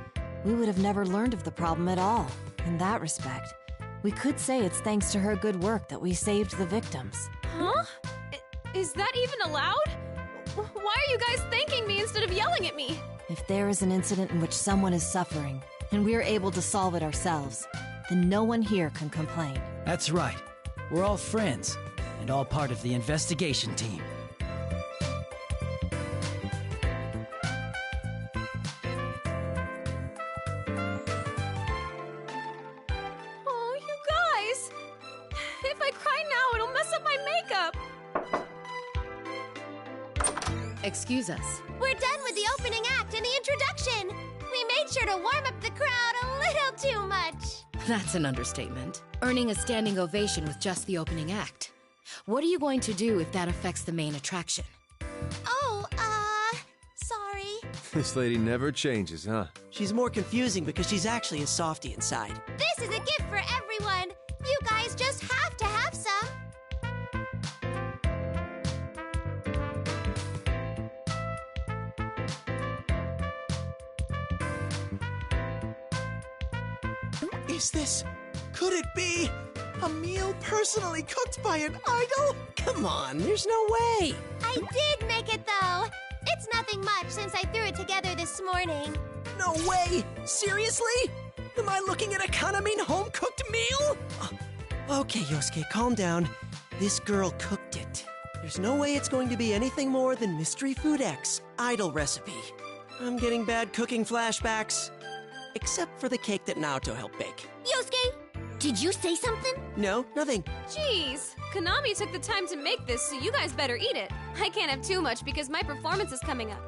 we would have never learned of the problem at all. In that respect, we could say it's thanks to her good work that we saved the victims. Huh? Is that even allowed? Why are you guys thanking me instead of yelling at me? If there is an incident in which someone is suffering, and we're able to solve it ourselves, then no one here can complain. That's right. We're all friends, and all part of the investigation team. Oh, you guys! If I cry now, it'll mess up my makeup! Excuse us. We're done with the opening act and the introduction. We made sure to warm up the crowd a little too much. That's an understatement. Earning a standing ovation with just the opening act. What are you going to do if that affects the main attraction? Oh, sorry. This lady never changes, huh? She's more confusing because she's actually a softie inside. This is a gift for everyone. You guys just have to have some. Could it be a meal personally cooked by an idol? Come on, there's no way. I did make it, though. It's nothing much since I threw it together this morning. No way! Seriously? Am I looking at a Kaname home-cooked meal? Okay, Yosuke, calm down. This girl cooked it. There's no way it's going to be anything more than Mystery Food X, idol recipe. I'm getting bad cooking flashbacks. Except for the cake that Naoto helped bake. Yosuke, did you say something? No, nothing. Jeez, Konami took the time to make this, so you guys better eat it. I can't have too much because my performance is coming up.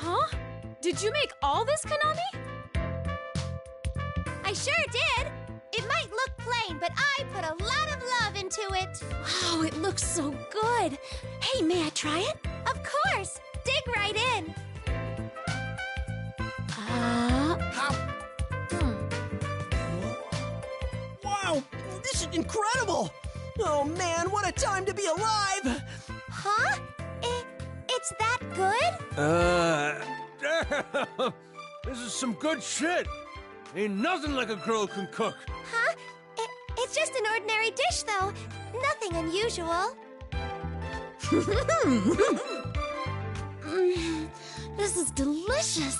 Huh? Did you make all this, Konami? I sure did. It might look plain, but I put a lot of love into it. Wow, it looks so good. Hey, may I try it? Of course. Dig right in. Wow, this is incredible! Oh man, what a time to be alive! Huh? It's that good? This is some good shit. Ain't nothing like a girl can cook. Huh? It's just an ordinary dish, though. Nothing unusual. This is delicious.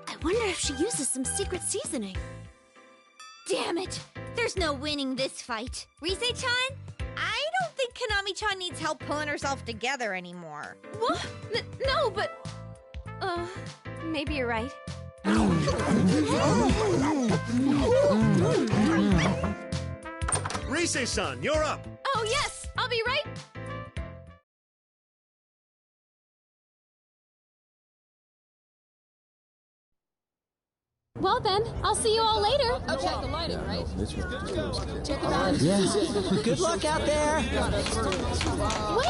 I wonder if she uses some secret seasoning. Damn it! There's no winning this fight. Rise-chan, I don't think Konami-chan needs help pulling herself together anymore. What? No, but... maybe you're right. Rise-san, you're up. Oh, yes! I'll be right... Well then, I'll see you all later. I'll check the lighting, right? Check it out. Yeah. Good luck out there. Wait!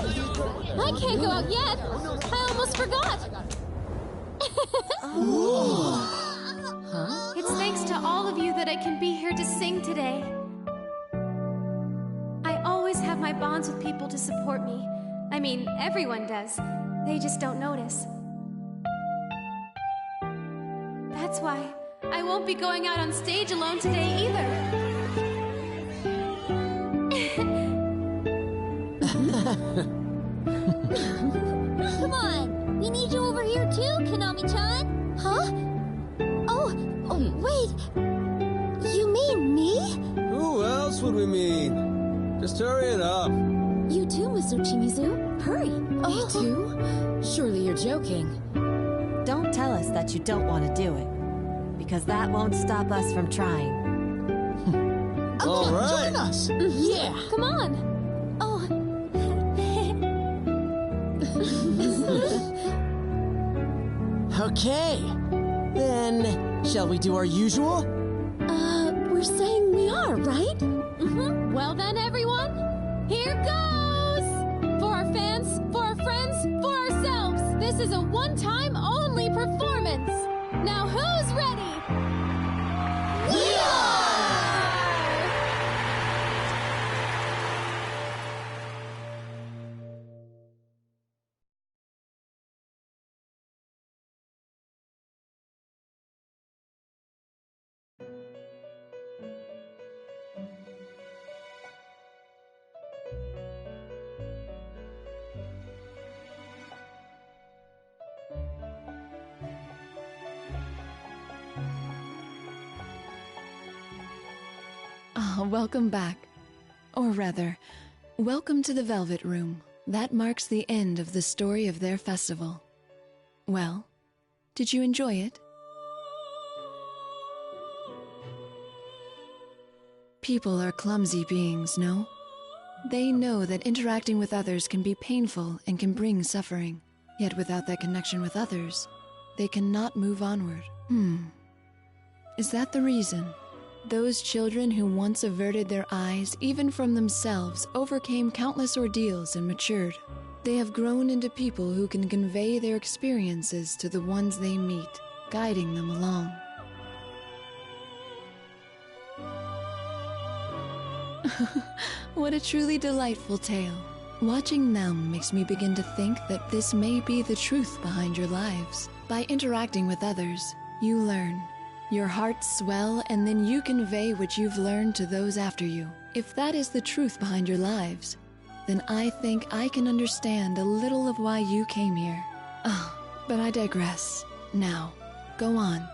I can't go out yet. I almost forgot. It's thanks to all of you that I can be here to sing today. I always have my bonds with people to support me. I mean, everyone does. They just don't notice. That's why I won't be going out on stage alone today either. Come on! We need you over here too, Konami-chan! Huh? Oh, wait! You mean me? Who else would we mean? Just hurry it up. You too, Mr. Chimizu. Hurry. Me too? Surely you're joking. Don't tell us that you don't want to do it, because that won't stop us from trying. All right. Join us. Yeah. Come on. Okay. Then, shall we do our usual? We're saying we are, right? Mm-hmm. Well then, everyone, here goes! For our fans, for our friends, for ourselves, this is a one-time only performance. Now who's ready? We are! Welcome back. Or rather, welcome to the Velvet Room. That marks the end of the story of their festival. Well, did you enjoy it? People are clumsy beings, no? They know that interacting with others can be painful and can bring suffering. Yet without that connection with others, they cannot move onward. Is that the reason? Those children who once averted their eyes, even from themselves, overcame countless ordeals and matured. They have grown into people who can convey their experiences to the ones they meet, guiding them along. What a truly delightful tale. Watching them makes me begin to think that this may be the truth behind your lives. By interacting with others, you learn. Your hearts swell, and then you convey what you've learned to those after you. If that is the truth behind your lives, then I think I can understand a little of why you came here. But I digress. Now, go on.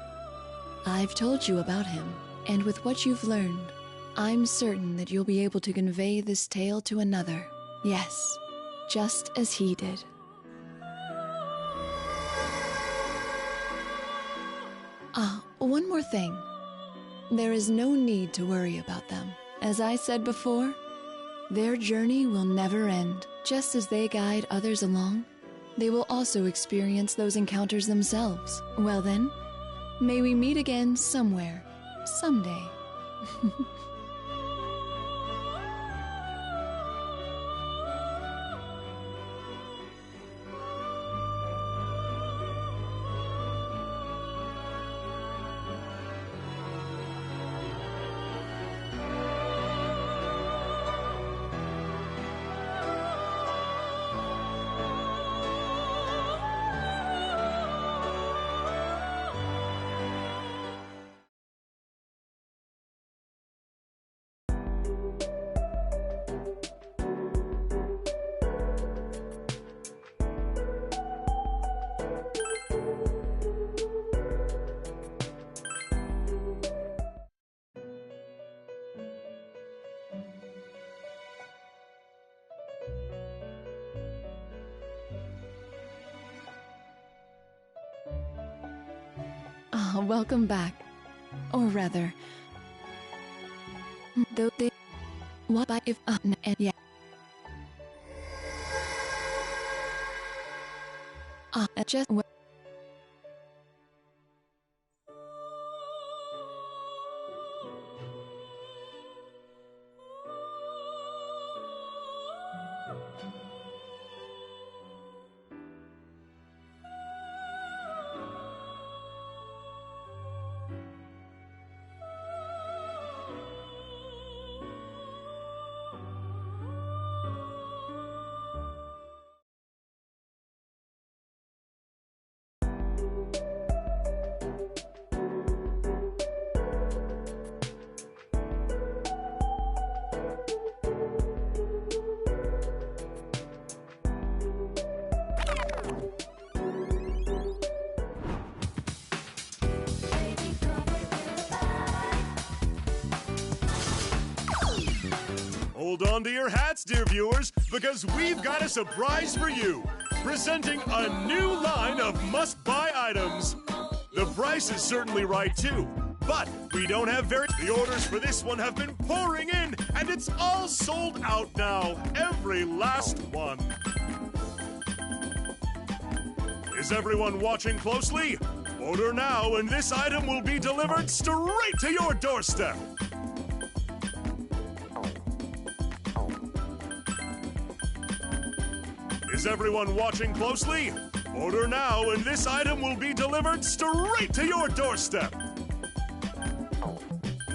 I've told you about him, and with what you've learned, I'm certain that you'll be able to convey this tale to another. Yes, just as he did. One more thing. There is no need to worry about them. As I said before, their journey will never end. Just as they guide others along, they will also experience those encounters themselves. Well then, may we meet again somewhere, someday. welcome back. Or rather, though they. What by if and yeah. Just. Hold on to your hats, dear viewers, because we've got a surprise for you. Presenting a new line of must-buy items. The price is certainly right, too. But we don't have the orders for this one have been pouring in, and it's all sold out now. Every last one. Is everyone watching closely? Order now, and this item will be delivered straight to your doorstep. Is everyone watching closely? Order now, and this item will be delivered straight to your doorstep.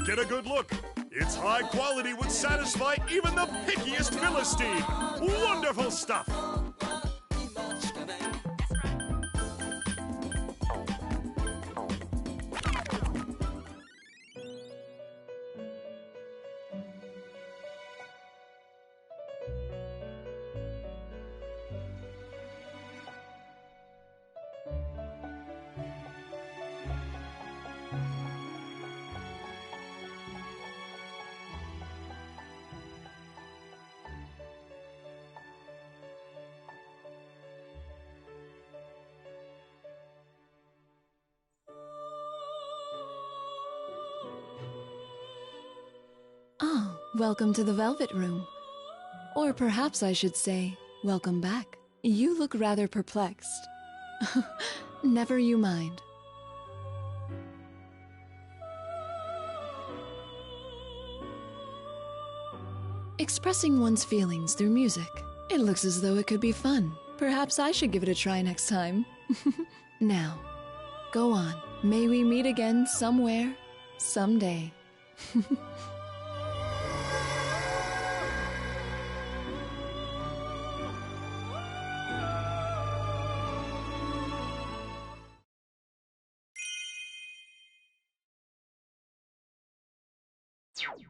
Get a good look. Its high quality would satisfy even the pickiest Philistine. Wonderful stuff. Oh, welcome to the Velvet Room. Or perhaps I should say, welcome back. You look rather perplexed. Never you mind. Expressing one's feelings through music. It looks as though it could be fun. Perhaps I should give it a try next time. Now, go on. May we meet again somewhere, someday. You